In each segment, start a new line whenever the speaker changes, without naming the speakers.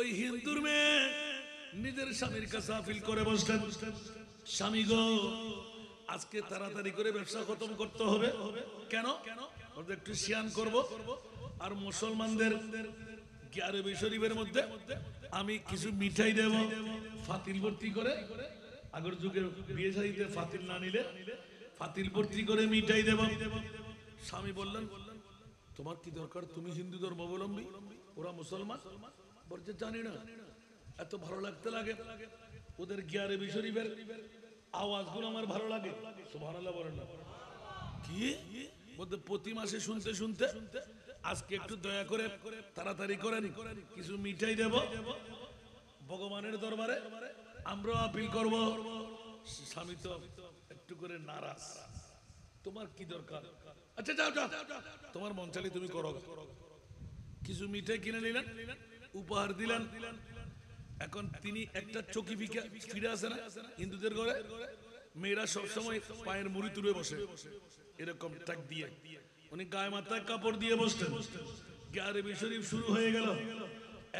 ওই হিন্দুর মেয়ে নিজের স্বামীর কাছে আপিল করে বসলেন, স্বামী গো আজকে তাড়াতাড়ি করে ব্যবসা খতম করতে হবে। কেন? ওদের একটু শিয়ান করব, আর মুসলমানদের আরবি শরীফের মধ্যে আমি কিছু মিঠাই দেব, ফাতিল ভর্তি করে। আগের যুগে বিয়ে শাদীতে ফাতিল না নিলে ফাতিল ভর্তি করে মিঠাই দেব। স্বামী বললেন তোমার কি দরকার, তুমি হিন্দু ধর্মাবলম্বী, ওরা মুসলমান। বলছে জানি না, এত ভালো লাগতে লাগে ওদের আরবি শরীফের আওয়াজগুলো আমার ভালো লাগে। সুবহানাল্লাহ বলেন না। কি বলতে প্রতি মাসে শুনতে শুনতে আজকে একটু দয়া করে তাড়াতাড়ি করেন, কিছু মিঠাই দেব ভগবানের দরবারে, আমরাও আপিল করব। স্বামী তো একটু করে নারাজ, তোমার কি দরকার? আচ্ছা যাও যাও, তোমার মন চাইলে তুমি করো। কিছু মিঠাই কিনে নিলেন, উপহার দিলেন। এখন তিনি একটা চকি ফিরে আসে না হিন্দুদের ঘরে, মেয়েরা সবসময় পায়ের মুড়ি তুলে বসে এরকম টাক দিয়ে, উনি গায়ে মাথায় কাপড় দিয়ে বসতেন। আরবি শরীফ শুরু হয়ে গেল,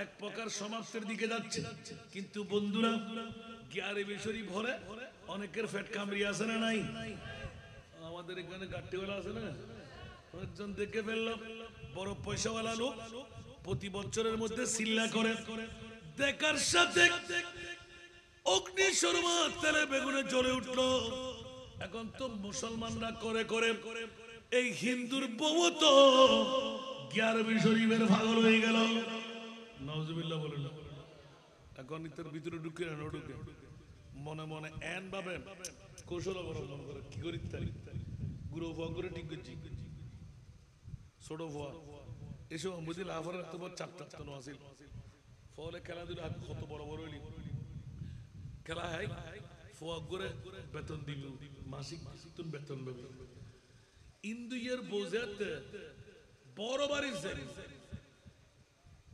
এক প্রকার সমাপ্তির দিকে যাচ্ছে। কিন্তু বন্ধুরা আরবি শরীফ হলে অনেকের ফ্যাট কামড়ি আছে না নাই? আমাদের এখানে গাট্টিওয়ালা আছে না, একজন দেখে ফেললো বড় পয়সাওয়ালা লোক, প্রতি বছরের মধ্যে সিল্লা করে, দেখার সাথে অগ্নি শর্মা তেলে বেগুনে জ্বলে উঠলো। এখন তো মুসলমানরা করে করে এই হিন্দুর বউ তো আরবি শরীফের পাগল হয়ে গেল। নাউজুবিল্লাহ বলেন। এখন ইতার ভিতরে ঢুকে না ঢুকে মনে মনে এন ভাবেন, কৌশল অবলম্বন করে কি করি তারি গুরু ভোয়া করে ঠিক করছি, ছোট ভোয়া এসব বুঝি লাফার তোমার চাপটা তো আসিল। ফলে খেলাধুলা কত বড় বড় খেলা হয়, ফোয়া করে বেতন দিব, মাসিক তুমি বেতন পাবে। ইন্দুয়ের বোঝাতে বড় বাড়ি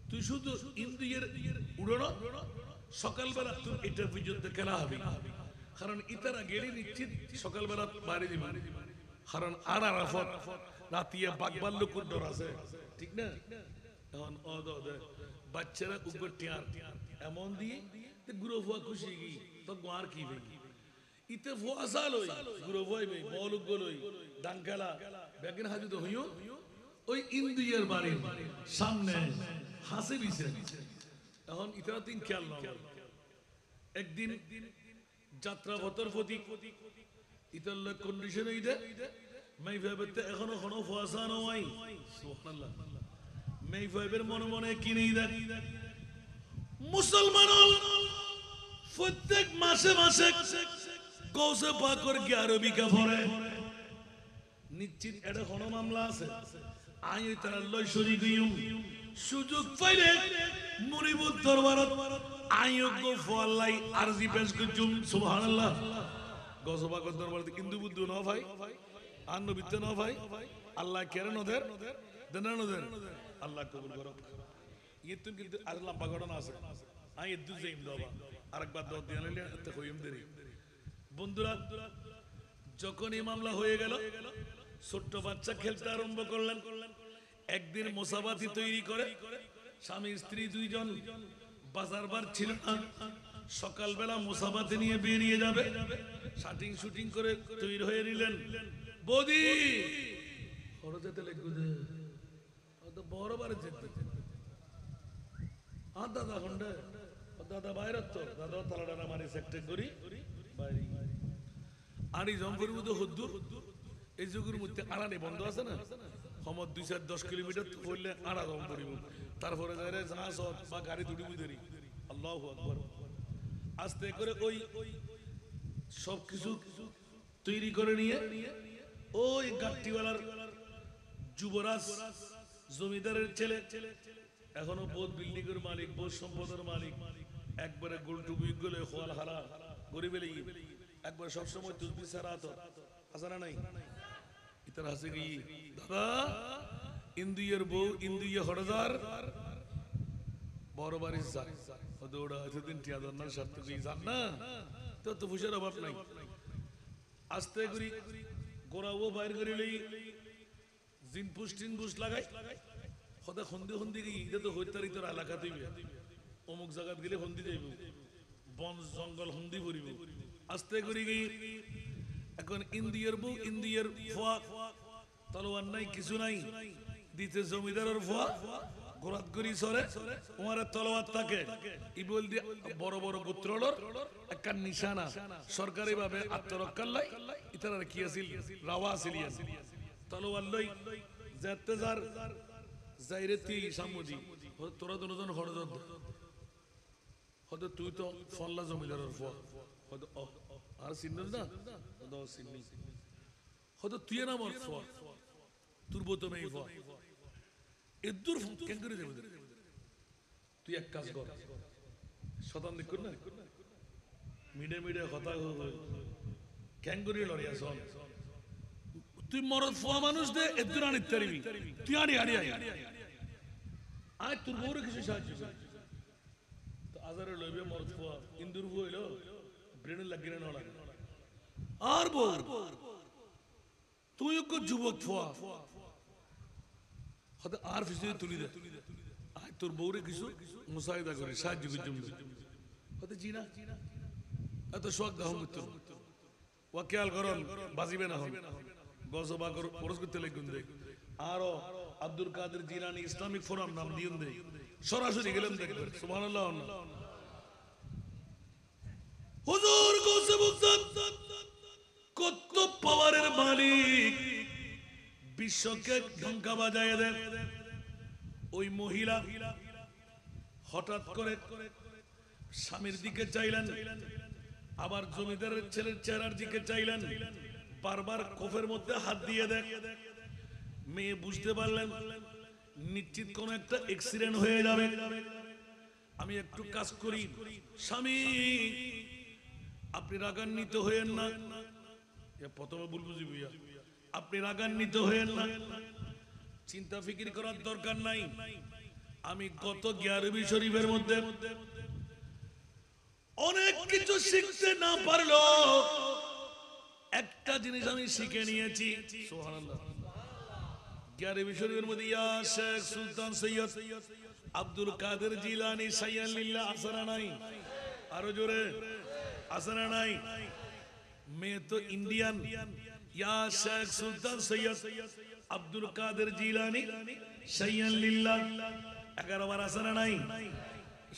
তুই শুধু ইন্দুয়ের উড়ানো সকালবেলা তুই এটা পর্যন্ত খেলা হবে, কারণ ইতারা গেলে নিশ্চিত সকালবেলা বাড়ি দিবে, কারণ আর আরাফত রাতিয়া বাগবার লোকের ডর আছে, ঠিক না? এখন বাচ্চারা উপর টিয়ার এমন দিয়ে গুরু ফুয়া খুশি গি তো গোয়ার কি ভেঙি ইতে ফুয়া সাল হই গুরু ফুয়াই ভাই বলুক গলই ডান খেলা বেগের হাজু তো হইও ওই ইন্দুয়ের বাড়ির সামনে হাসে বিছে। এখন ইতারা তিন খেয়াল না, একদিন যাত্রা ভতর ফতিক ইতার লোক কন্ডিশন হই দে মাই ভাবতে এখনো কোনো ফুয়াশা নয়। সুবহানাল্লাহ। মেই ভাইবের মনে মনে কিনে দেন মুসলমান প্রত্যেক মাসে মাসে কৌশে পাকর আরবি কাপড়ে নিশ্চিত এটা কোনো মামলা আছে। আই তারা লয় শরীক সুযোগ পাইলে মুরিবুদ দরবারত আয়োগ্য ফলাই আরজি পেশ করছুম। সুবহানাল্লাহ। গজবাকর দরবারত কিন্তু বুদ্ধ না ভাই আর নবিতে না ভাই আল্লাহ কেন ওদের দেন ওদের আল্লাহ কবুল করুক। ইতুন কিন্তু আর লম্বা ঘটনা আছে, আই ইদু যাইম দাবা আরেকবার দাও দিয়ে নিলে এত কইম দেরি। বন্ধুরা যখন এই মামলা হয়ে গেল, ছোট্ট বাচ্চা খেলতে আরম্ভ করলেন। একদিন মোসাবাতি তৈরি করে স্বামী স্ত্রী দুইজন বাজার বার ছিল না, সকালবেলা মোসাবাতি নিয়ে বেরিয়ে যাবে, শাটিং শুটিং করে তৈরি হয়ে নিলেন। বৌদি বড় যেতে লেগুদে বড় বারে যেতে আর দাদা খন্ডে দাদা বাইরে তো দাদা তালাডানা মারি সেক্টে করি বাইরে আড়ি জম্পুর মধ্যে হদ্দুর এই যুগের মধ্যে আড়ানি বন্ধ আছে না, সময় 2-10 কিলোমিটার পড়লে আড়া জম পড়িব, তারপরে জাহাজ বা গাড়ি দুটি বুঝেরি। আল্লাহু আকবার। আস্তে করে ওই সবকিছু তৈরি করে নিয়ে ওই গাট্টিওয়ালার যুবরাজ জমিদারের ছেলে, এখনো বহুত বিল্ডিং এর মালিক, বহুত সম্পদের মালিক, একবারে গোলটু বুই গলে খোয়াল হারা গরিবে লেগে একবার সবসময় তুসবি সারা তো হাসানা নাই। ইতার হাসে কি দাদা ইন্দুয়ের বউ ইন্দুয়ে হরদার বড় বাড়ির যা দৌড়া এতদিন টিয়া দন্নার স্বার্থ কি জান না তো তো ফুসের অভাব নাই। আস্তে করি গোড়াও বাইর করে লই জিন পুষ্টিন বুস লাগাই সদা খন্দি খন্দি গিয়ে তো হইতারি তোর এলাকা দিবে অমুক জায়গাত গেলে হন্দি যাইব বন জঙ্গল হন্দি ভরিব আস্তে করি কি এখন ইন্দিয়ার বউ ইন্দিয়ার ফুয়া তলোয়ার নাই কিছু নাই দিতে জমিদারের ফুয়া গোরাত করি সরে তোমার তলোয়ার থাকে ই বল দিয়ে বড় বড় গোত্রলর একটা নিশানা সরকারি ভাবে আত্মরক্ষার লাই ইতারা কি আছিল রাওয়া আসিলিয়ান তলোয়ার লই যেতে যার যাইরে তি সামুজি তোরা দুজন হরজন হয়তো তুই তো ফল্লা জমিদারের ফুয়া হয়তো আর চিনল না চিনি হয়তো তুই না আমার ফুয়া তোর বউ তো মেয়ে ফুয়া এদুর কেন করে যাবে তুই এক কাজ কর শতাব্দী কর না মিডে মিডে কথা কেন করে লড়িয়া শোন তুই মরদ ফুয়া মানুষ দে এদুর আনি তারিবি তুই আনি আনি আয় তোর বউরে কিছু সাহায্য কর তো আজারে লইবে মরদ ফুয়া ইন্দুর বউ হইলো ব্রেনে লাগিয়ে না লাগে আর বউ তুই যুবক ফুয়া হয়তো আর ফিসে তুলি দে আয় তোর বউরে কিছু মুসাইদা করে সাহায্য করছুম হয়তো জি না এত শখ দাহ মৃত্যু ওয়া খেয়াল করন বাজিবে না হন গজবা কর খরচ করতে লাগুন দে আরো আব্দুল কাদের জিলানী ইসলামিক ফোরাম নাম দিউন দে সরাসরি গেলাম দেখবেন সুবহানাল্লাহ হুজুর গৌসে মুকতাদ কত পাওয়ারের মালিক বিশ্বকে ঢঙ্কা বাজায় দেন ওই মহিলা হঠাৎ করে স্বামীর দিকে চাইলেন আবার জমিদারের ছেলের চেহারার দিকে চাইলেন বারবার কোফের মধ্যে হাত দিয়ে দেখ মেয়ে বুঝতে পারলেন নিশ্চিত কোন একটা অ্যাক্সিডেন্ট হয়ে যাবে আমি একটু কাজ করি স্বামী আপনি রাগান্বিত হয়েন না প্রথমে বলবো জি ভাইয়া আপনি রাগান্বিত হয়েন না চিন্তা ফিকির করার দরকার নাই আমি গত 11 শরীফের মধ্যে অনেক কিছু শিখতে না পারলো একটা জিনিস আমি শিখে নিয়েছি সুবহানাল্লাহ 11 শরীফের মধ্যে ইয়া শেখ সুলতান সৈয়দ আব্দুল কাদের জিলানী সাইয়ান লিল্লাহ আসনা নাই আরো জোরে আসনা নাই मैं तो इंडियन या शेख सुल्तान सैयद अब्दुल कादिर जिलानी शय्यन लिल्लाह 11 বার আসনা নাই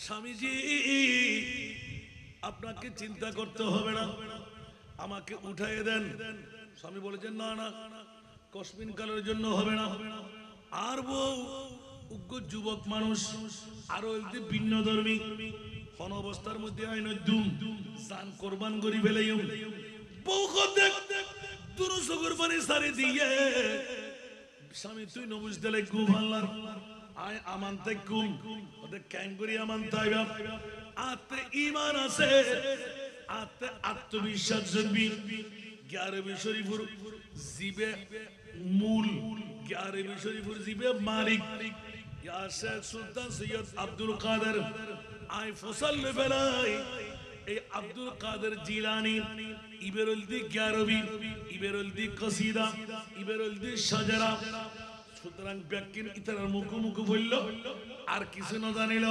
স্বামীজি আপনাকে চিন্তা করতে হবে না আমাকে উঠায় দেন স্বামী বলেছেন না না কসমিন কালের জন্য হবে না আর বউ উগ্র যুবক মানুষ আর হইতে ভিন্ন ধর্মী কোন অবস্থার মধ্যে আইন দুম জান কুরবান করি ফেলাইও বউকে দেখ দুরুসগর পানি সারি দিয়ে স্বামী তুই নবুজ দিলে খুব আল্লাহর আয় আমানতে কুম ওদের ক্যাঙ্গুরি আমানতাইবা আতে ঈমান আছে আতে আত্মবিশ্বাস জন্মি 11 শরীফের জিবে মূল 11 শরীফের জিবে মালিক ইয়া শেখ সুলতান সৈয়দ আব্দুল কাদের আই ফসল বেলাই এই আব্দুল কাদের জিলানী ইবেরুলদি 11 ইবেরুলদি কসিদা ইবেরুলদি শাজারা সুতরাং ব্যাকিন ইতার মুখ বলল আর কিছু না জানিল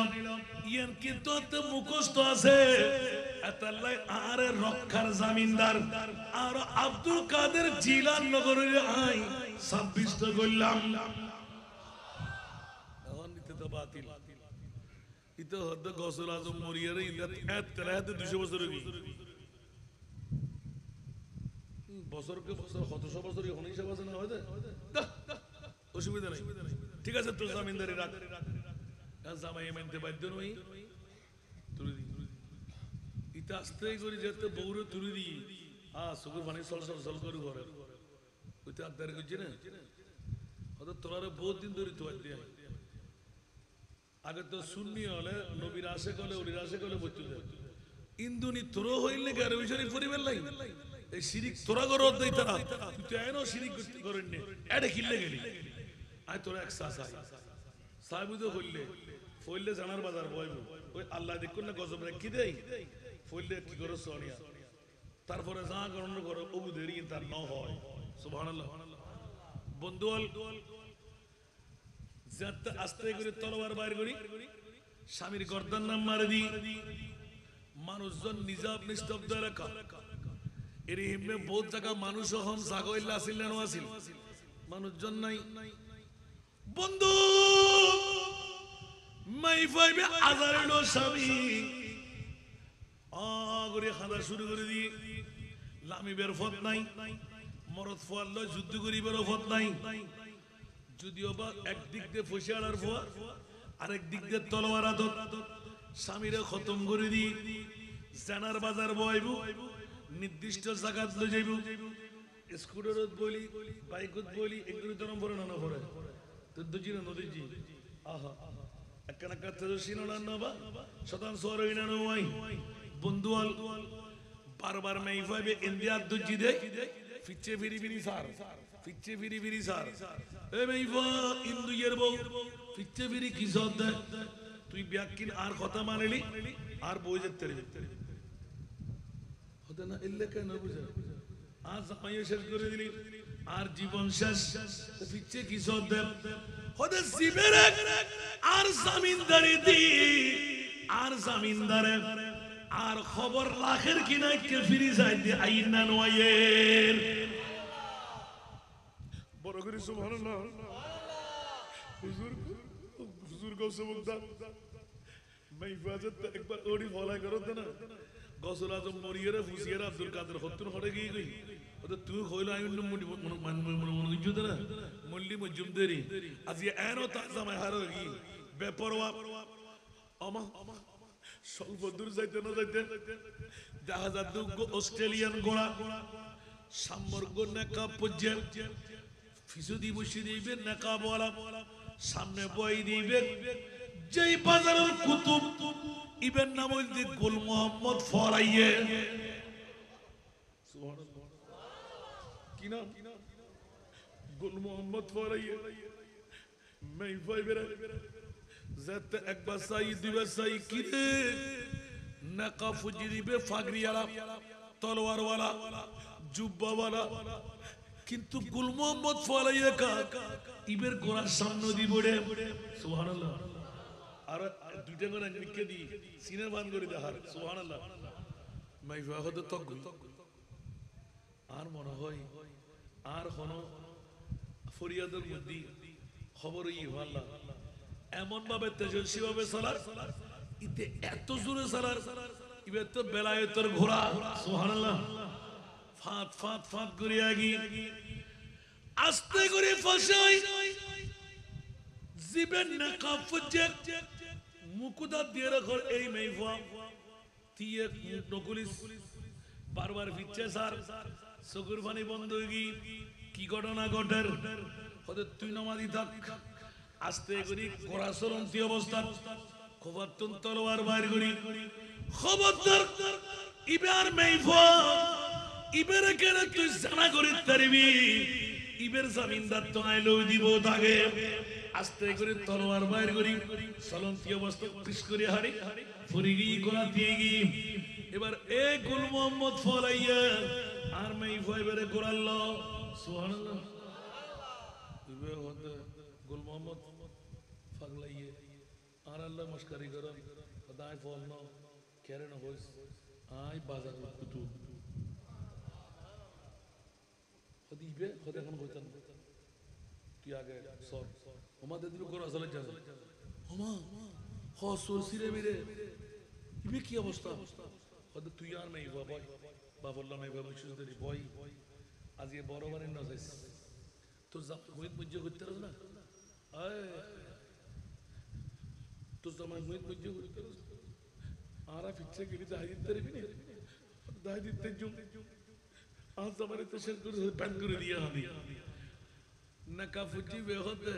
ইয়ান কিন্তু তো মুখস্থ আছে আতাল্লাহ আর রক্ষার জামিনদার আর আব্দুল কাদের জিলান নগরের আই 26 টা কইলাম এখন নিতে তো বাতিল ইতো হদ গসল আজম মরিয়ারে ইদাত এত তেলাহাতে 200 বছর কি বছরকে বছর 100 বছর এখন হিসাব আছে না হয়তো অসুবিধা নাই ঠিক আছে তো জামিনদারি রাখ জামাই মানতে বাধ্য নই তুলি দি ইতা আস্তে করে যেতে বউরে তুলি দি সুগুর পানি সল করে ঘরে ওইটা আদার করছে না হয়তো তোরারে বহুত দিন ধরে তো দিয়ে আগে তো সুন্নি হলে নবীর আশেক হলে ওলির আশেক হলে বলতে দেয় ইন্দুনি তোরও হইলে 11 শরীফ পরিবার লাই এই শিরিক তোরা করো দেই তারা তুই তো এনো শিরিক করেন নে এডে কিল্লে গেলি আই তোরা এক্সাস আই সাহেবুদে ফইলে জানার বাজার বইব ওই আল্লাহ দেখুন না গজব রাখি দেই ফইলে কি করো সোনিয়া তারপরে যা করন করো ওবু দেরি তার ন হয় সুবহানাল্লাহ বন্ধুয়াল যাতে আস্তে করে তলোয়ার বাইর করি স্বামীর গর্দান নাম মারে দি মানুষজন নিজাব নিস্তব্ধ রাখা এর হিমে বহুত জায়গা মানুষ হন জাগইল্লা আসিল না আসিল মানুষজন নাই বন্ধু মাই ফাইবে আজারেলো স্বামী আগরে খাদা শুরু করে দি লামিবের ফত নাই মরদ ফোয়াল যুদ্ধ করিবার ফত নাই যদিও বা একদিক দিয়ে ফসে আনার ফোয়া আরেক দিক দিয়ে তলোয়ার আদত স্বামীরে খতম করে দি জানার বাজার বইব নির্দিষ্ট জায়গা লই যাইব স্কুটারত বলি বাইকত বলি এগুলো তো নম্বরে না পড়ে তো দুজি না নদীজি আহা একখানা কাছে সিনো না নবা শতান সরই না নয় বন্ধুয়াল বারবার মেই ফাইবে ইন্ডিয়া দুজি দে ফিচ্ছে ফিরি ফিরি সার ফিচ্ছে ফিরি ফিরি সার এ মেই ফা ইন্দু এর বউ ফিচ্ছে ফিরি কি সদ দে তুই ব্যাকিন আর কথা মানলি আর বই যেতে হতে না ইল্লে কেন বুঝা আজ আমি শেষ করে দিলি আর জীবন শেষ ফিচ্ছে কি সদ দে হতে জিবের আর জামিনদারি দি আর জামিনদারে আর খবর লাখের কিনা কে ফিরি যাই দি আইন না নয়ের বড় করে সুবহানাল্লাহ হুজুর হুজুর গৌসে মুগদা মাই ফাজত একবার ওড়ি ফলা করো না গৌসুল আজম মরিয়েরা ফুসিয়েরা আব্দুল কাদের হত্তুন হড়ে গিয়ে গই ওটা তুই কইলো আইন মুডি মন ইজ্জত না মল্লি মজুমদেরি আজ এনো তাজামে হারো কি বেপরোয়া আমা স্বল্প দূর যাইতে না যাইতে জাহাজার দুগ্গ অস্ট্রেলিয়ান গোড়া সামর্গ নেকা পর্যায়ে ফিসুদি বসে দিবেন নেকা বলা সামনে বই দিবেন যেই বাজারের কুতুব ইবেন নাম হইল গোল মোহাম্মদ ফরাইয়ে কি নাম গোল মোহাম্মদ ফরাইয়ে মেই ফাইবেরা যাতে একবার সাই দুইবার সাই কি রে নেকা ফুজি দিবে ফাগরিয়ালা তলোয়ারওয়ালা জুব্বাওয়ালা কিন্তু গুল মোহাম্মদ ফলাইয়া কা ইবের গোড়ার সামনে দিব রে সুবহানাল্লাহ আর দুইটা করে লিখে দি সিনে বান করে দেখার সুবহানাল্লাহ মাই ফাহদ তক আর মনে হয় আর কোন ফরিয়াদের মধ্যে খবর ই আল্লাহ এমন ভাবে তেজস্বী ভাবে সালার ইতে এত জোরে সালার ইবে তো বেলায়েতের ঘোড়া সুবহানাল্লাহ ফাত ফাত ফাত করে আগি আস্তে করে ফসাই জিবেন নাকা ফুজে মুকুদা দিয়ে রাখর এই মেইফা তিয়ে নকুলিস বারবার ফিচ্ছে স্যার চকুর পানি বন্ধ হয়ে গি কি ঘটনা ঘটের হতে তুই নামাজি থাক আস্তে করে ঘোড়া চলন্তি অবস্থা খবরতুন তলোয়ার বাইর করি খবরদার ইবার মেইফা ইবের কেনে তুই জানা করি তারিবি ইবের জামিনদার তো আইলো দিব তাকে আস্তে করে তলোয়ার বাইর করি চলন্তি অবস্থা পিস করে হারি ফুরি গি গোলা দিয়ে গি এবার এ গুল মোহাম্মদ ফলাইয়া আর মেইফা এবারে গোলাল্লো সুবহানাল্লাহ ইবে হতে গুল মোহাম্মদ ফাগলাইয়ে আর আল্লাহ মস্কারি করো খোদাই ফল ন কেরে ন হইস আই বাজার কুতু খদিবে খদে এখন কইতান তুই আগে সর আমাদের দিবে কোন আসলে জান ওমা হসুর সিরে মিরে ইবে কি অবস্থা খদে তুই আর নাই বাবা বাবুল্লাহ নাই বাবা সুন্দরী বই আজকে বড় বারে না যাইস তো জাত হইত বুঝে করতে না আয় তো জামাই হইত বুঝে করতে আরা ফিচ্ছে গিরি দাহি দিতে রে দাহি দিতে জুম आज हमारे तो शेर कर पैन कर दिया हमें नका फुटी वे होते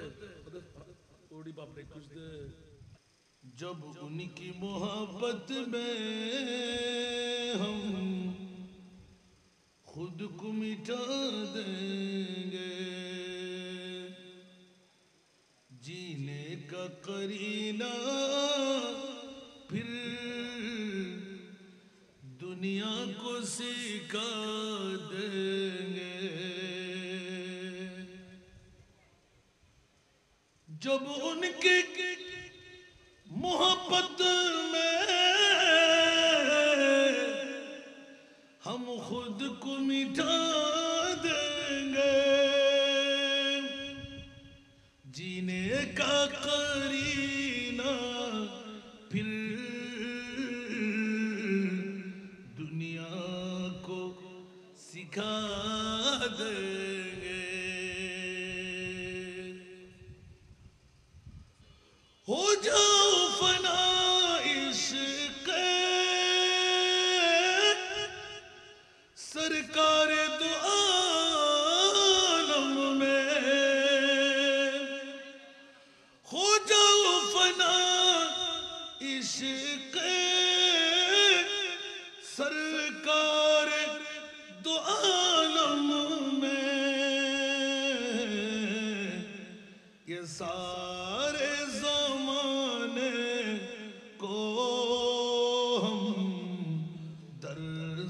ओडी बाप ने कुछ दे जब उनकी मोहब्बत में हम खुद को मिटा देंगे जीने का करीना फिर दुनिया को सिखा देंगे जब उनकी मोहब्बत خود کو مٹا دیں گے جینے کا قرینہ پھر دنیا کو سکھا دیں گے ہو جاؤ فنا عشق سرکار دو عالم میں ہو جاؤ فنا عشق سرکار دو عالم میں یہ سارے زمانے کو ہم در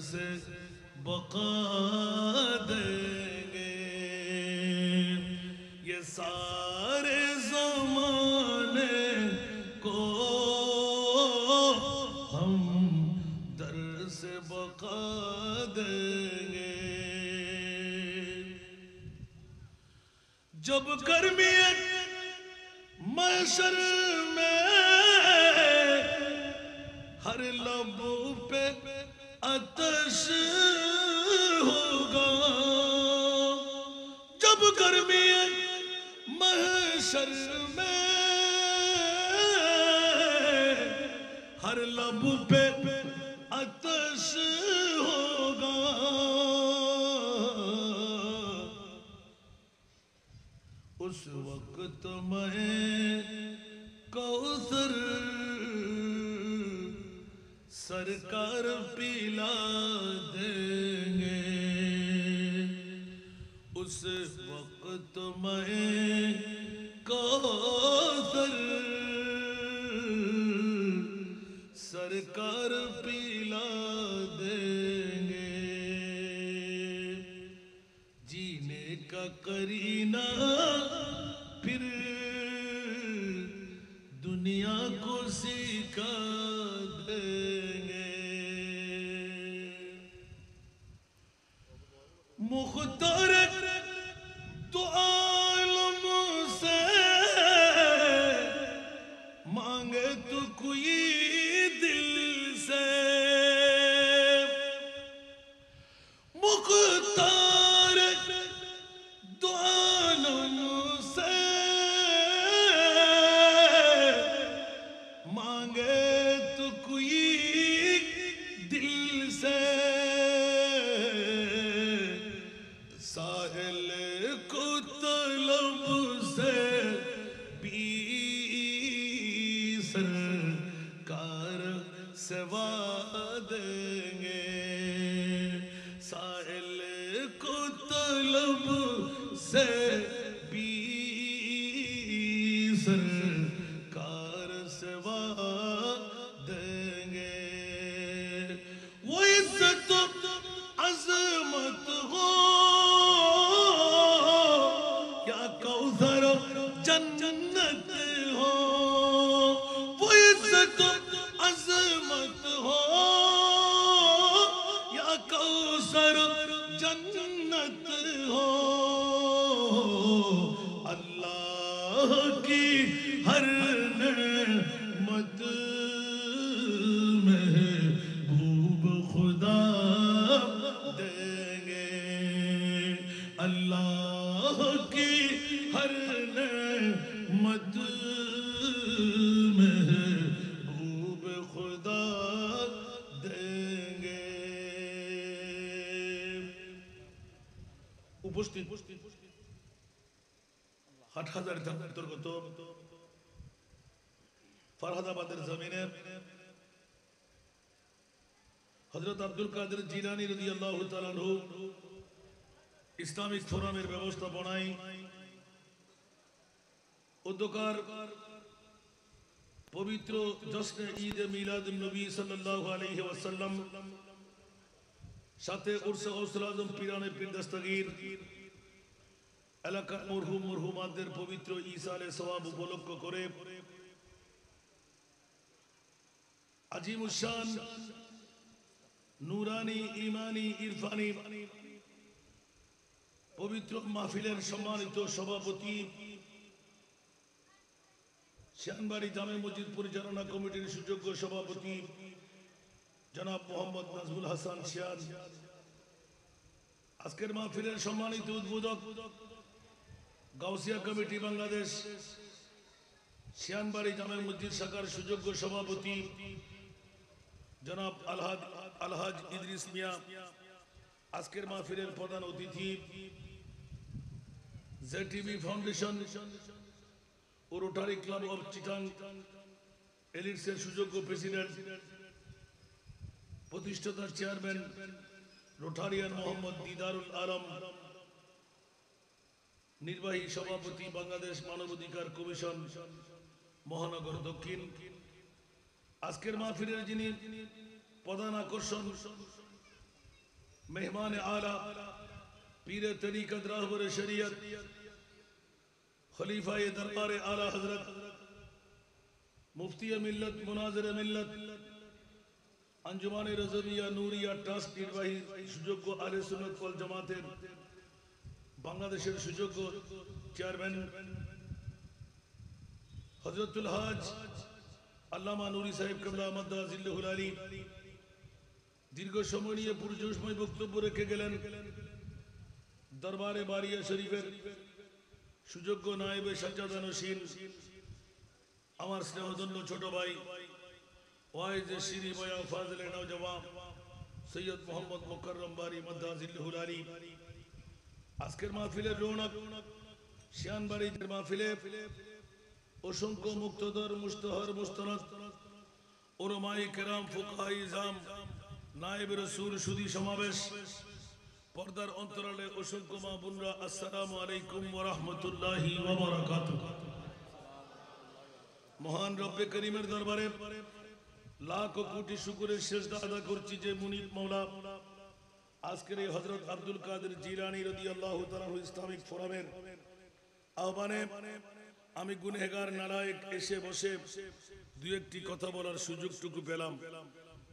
سے بقا دیں گے یہ سارے زمانے کو ہم در سے بقا دیں گے جب گرمی محشر میں ہر لب پہ آتش ہوگا جب گرمی محشر میں ہر لب پہ آتش ہوگا اس وقت میں کوثر سرکار پلا دیں گے اس وقت میں کوثر سرکار پلا دیں گے جینے کا قرینہ پھر دنیا کو سکھا دیں گے مختار تو عالم سے مانگے تو کوئی دل سے مختار تو عالم سے مانگے تو کوئی دل سے ساحل کو طلب سے بھی سرکار سوا دیں گے ساحل کو طلب سے بھی سرکار سوا دیں گے وہ عزت و عظمت ہو یا کوثر جنت ہو وہ عزت و عظمت ہو یا کوثر جنت ہو اللہ کی ہر نعمت محبوب خدا دیں گے اللہ کی ہر نعمت محبوب خدا دیں گے উপস্থিত হাটহাজারীর অন্তর্গত ফরহাদাবাদের জমিনে হযরত আব্দুল কাদের জিলানী রাদিয়াল্লাহু তাআলা আনহু ইসলামিক ফোরামের ব্যবস্থাপনায় উদ্যোগকার পবিত্র জশ্নে ঈদ মিলাদুন নবী সাল্লাল্লাহু আলাইহি ওয়াসাল্লাম সাথে উরসে গৌসুল আজম পীরানে পীর দস্তগীর এলাকার মরহুম মরহুমাদের পবিত্র ইসালে সওয়াব উপলক্ষ করে আজিমুশ শান নুরানি ইমানি ইরফানি পবিত্র মাহফিলের সম্মানিত সভাপতি, শিয়ানবাড়ি জামে মসজিদ পরিচালনা কমিটির সুযোগ্য সভাপতি জনাব মোহাম্মদ নাজমুল হাসান শিয়ান, আজকের মাহফিলের সম্মানিত উদ্বোধক গাউসিয়া কমিটি বাংলাদেশ শিয়ানবাড়ি জামে মসজিদ শাখার সুযোগ্য সভাপতি জনাব আলহাজ ইদ্রিস মিয়া, আজকের মাহফিলের প্রধান অতিথি জেটিভি ফাউন্ডেশন ও রোটারি ক্লাব অব চিটাং এলিটসের সুযোগ্য প্রেসিডেন্ট প্রতিষ্ঠাতার চেয়ারম্যান রোটারিয়ান মোহাম্মদ দিদারুল আলম, নির্বাহী সভাপতি বাংলাদেশ মানবাধিকার কমিশন মহানগর দক্ষিণ। আজকের মাহফিলের যিনি প্রধান আকর্ষণ, মেহমান আলা, পীরে তরিকত রাহবরে শরিয়ত, খলিফায়ে দরবারে আলা হযরত, মুফতি মিল্লত মুনাজির মিল্লত, আঞ্জুমানে রাজবিয়া নূরিয়া ট্রাস্ট নির্বাহী সুযোগ্য আহলে সুন্নাত ওয়াল জামাতের বাংলাদেশের সুযোগ্য চেয়ারম্যান হযরতুল হাজ আল্লামা নুরি সাহেব কেবলা মাদ্দাজিল্লাহুল আলী দীর্ঘ সময় নিয়ে পুরজোশময় বক্তব্য রেখে গেলেন। দরবারে বারিয়া শরীফের সুযোগ্য নায়েবে সাজ্জাদা নশীন, আমার স্নেহধন্য ছোট ভাই ওয়াইজে শিরি বয়া ফাজলে নওজওয়ান সৈয়দ মোহাম্মদ মুকাররম বারি মাদ্দাজিল্লাহুল আলী, আজকের মাহফিলের রৌনক শিয়ানবাড়ির মাহফিলে অসংখ্য মুক্তদর মুস্তাহর মুস্তানাদ উলামায়ে কেরাম ফুকাহায়ে ইজাম নায়েব রাসূল সুদী সমাবেশ, পর্দার অন্তরালে অসংখ্য মা বোনরা, আসসালামু আলাইকুম ওয়া রাহমাতুল্লাহি ওয়া বারাকাতুহু। মহান রব্বে করিমের দরবারে লাখ কোটি শুকরের সেজদা আদা করছি যে মুনিব মাওলা আজকের এই হযরত আব্দুল কাদের জিলানী রাদিয়াল্লাহু তাআলা ইসলামিক ফোরামের আহ্বানে আমি গুনহেগার নালায়েক এসে বসে দুই একটি কথা বলার সুযোগটুকু পেলাম।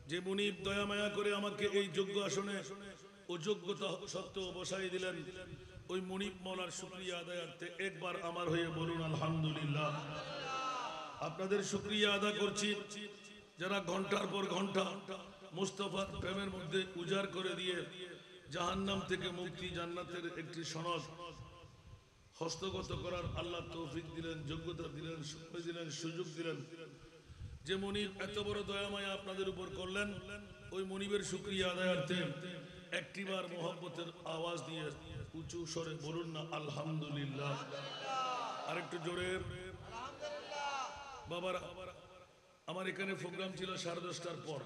যে মুনিব দয়া মায়া করে আমাকে এই যোগ্য আসনে অযোগ্যতা সত্ত্বেও বসাই দিলেন, ওই মুনিব মাওলার শুকরিয়া আদায়ার্থে একবার আমার হয়ে বলুন আলহামদুলিল্লাহ। আপনাদের শুকরিয়া আদা করছি যারা ঘন্টার পর ঘন্টা মুস্তাফার প্রেমের মধ্যে উজাড় করে দিয়ে জাহান্নাম থেকে মুক্তি, জান্নাতের একটি সনদ হস্তগত করার আল্লাহ তৌফিক দিলেন, যোগ্যতা দিলেন, সময় দিলেন, সুযোগ দিলেন। যে মুনিব এত বড় দয়া মায়া আপনাদের উপর করলেন, ওই মুনিবের শুকরিয়া আদায়ার্থে একটিবার মোহাব্বতের আওয়াজ দিয়ে উঁচু স্বরে বলুন না আলহামদুলিল্লাহ। আরেকটু জোরে বাবারা। আমার এখানে প্রোগ্রাম ছিল 10:30টার পর,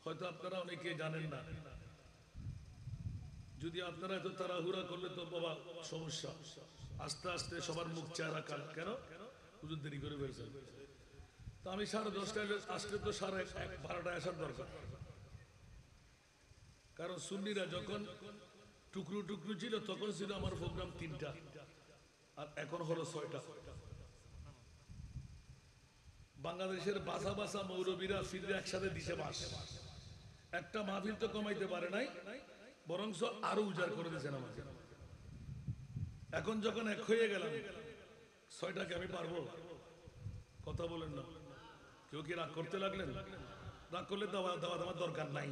হয়তো আপনারা অনেকে জানেন না। যদি আপনারা এত তাড়াহুড়া করলে তো বাবা সমস্যা, আস্তে আস্তে সবার মুখ চেহারা কাল কেন হুজুর দেরি করে বেরোছেন। তো আমি 10:30টায় আসলে তো 12টায় আসার দরকার, কারণ সুন্নিরা যখন টুকরো টুকরো ছিল তখন ছিল আমার প্রোগ্রাম 3টা, আর এখন হলো 6টা। বাংলাদেশের বাসা বাসা মৌলবীরা ফিরবে একসাথে দিশে বাস, একটা মাহফিল তো কমাইতে পারে নাই, বরং আরো উজাড় করে দিয়েছেন আমাকে। এখন যখন এক হয়ে গেলাম, 6টাকে আমি পারবো? কথা বলেন না, কেউ কি রাগ করতে লাগলেন? রাগ করলে দাওয়া আমার দরকার নাই।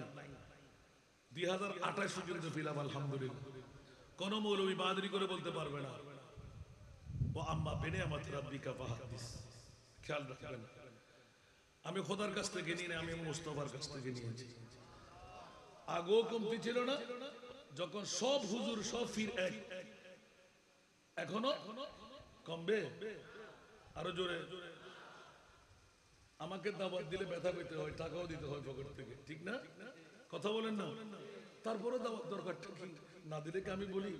2028 পর্যন্ত ফিলাম আলহামদুলিল্লাহ। কোন মৌলবী বাহাদুরি করে বলতে পারবে না ও আম্মা বেনে আমার রাব্বিকা ফাহাদিস। খেয়াল রাখবেন, আমি খোদার কাছ থেকে নিয়ে, আমি মুস্তাফার কাছ থেকে নিয়েছি। আগেও কমতি ছিল না, যখন সব হুজুর সব ফির এক, এখনো কমবে আরো জোরে। আমাকে দাওয়াত দিলে ব্যথা পেতে হয়, টাকাও দিতে হয় পকেট থেকে, ঠিক না? কথা বলেন না? তারপরে দাওয়াত দরকার, ঠিক না দিলে কি আমি বলি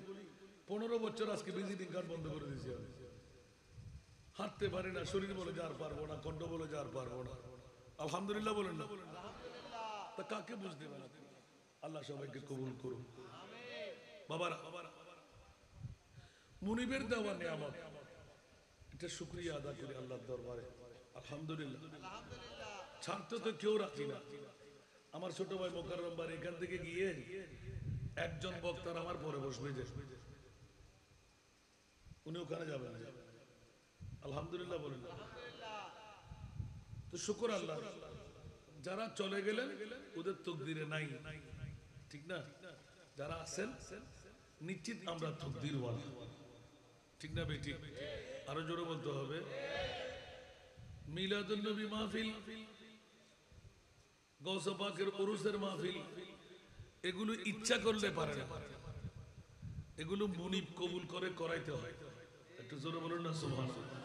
15 বছর আজকে ভিজিটিং কার্ড বন্ধ করে দিয়েছি আমি। হাঁটতে পারি না, শরীর বলে যার পারবো না, কণ্ঠ বলে যার পারবো না। আলহামদুলিল্লাহ বলেন না? তা কাকে বুঝতে পারেন? আল্লাহ সবাইকে কবুল করুন। বাবারা, মুনিবের দেওয়া নিয়ামত, এটা শুকরিয়া আদা করি আল্লাহর দরবারে। আলহামদুলিল্লাহ। ছাড়তে তো কেউ রাখি না। আমার ছোট ভাই মোকাররম বাড়ি, এখান থেকে গিয়ে একজন বক্তার আমার পরে বসবে, যে উনি ওখানে যাবেন। আলহামদুলিল্লাহ বলেন তো, শুকর আল্লাহ। যারা চলে গেলেন ওদের তকদিরে নাই, ঠিক না? যারা আছেন নিশ্চিত আমরা তকদির ওয়ালা, ঠিক না বেটি? আরো জোরে বলতে হবে। মিলাদুন নবী মাহফিল, গৌসে পাকের উরুসের মাহফিল, এগুলো ইচ্ছা করলে পারে না, এগুলো মুনিব কবুল করে করাইতে হয়। একটু জোরে বলুন না সুবহানাল্লাহ।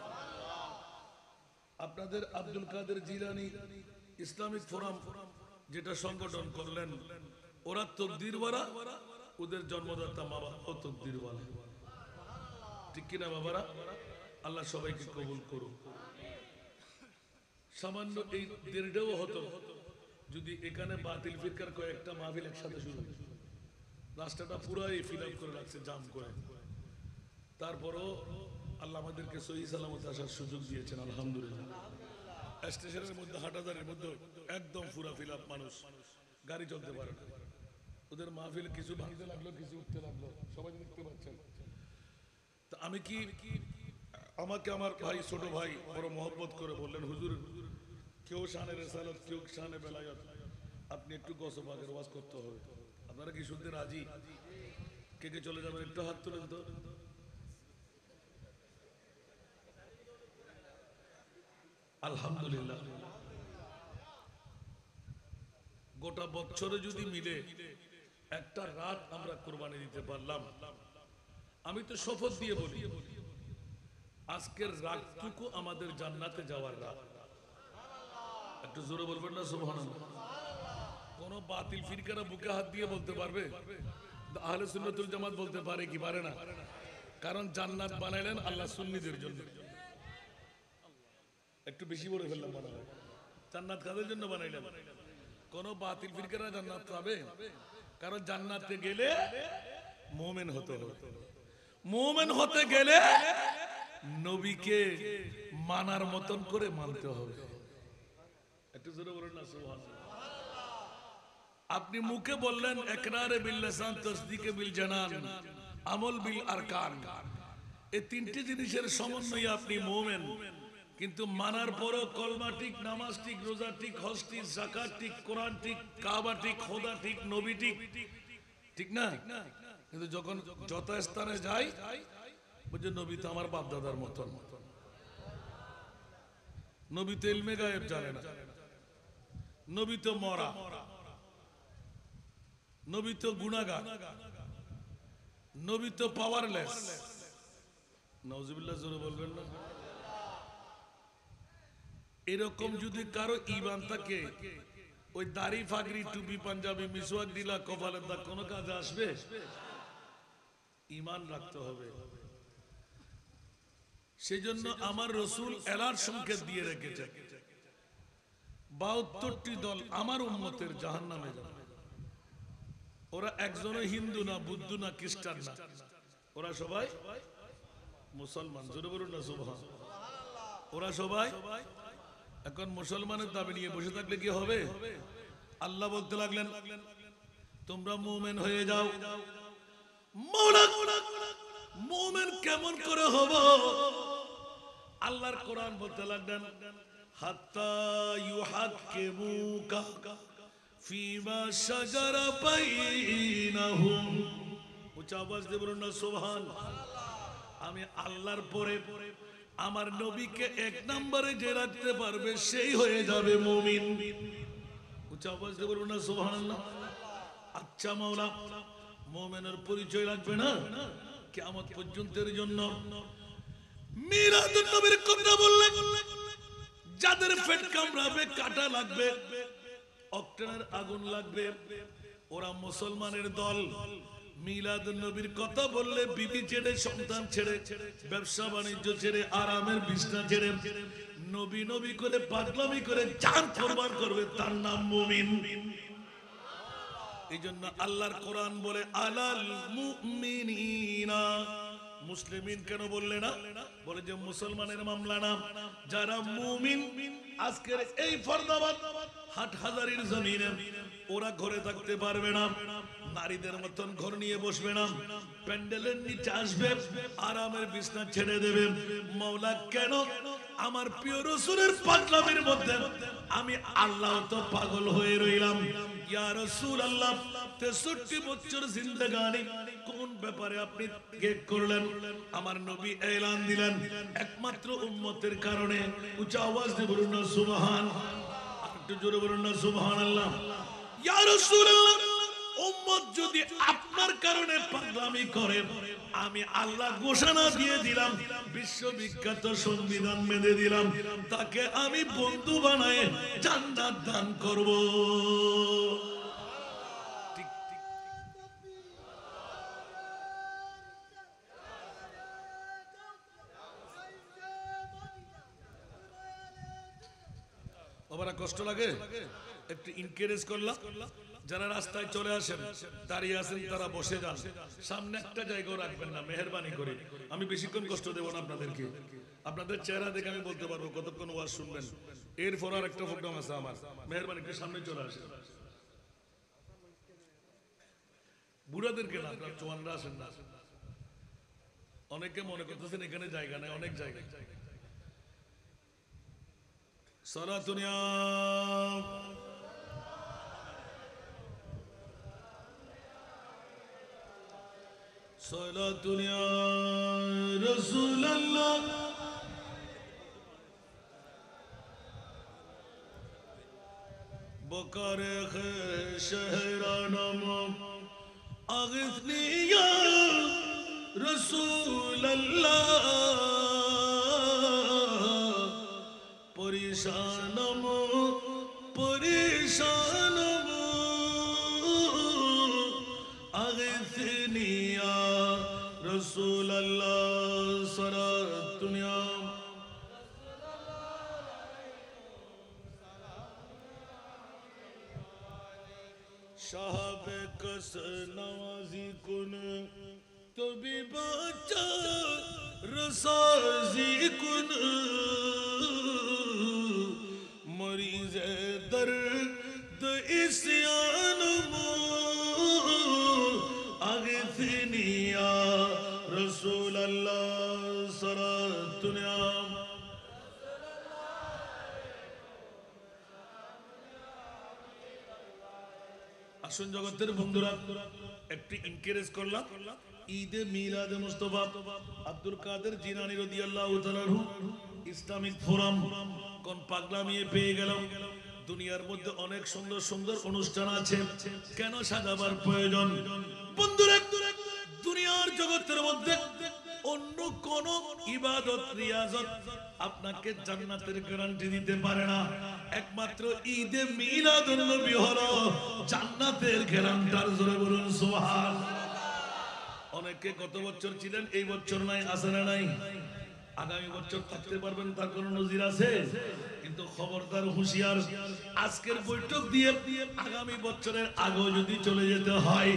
আপনাদের আব্দুল কাদের জিলানী ইসলামিক ফোরাম যেটা সংগঠন করলেন, ওরা তকদিরওয়ালা, ওদের জন্মদাতা মা বাবা তকদিরওয়ালা, ঠিক কিনা বাবারা? আল্লাহ সবাইকে কবুল করুন। সামান্য এই দেড়টাও হতো যদি এখানে বাতিল ফিরকার কয়েকটা মাহফিল একসাথে শুরু, রাস্তাটা পুরাই ফিল আপ করে রাখছে জাম করে। তারপরও আল্লাহ আমাদেরকে সহি সালামত আসার সুযোগ দিয়েছেন, আলহামদুলিল্লাহ। স্টেশনের মধ্যে হাটাদারের মধ্যে একদম পুরা ফিল আপ, মানুষ গাড়ি চলতে পারে না। ওদের মাহফিল কিছু ভাঙতে লাগলো, কিছু উঠতে লাগলো, সবাই দেখতে পাচ্ছেন। তা আমি কি, আমাকে আমার ভাই, ছোট ভাই বড় মহব্বত করে বললেন, হুজুর কেউ শানে রেসালত, কেউ শানে বেলায়ত, আপনি একটু গৌসে পাকের ওয়াজ করতে হবে। আপনারা কি শুনতে রাজি? কে কে চলে যাবেন একটু হাত তুলেন তো। আলহামদুলিল্লাহ। গোটা বছরে যদি মিলে একটা রাত আমরা কোরবানি দিতে পারলাম, আমি তো শপথ দিয়ে বলি আজকের রাতটুকু আমাদের জান্নাতে যাওয়ার রাত। একটু জোরে বলবেন না সুবহানাল্লাহ। কোন বাতিল ফিরকারা বুকে হাত দিয়ে বলতে পারবে? আহলে সুন্নাতুল জামাত বলতে পারে কি পারে না? কারণ জান্নাত বানাইলেন আল্লাহ সুন্নিদের জন্য। একটু বেশি বলে ফেললাম মনে হয়। জান্নাত কাদের জন্য বানাইলেন? কোন বাতিল ফিরকারা জান্নাত পাবে? কারণ জান্নাতে গেলে মুমিন হতে হবে। মুমিন হতে গেলে নবীকে মানার মতন করে মানতে হবে। একটু জোরে বলুন না সুবহানাল্লাহ। আপনি মুখে বললেন ইকরারে বিল লিসান, তাসদীকে বিল জানান, আমল বিল আরকান, এই তিনটি জিনিসের সমন্বয়ে আপনি মুমিন। কিন্তু মানার পরও কলমা ঠিক, নামাজ ঠিক, রোজা ঠিক, হজ ঠিক, যাকাত ঠিক, কোরআন ঠিক, কাবা ঠিক, খোদা ঠিক, নবী ঠিক, ঠিক না? কিন্তু যখন যত স্থানে যাই বলছে নবী তো আমার বাপ দাদার মতন, নবী তো ইলমে গায়েব জানে না, নবী তো মরা, নবী তো গুনাহগার, নবী তো পাওয়ারলেস। নাউজুবিল্লাহ, জোরে বলবেন না। এরকম যদি কারো ঈমান থাকে, ওই দাড়ি, ফাগরি, টুপি, পাঞ্জাবি, মিসওয়াক দিলা, কপালের দাগ কোনো কাজে আসবে? ঈমান রাখতে হবে। সেজন্য আমার রাসূল এলার সংকেত দিয়ে রেখেছেন, ৭২টি দল আমার উম্মতের জাহান্নামে যাবে। ওরা একজনও হিন্দু না, বুদ্ধ না, খ্রিস্টান না, ওরা সবাই মুসলমান। জোরে বলুন না সুবহানাল্লাহ। ওরা সবাই এখন মুসলমানের দাবি নিয়ে বসে থাকলে কি হবে? আল্লাহ বলতে লাগলেন তোমরা মুমিন হয়ে যাও। মুমিন কেমন করে হব? আল্লাহর কোরআন বলতে লাগলেন হাত্তা ইউহাক্কিমুকা ফিমা শাজারা বাইনাহুম। উচ্চ আওয়াজ দিয়ে বলুন না সুবহানাল্লাহ। আমি আল্লাহর পরে আমার নবীকে এক নম্বরে যে রাখতে পারবে সেই হয়ে যাবে মুমিন। উচ্চ আওয়াজ দিয়ে বলুন না সুবহানাল্লাহ। আচ্ছা মাওলা, মুমিনের পরিচয় লাগবে না কিয়ামত পর্যন্তের জন্য? মিলাদুন নবীর কথা বললেন, যাদের পেট কামড়াবে, কাটা লাগবে, অক্টেনের আগুন লাগবে, ওরা মুসলমানের দল। মিলাদুন নবীর কথা বললে বিবি ছেড়ে, সন্তান ছেড়ে, ব্যবসা বাণিজ্য ছেড়ে, আরামের বিছনা ছেড়ে নবী নবী করে পাগলামি করে জান কুরবান করবে, তার নাম মুমিন। এই জন্য আল্লাহর কোরআন বলে আলাল মুমিনিনা, মুসলিমিন কেন বললে না? বলে যে মুসলমানের মামলা না, যারা মুমিন আজকের এই ফরদাবাদ হাটহাজারীর জমিনে ওরা ঘরে থাকতে পারবে না, নারীদের মতন ঘর নিয়ে বসবে না, প্যান্ডেলের নিচে আসবে, আরামের বিছনা ছেড়ে দেবে। মাওলা কেন? আমার প্রিয় রাসূলের পাগলামির মধ্যে আমি আল্লাহ তো পাগল হয়ে রইলাম। ইয়া রাসূলুল্লাহ 63 বছর জিন্দেগানি কোন ব্যাপারে আপনি গেট করলেন? আমার নবী এলান দিলেন একমাত্র উম্মতের কারণে। উচ্চ আওয়াজ দিয়ে বলুন না সুবহান, একটু জোরে বলুন না সুবহানাল্লাহ। ইয়া রাসূলুল্লাহ উম্মত যদি আপনার কারণে পাগলামি করে, আমি আল্লাহ ঘোষণা দিয়ে দিলাম, বিশ্ববিখ্যাত সংবিধান মেনে দিলাম, তাকে আমি বন্ধু বানায় জান্নাত দান করব। ঠিক ঠিক বাবারা, কষ্ট লাগে? একটু এনকারেজ করলাম। যারা রাস্তায় চলে আসেন, দাঁড়িয়ে আছেন, তারা বসে যান, সামনে একটা জায়গাও রাখবেন না, মেহেরবানি করে। আমি বেশিক্ষণ কষ্ট দেব না আপনাদেরকে, আপনাদের চেহারা দেখে আমি বলতে পারবো কতক্ষণ ওয়াজ শুনবেন। এরপর আর একটা প্রোগ্রাম আছে আমার, মেহেরবানি করে সামনে চলে আসেন। বুড়াদেরকে না, আপনার জওয়ানরা আসেন না। অনেকে মনে করতেছেন এখানে জায়গা নাই, অনেক জায়গা। সালাতুনিয়া সালাতুনিয়া রাসূলুল্লাহ বকারে শহরানম আগিসনি ইয়া রাসূলুল্লাহ পরিশানম পরিশানম আগিসনি ইয়া রাসূলুল্লাহ সালাতুনিয়া সাহাবে কস নওয়াজি কুন তবি বাচা রসাজি কুন মরিজ দর্দ ইসয়ান মো আগিসনি ইয়া রাসূলুল্লাহ সালাতুনিয়া। আসুন জগতের বন্ধুরা, একটু এনকারেজ করলাম। ঈদে মিলাদে মুস্তাফা আব্দুল কাদের জিলানী রাদিয়াল্লাহু তাআলা ইসলামিক ফোরাম কোন পাগলামিয়ে পেয়ে গেল। দুনিয়ার মধ্যে অনেক সুন্দর সুন্দর অনুষ্ঠান আছে, কেন সাজাবার প্রয়োজন? বন্ধুরা, দুনিয়ার জগতের মধ্যে অন্য কোন ইবাদত রিয়াজত আপনাকে জান্নাতের গ্যারান্টি দিতে পারে না। একমাত্র ঈদে মিলাদুন নবী হলো জান্নাতের গ্যারান্টার। জোরে বলুন সুবহানাল্লাহ। অনেকে গত বছর ছিলেন, এই বছর নাই, আছে না নাই? আগামী বছর থাকতে পারবেন, তার কোনো নজির আছে? কিন্তু খবরদার, হুঁশিয়ার, আজকের বৈঠক দিয়ে আগামী বছরের আগে যদি চলে যেতে হয়,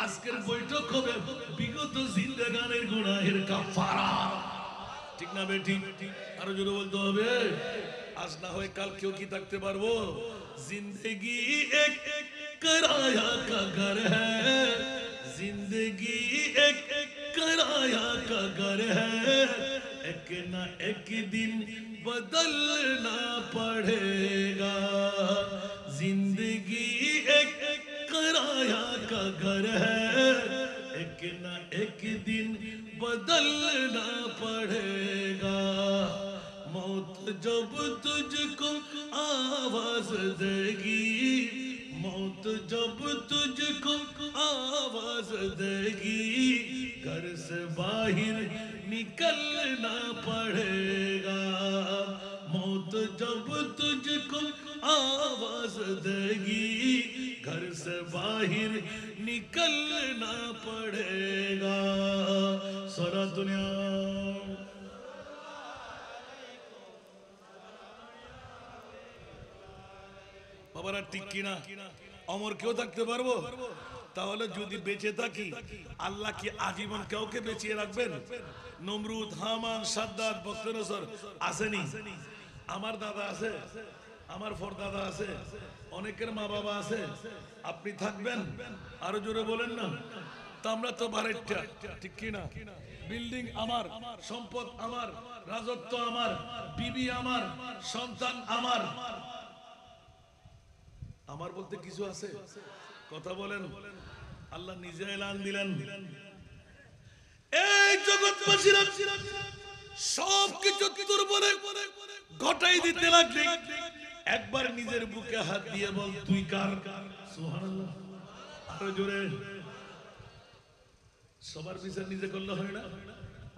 আজকের বৈঠক হবে বিগত জিন্দেগানের গুনাহের কাফারা। ঠিক না বেঠিক? আরো জোরে বলতে হবে। আজ না হয় কাল কেউ কি থাকতে পারবো? জিন্দেগি এক कराया का घर है, जिंदगी एक कराया का घर है, एक ना एक दिन बदलना पड़ेगा। जिंदगी एक कराया का घर है, एक ना एक दिन बदलना पड़ेगा। मौत जब तुझको आवाज देगी, मौत जब तुझको आवाज देगी, घर से बाहर निकलना पड़ेगा। मौत जब तुझको आवाज देगी, घर से बाहर निकलना पड़ेगा। सारा दुनिया বাবারা, ঠিক কিনা? অমর কেউ থাকতে পারবো? তাহলে যদি বেঁচে থাকি আল্লাহ কি আজীবন কাউকে বেঁচিয়ে রাখবেন? নমরুদ, হামান, সাদ্দাত, বখতিয়ার আসেনি? আমার দাদা আছে, আমার পরদাদা আছে, অনেকের মা বাবা আছে। আপনি থাকবেন? আরো জোরে বলেন না। তা আমরা তো বারেরটা, ঠিক কি না? বিল্ডিং আমার, সম্পদ আমার, রাজত্ব আমার, বিবি আমার, সন্তান আমার। আমার বলতে কিছু আছে? কথা বলেন। আল্লাহ নিজে এলান দিলেন, এই জগৎবাসীরা সবকিছু তোর বলে ঘটাই দিতে লাগলি। একবার নিজের বুকে হাত দিয়ে বল, তুই কার? সুবহানাল্লাহ। আরো জোরে। সবার বিচার নিজে করলে হয় না?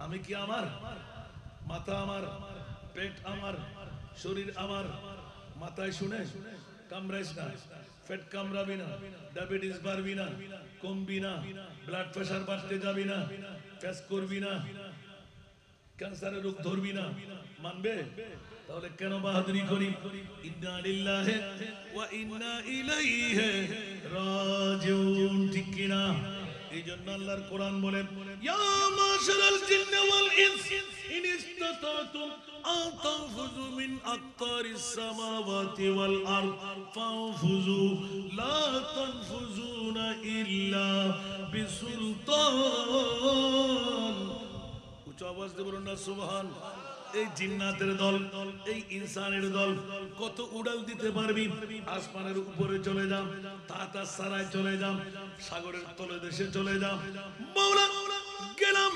আমি কি আমার? মাথা আমার, পেট আমার, শরীর আমার। মাথায় শুনে কামড়াইস না, পেট কামড়াবি না, ডায়াবেটিস বাড়বি না, কমবি না, ব্লাড প্রেশার বাড়তে যাবি না, ফেস করবি না, ক্যান্সারের রোগ ধরবি না। মানবে? তাহলে কেন বাহাদুরি করি? ইন্না লিল্লাহি ওয়া ইন্না ইলাইহি রাজিউন, ঠিক কি না? এই জন্য আল্লাহর কোরআন বলে, ইয়া মাশারাল জিন্নি ওয়াল ইনস ইন ইসতাতাতুম আন তানফুযু মিন আকতারিস সামাওয়াতি ওয়াল আরদ ফানফুযু লা তানফুযুনা ইল্লা বিসুলতান। উচ্চ আওয়াজ দিয়ে বলুন না সুবহান। এই জিন্নাতের দল, এই ইনসানের দল, কত উড়াল দিতে পারবি? আসমানের উপরে চলে যাও, তাতা সারায় চলে যাও, সাগরের তলে দেশে চলে যাও। মাওলা গেলাম।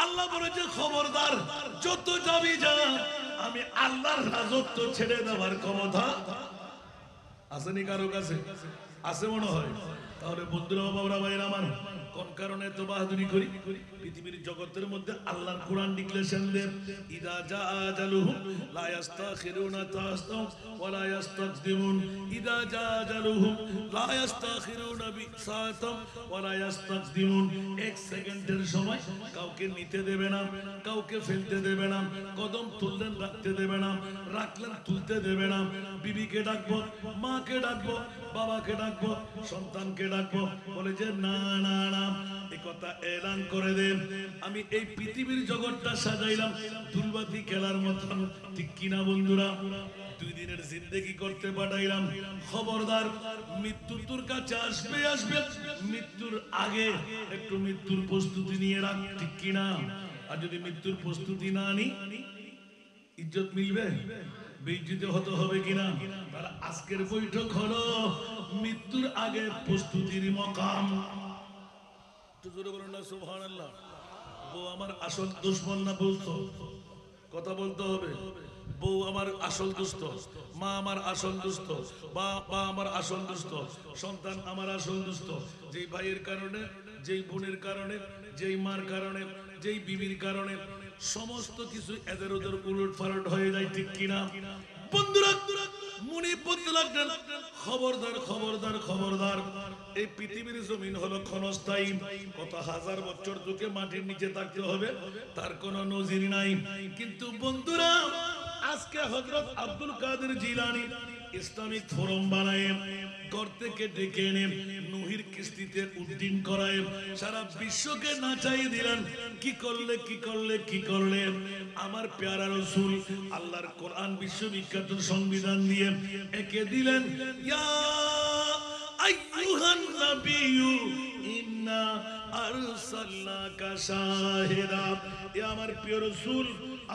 আল্লাহ বলেছে খবরদার, যত যাবি যা, আমি আল্লাহর রাজত্ব ছেড়ে দেওয়ার ক্ষমতা আসেনি কারো কাছে? আছে মনে হয়। তাহলে বন্ধুরা, বাবারা, ভাইরা আমার, কোন কারণে তো বাহাদুরি করি? পৃথিবীর জগতের মধ্যে আল্লাহর কোরআন ডিক্লেরেশন দেন, ইদা জা আজালুহুম লা ইস্তাখিরুনা তাস্তাও ওয়া লা ইস্তাকদিমুন। ইদা জা আজালুহুম লা ইস্তাখিরুনা বিসাতাও ওয়া লা ইস্তাকদিমুন। এক সেকেন্ডের সময় কাউকে নিতে দেবে না, কাউকে ফেলতে দেবে না, কদম তুললেন রাখতে দেবে না, রাখলেন তুলতে দেবে না। বিবিকে ডাকবো, মাকে ডাকবো, বাবাকে ডাকবো, সন্তানকে ডাকবো, বলে যে না না না, এই কথা এলান করে দেন, আমি এই পৃথিবীর জগৎটা সাজাইলাম দুলবাতি খেলার মতন, ঠিক কিনা বন্ধুরা? 2 দিনের জিন্দেগি করতে পাঠাইলাম। খবরদার, মৃত্যু তোর কাছে আসবে আসবে, মৃত্যুর আগে একটু মৃত্যুর প্রস্তুতি নিয়ে রাখ, ঠিক কিনা? আর যদি মৃত্যুর প্রস্তুতি না নি, ইজ্জত মিলবে? বেইজ্জতি হতে হবে কিনা? তাহলে আজকের বৈঠক হলো মৃত্যুর আগে প্রস্তুতির মকাম। জোরে বলুন না সুবহানাল্লাহ। বউ আমার আসল দুশমন না? বলতো কথা বলতে হবে। বউ আমার আসল দুষ্ট, মা আমার আসল দুষ্ট, বাবা আমার আসল দুষ্ট, সন্তান আমার আসল দুষ্ট। যেই ভাইয়ের কারণে, যেই বোনের কারণে, যেই মার কারণে, যেই বিবির কারণে সমস্ত কিছু এদের ওদের উলট পালট হয়ে যায়, ঠিক কিনা বন্ধুরা? মনে পড়তে লাগলেন, খবরদার খবরদার খবরদার, এই পৃথিবীর জমিন হলো ক্ষণস্থায়ী। কত হাজার বছর তোকে মাটির নিচে থাকতে হবে, তার কোনো নজির নাই। কিন্তু বন্ধুরা, আজকে হযরত আব্দুল কাদের জিলানী ইসলামিক ফোরাম বানায়, ঘর থেকে ডেকে এনে নূহের কিস্তিতে উদ্দিন করায়, সারা বিশ্বকে নাচাই দিলেন। কি করলে কি করলে কি করলে? আমার প্যারা রাসূল আল্লাহর কোরআন বিশ্ববিখ্যাত সংবিধান দিয়ে একে দিলেন, ইয়া আইয়ুহান নাবিয়্যু ইন্না আরসালনাকা শাহিদা। এ আমার প্রিয় রাসূল,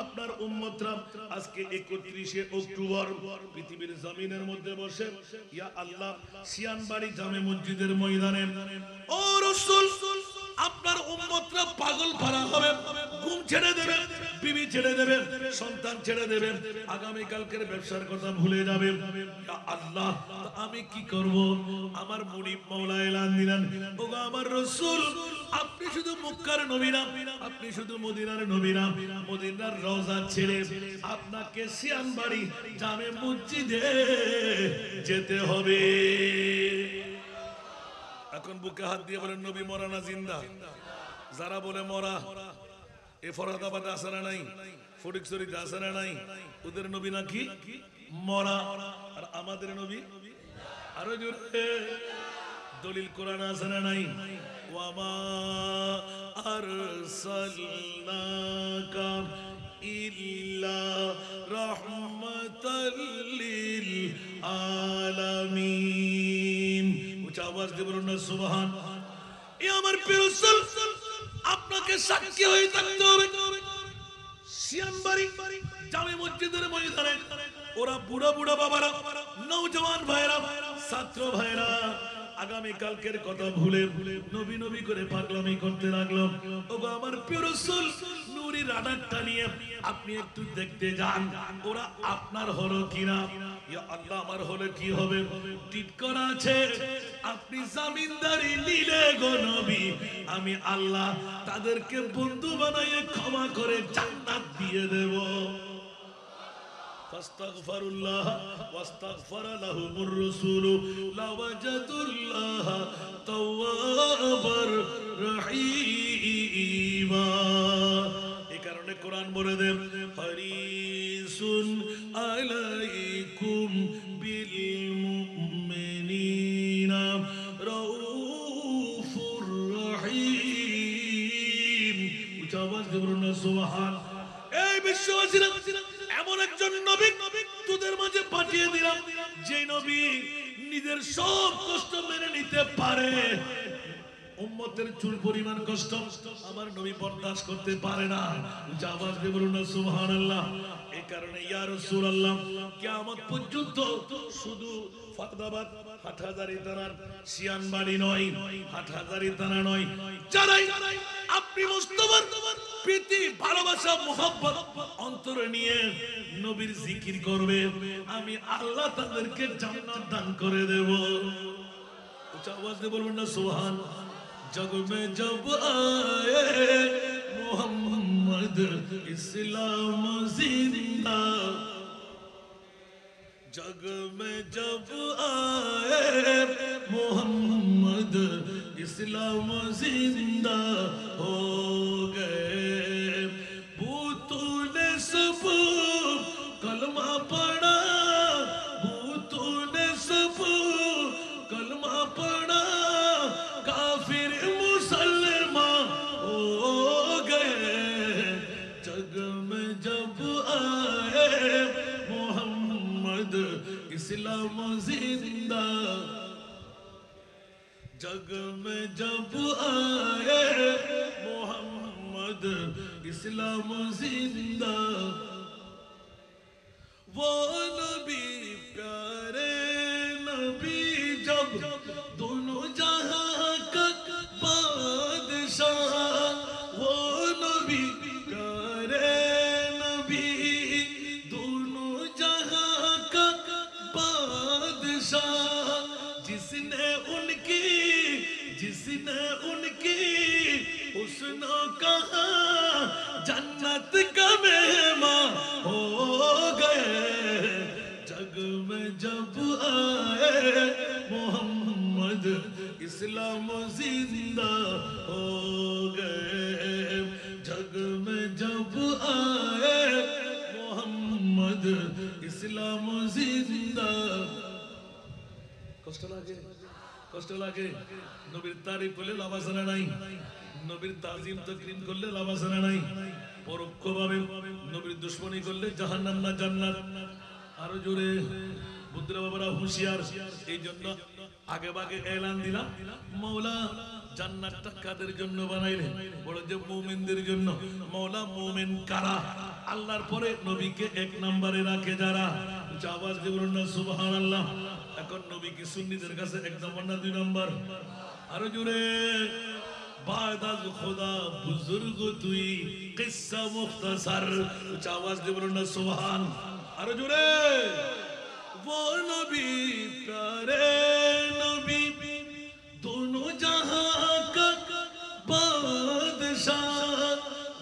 আপনার উম্মতরা আজকে 31শে অক্টোবর পৃথিবীর জমিনের মধ্যে বসে, ইয়া আল্লাহ, সিয়ানবাড়ি জামে মসজিদের ময়দানে, ও রাসূল, আপনার উম্মতরা পাগল পারা হবে, ঘুম ছেড়ে দেবে, বিবি ছেড়ে দেবে, সন্তান ছেড়ে দেবে, আগামী কালকের ব্যবসার কথা ভুলে যাবে। ইয়া আল্লাহ, আমি কি করব? আমার মুনিব মাওলা এলান দিলেন, ওগো আমার রাসূল, আপনি শুধু মক্কার নবী না, আপনি শুধু মদিনার নবী না, মদিনার রওজা ছেড়ে আপনাকে সিয়ানবাড়ি জামে মসজিদে যেতে হবে। এখন বুকে হাত দিয়ে বলেন, নবী মরা না জিন্দা? যারা বলে মরা, এ ফরাদাবাদে আছে না নাই, ফটিকছড়িতে আছে না নাই, ওদের নবী নাকি মরা, আর আমাদের নবী আরো জোরে দলিল কোরআন আছে না নাই? ওয়ামা আরসালনাকা ইল্লা রাহমাতাল লিল আলামিন। উচ্চ আওয়াজ দিয়ে বলুন না সুবহান। এ আমার প্রিয় রাসূল, আপনাকে সাক্ষী হয়ে থাকতে হবে। শিয়ানবাড়ি জামে মসজিদের ময়দানে ওরা বুড়া বুড়া বাবারা, নওজওয়ান ভাইরা, ছাত্র ভাইরা আগামী কালকের কথা ভুলে নবী নবী করে পাগলামি করতে লাগলো। ওগো আমার প্রিয় রাসূল, নূরি রাডারটা নিয়ে আপনি একটু দেখতে যান ওরা আপনার হলো কিনা। ইয়া আল্লাহ, আমার হলে কি হবে? টিট করা আছে আপনি জামিনদারি নিলে গো নবী, আমি আল্লাহ তাদেরকে বন্ধু বানাইয়ে ক্ষমা করে জান্নাত দিয়ে দেব। ফাস্তাগফিরুল্লাহ ওয়াস্তাগফার লাহুমুর রাসূল লাওয়াজাদুল্লাহ তাওয়াবার রহিমা। এই কারণে কোরআন বলে দেন হারিসুন আলাইকুম বিল মুমিনিনা রাউফুর রহিম। উচ্চ আওয়াজ দিয়ে বলুন সুবহান। এই বিশ্ববাসীরা, এমন একজন নবী তোদের মাঝে পাঠিয়ে দিলাম যে নবী নিজের সব কষ্ট মেনে নিতে পারে। উম্মতের চুল পরিমাণ কষ্ট আমার নবী বরদাস্ত করতে পারে না। আওয়াজ দিয়ে বলুন না সুবহানাল্লাহ। এই কারণে ইয়া রাসূলুল্লাহ, কিয়ামত পর্যন্ত শুধু ফাদাবাদ হাটহাজারী থানার শিয়ানবাড়ি নয়, হাটহাজারী থানা নয়, যারাই আপনি মুস্তাফার প্রীতি ভালোবাসা মোহাব্বত অন্তরে নিয়ে নবীর জিকির করবে, আমি আল্লাহ তাদেরকে জান্নাত দান করে দেব। উচ্চ আওয়াজ দিয়ে বলুন না সুবহান। जग में जब आए मोहम्मद इस्लाम जिंदा, जग में जब आए मोहम्मद इस्लाम जिंदा हो गए। भूतों ने सब कलमा पढ़ा, भूतों ने सब कलमा पढ़ा, काफिर मुसलमान हो गए। जग में जब आए मोहम्मद इस्लाम जिंदा, जग में जब आए मोहम्मद इस्लाम जिंदा। वो नबी प्यारे नबी जब दोनों जहां का बादशाह, वो नबी प्यारे नबी दोनों जहां का बादशाह, जिसने उनकी हुस्न कहा जन्नत का मेहमान हो गए। जग में जब आए मोहम्मद इस्लाम जिंदा हो गए। जग में जब आए मोहम्मद इस्लाम जिंदा। কষ্ট লাগে, কষ্ট লাগে। নবীর তারিফ করলে লাভ আছে না নাই? নবীর তাজিম তাকরীম করলে লাভ আছে না নাই? পরোক্ষভাবে নবীর দুশমনি করলে জাহান্নাম না জান্নাত? আরো জোরে বুদ্ধরা বাবারা হুঁশিয়ার। এই জন্য আগে ভাগে এলান দিলাম, মওলা জান্নাতটা কাদের জন্য বানাইলেন? বলে যে মুমিনদের জন্য। মওলা মুমিন কারা? আল্লাহর পরে নবীকে এক নম্বরে রাখে যারা। আওয়াজ দিয়ে বলুন না সুবহানাল্লাহ। এখন নবী কি সুন্নিদের কাছে এক নম্বর না দুই নম্বর? আরো জোরে। বাদাল খোদা বুজুর্গ তুই কিসসা মুখতাসার। আওয়াজ দিয়ে বলুন না সুবহান। আরো জোরে। वो नबी प्यारे नबी दोनों जहां का बादशाह,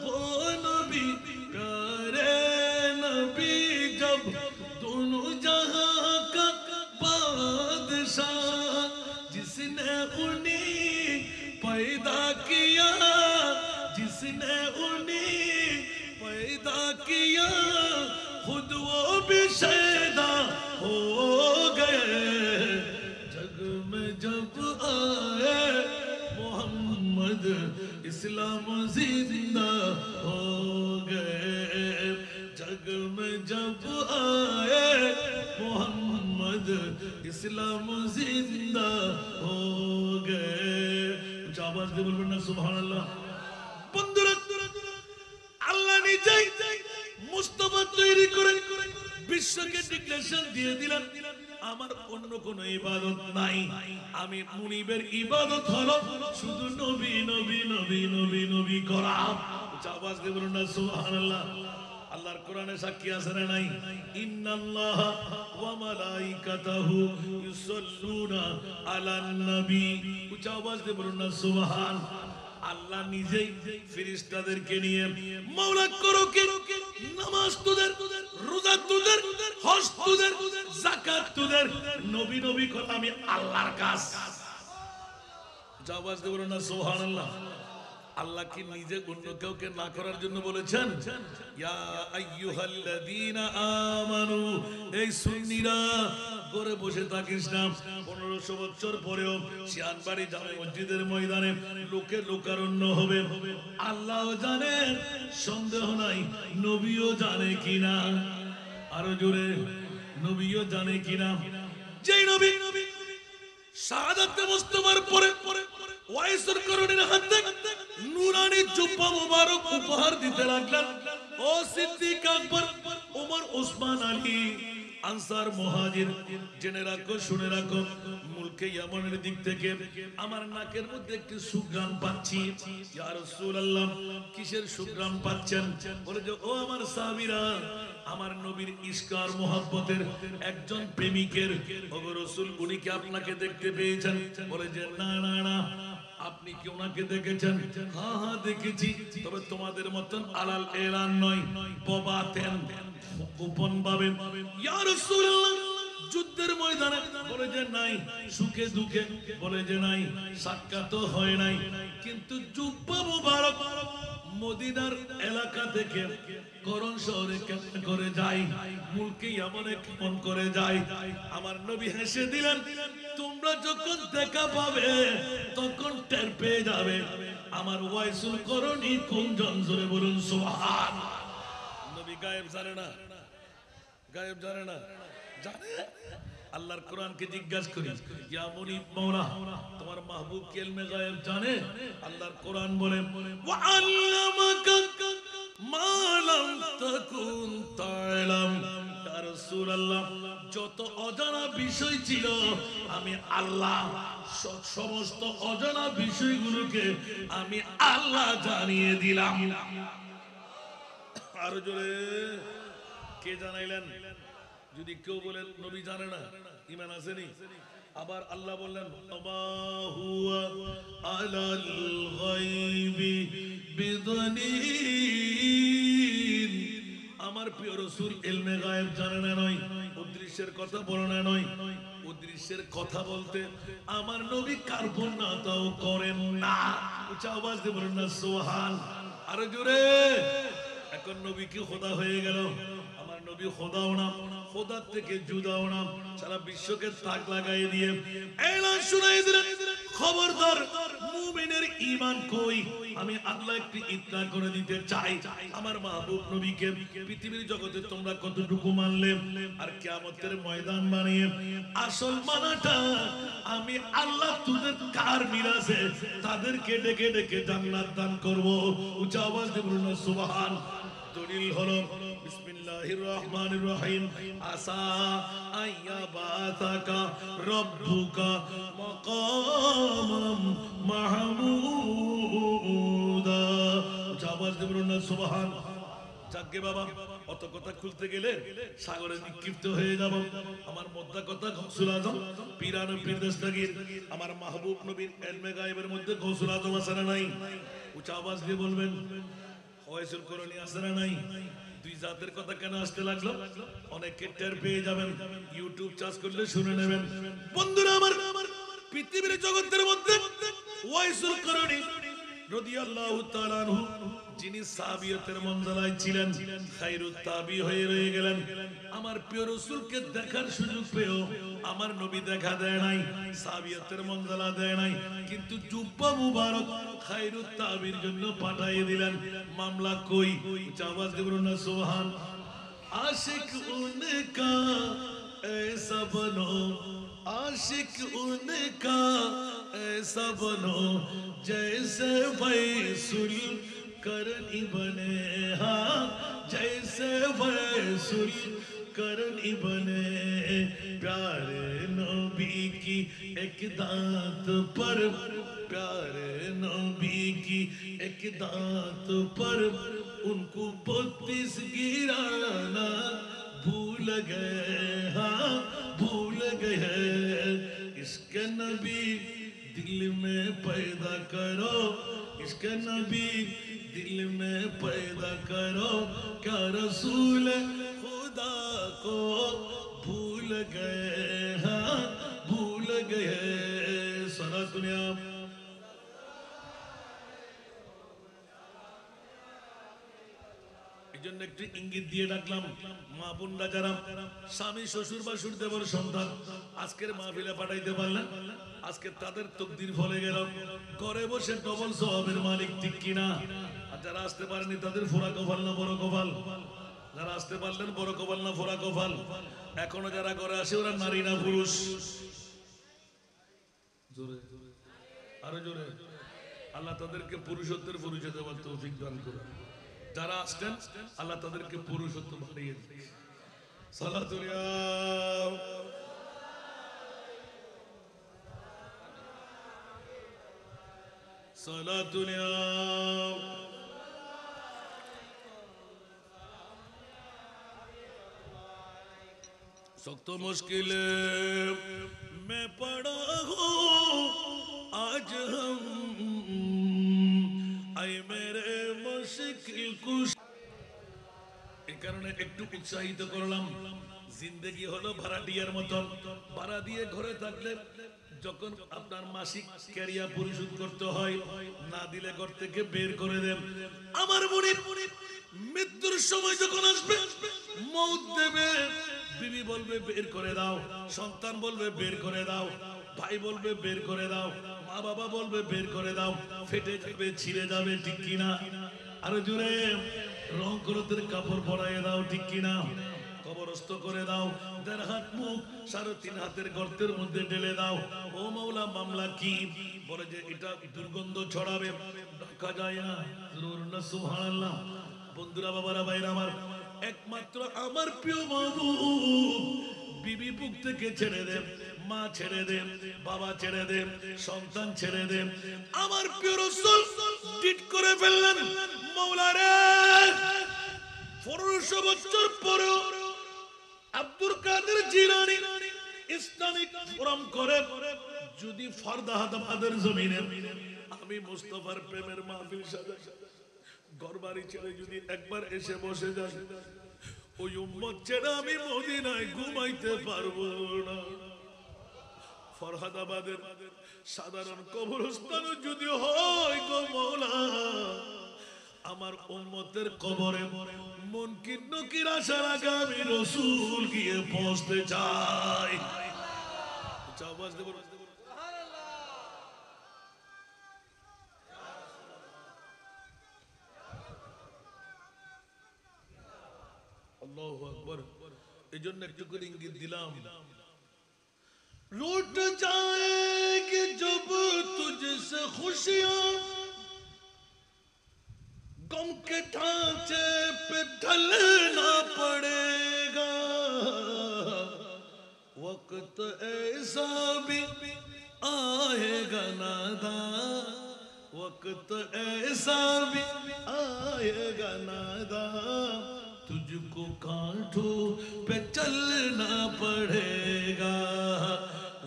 वो नबी प्यारे नबी जब दोनों जहां का बादशाह, जिसने उन्हें पैदा किया, जिसने उन्हें पैदा किया, खुद वो भी शैदा हो गए। जग में जब ইসলাম জিন্দা হো গে। আওয়াজ দিয়ে বলবেন না সুবহানাল্লাহ। বন্ধুরা, আল্লাহ নিজেই মুস্তাফা তৈরি করে বিশ্বকে ডিক্লেরেশন দিয়ে দিলেন, আমার অন্য কোন ইবাদত নাই, আমি মুনিবের ইবাদত হলো শুধু নবী নবী নবী নবী নবী করা। আওয়াজ দিয়ে বলুন না সুবহানাল্লাহ। আল্লাহর কোরআনে সাক্ষী আছে না নাই? ইন্নাল্লাহা ওয়া মালাইকাতাহু ইউসাল্লুনা আলান নবী। উচ্চ আওয়াজ দিয়ে বলুন না সুবহান। আল্লাহ নিজেই ফেরেশতাদেরকে নিয়ে মাওলা করো কে নামাজ তোদের, রোজা তোদের, হজ তোদের, যাকাত তোদের, নবী নবী করা আমি আল্লাহর কাজ। আওয়াজ দিয়ে বলুন না সুবহানাল্লাহ। আল্লাহ কি নিজে অন্য কাউকে না করার জন্য বলেছেন? ইয়া আইয়ুহাল্লাযীনা আমানু, এই সুন্নিরা করে বসে থাকিস না। 1500 বছর পরেও শিয়ানবাড়ি জামে মসজিদের ময়দানে লোকে লোকারণ্য হবে। আল্লাহ জানে, সন্দেহ নাই, নবীও জানে কিনা, আরো জোরে, নবীও জানে কিনা। যেই নবী শাহাদাতে মুস্তাফার পরে ওয়াইসুল করণের হাতে নূরানি জুব্বা মুবারক উপহার দিতে লাগলেন। ও সিদ্দিক আকবর, ওমর, ওসমান, আলী, আনসার, মুহাজির, জেনে রাখো, শুনে রাখো, মুলকে ইয়ামানের দিক থেকে আমার নাকের মধ্যে একটি সুঘ্রাণ পাচ্ছি। ইয়া রাসূলুল্লাহ, কিসের সুঘ্রাণ পাচ্ছেন? বলে যে ও আমার সাহাবীরা, আমার নবীর ইশকার মোহাব্বতের একজন প্রেমিকের, ওগো রাসূল, উনি কি আপনাকে দেখতে পেয়েছেন? বলে যে না না না। আপনি কি ওনাকে দেখেছেন? হ্যাঁ হ্যাঁ দেখেছি, তবে তোমাদের মতন আলাল এলান নয়, ববাতেন, গোপন ভাবে। ইয়া রাসূলুল্লাহ, যুদ্ধের ময়দানে? বলে যে নাই। সুখে দুঃখে? বলে যে নাই। সাক্ষাৎ হয় নাই, কিন্তু জুব্বা মুবারক মদিনার এলাকা থেকে করণ শহরে কেমন করে যায়, মুলকে ইয়ামানে কেমন করে যায়। আমার নবী হেসে দিলেন, তোমরা যখন দেখা পাবে তখন টের পেয়ে যাবে আমার ওয়াইসুল করণী কোন জনজরে। বলুন সুবহান। নবী গায়েব জানে না, গায়েব জানে না, জানে। আল্লাহর কোরআনকে জিজ্ঞাসা করি, ইয়া মুনিব মাওলা, তোমার মাহবুব কি ইলমে গায়েব জানে? আল্লাহর কোরআন বলে, ওয়া আল্লামাকা মা লাম তাকুন তা'লাম। ইয়া রাসূলুল্লাহ, যত অজানা বিষয় ছিল আমি আল্লাহ সমস্ত অজানা বিষয়গুলোকে আমি আল্লাহ জানিয়ে দিলাম। আরো জোরে, কে জানাইলেন? যদি কেউ বলেন নবী জানে না, ঈমান আসেনি? আবার আল্লাহ বললেন, আমা হুয়া আলাল গায়বি বিদানীন। আমার প্রিয় রাসূল ইলমে গায়েব জানে না নয়, অদৃশ্যের কথা বলে না নয়। অদৃশ্যের কথা বলতে আমার নবী কার্পণ্যতাও করেন না। উচ্চ আওয়াজ দিয়ে বলেন না সুবহান। আরো জোরে। এখন নবী কি খোদা হয়ে গেল? আমার নবী খোদাও না, খোদার থেকে জুদাও না, সারা বিশ্বকে তাক লাগাই দিয়ে এলান শুনাই দিলেন, খবরদার মুমিনের ঈমান কই? আমি আল্লাহ একটি ইতলা করে দিতে চাই, আমার মাহবুব নবীকে পৃথিবীর জগতে তোমরা কতটুকু মানলে, আর কিয়ামতের ময়দান বানিয়ে আসল মানাটা আমি আল্লাহ তোদের কার মিরাসে তাদেরকে ডেকে ডেকে জান্নাত দান করব। উচ্চ আওয়াজ দিয়ে বলুন সুবহান। দলিল হলো বিসমিল্লাহির রহমানির রহিম, আসা আইয়াবাতাকা রব্বুকা মাকামাম মাহমুদা। আওয়াজ দিয়ে বলুন সুবহান। যাকে বাবা, অত কথা খুলতে গেলে সাগরে নিক্ষিপ্ত হয়ে যাব। আমার মোদ্দা কথা, গৌসুল আজম পীরান পীর দস্তগীর আমার মাহবুব নবীর ইলমে গায়েবের মধ্যে গৌসুল আজম আছে না নাই? উচ্চ আওয়াজ দিয়ে বলবেন। ওয়াইসুল করণী আছে না নাই? দুই জাতের কথা কেন আসতে লাগলো? অনেকে টের পেয়ে যাবেন, ইউটিউব চার্জ করলে শুনে নেবেন। বন্ধুরা আমার, পৃথিবীর জগতের মধ্যে ওয়াইসুল করণী রাদিয়াল্লাহু তাআলা আনহু, যিনি সাহাবিয়তের মঞ্জলায় ছিলেন, খায়রুত তাবি হয়ে রয়ে গেলেন। আমার প্রিয় রাসূলকে দেখার সুযোগ পেও আমার নবী দেখা দেয় নাই, সাহাবিয়তের মঞ্জলা দেয় নাই, কিন্তু জুব্বা মুবারক খায়রুত তাবির জন্য পাঠিয়ে দিলেন। মামলা কই? আওয়াজ দিয়ে বলুন না সুবহান। आशिक उनका ऐसा बनो आशिक उनका ऐसा बनो जैसे फैसुल करनी बने, हाँ जैसे फैसुल करनी बने। प्यारे नबी की एक दांत पर, प्यारे नबी की एक दांत पर उनको 32 गिराना भूल गए, हाँ भूल गए। इसके नबी दिल में पैदा करो, इसके नबी दिल में पैदा करो। क्या रसूल खुदा को भूल गए, हाँ भूल गए। सारा दुनिया একটু ইঙ্গিত দিয়ে ডাকলাম মা বোনরা যারা স্বামী শ্বশুর বা দেবর সন্তান আজকের মাহফিলে পাঠাইতে পারলেন, আজকে তাদের তকদির ফলে গেল। ঘরে বসে ডবল সওয়াবের মালিক, ঠিক কিনা? আর যারা আসতে পারেনি তাদের ফোড়া কপাল না বড় কপাল? যারা আসতে পারলেন বড় কপাল না ফোড়া কপাল? এখনো যারা ঘরে আসে ওরা নারী না পুরুষ? জোরে আরো জোরে। আল্লাহ তাদেরকে পুরুষত্বের পরিচয় দেওয়ার তৌফিক দান করুন। যারা আসছেন আল্লাহ তাদেরকে পুরুষত্ব বাড়িয়ে দিন। সালাতুল সালাতুল सख्त मुश्किल में पड़ा हूँ आज हम, आए मेरे मुश्किल कुश। এই কারণে একটু উৎসাহিত করলাম। জিন্দেগি হলো ভাড়াটিয়ার মতন, ভাড়া দিয়ে ঘরে থাকলে যখন আপনার মাসিক ক্যারিয়া পরিশোধ করতে হয়, না দিলে ঘর থেকে বের করে দেন। আমার মনে মৃত্যুর সময় যখন আসবে, মৌত দেবে, বিবি বলবে বের করে দাও, সন্তান বলবে বের করে দাও, ভাই বলবে বের করে দাও, মা বাবা বলবে বের করে দাও, ফেটে যাবে, ছিঁড়ে যাবে, ঠিক কিনা? আরো জোরে। রং করতের কাপড় পরাইয়ে দাও, ঠিক কিনা? কবরস্থ করে দাও, 1.5 হাত মুখ 3.5 হাতের গর্তের মধ্যে ঢেলে দাও। ও মাওলা, মামলা কি? বলে যে এটা দুর্গন্ধ ছড়াবে, ঢাকা যায় না। জরুর না সুবহানাল্লাহ। বন্ধুরা, বাবারা, ভাইরা আমার, একমাত্র আমার প্রিয় মাহবুব বিবি বুক থেকে ছেড়ে দেন, মা ছেড়ে দেন, বাবা ছেড়ে দেন, সন্তান ছেড়ে দেন। আমার প্রিয় রাসূল ডিট করে ফেললেন, মাওলা রে 1500 বছর পরেও আব্দুল কাদের জিলানী ইসলামিক ফোরাম করে যদি ফরদাহাদের জমিনে আমি মুস্তাফার প্রেমের মাহফিল সাজাই, ঘরবাড়ি ছেড়ে যদি একবার এসে বসে যাই, ওই উম্মত ছেড়ে আমি মদিনায় ঘুমাইতে পারবো না। ফরহাদাবাদের সাধারণ কবরস্থান যদি হয় গো মওলা, আমার উম্মতের কবরে মুনকির নকির আসার আগে আমি রাসূল গিয়ে পৌঁছতে চাই। আওয়াজ দেব। আল্লাহু আকবার। এই জন্য একটু করে ইঙ্গিত দিলাম, लूट जाएगी जब तुझसे खुशियां, गम के ढांचे पे ढलना पड़ेगा। वक्त ऐसा भी आएगा नादान, वक्त ऐसा भी आएगा नादान, तुझको कांटों पे चलना पड़ेगा।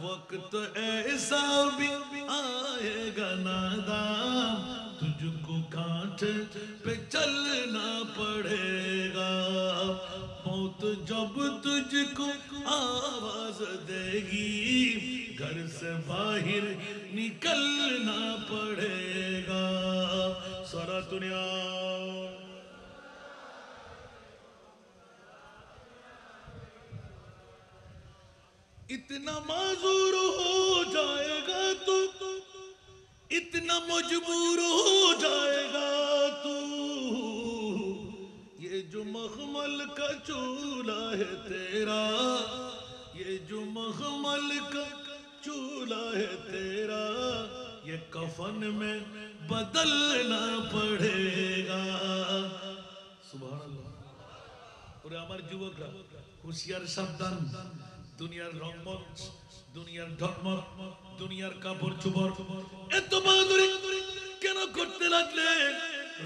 वक्त ऐसा भी आएगा नादान, तुझको कांटे पे चलना पड़ेगा। मौत जब तुझको आवाज देगी, घर से बाहर निकलना पड़ेगा। सारा दुनिया इतना माजूर हो जाएगा तू, इतना मजबूर हो जाएगा तू। ये जो मखमल का चूल्हा है तेरा, ये जो मखमल का चूल्हा है तेरा ये कफन में बदलना पड़ेगा सुभान अल्लाह ওরে আমার যুবকরা হুঁশিয়ার সাবধান দুনিয়ার রংমঞ্চ দুনিয়ার ঢকমক দুনিয়ার কাপড় চোপড় এত বাহাদুরি কেন করতে লাগলে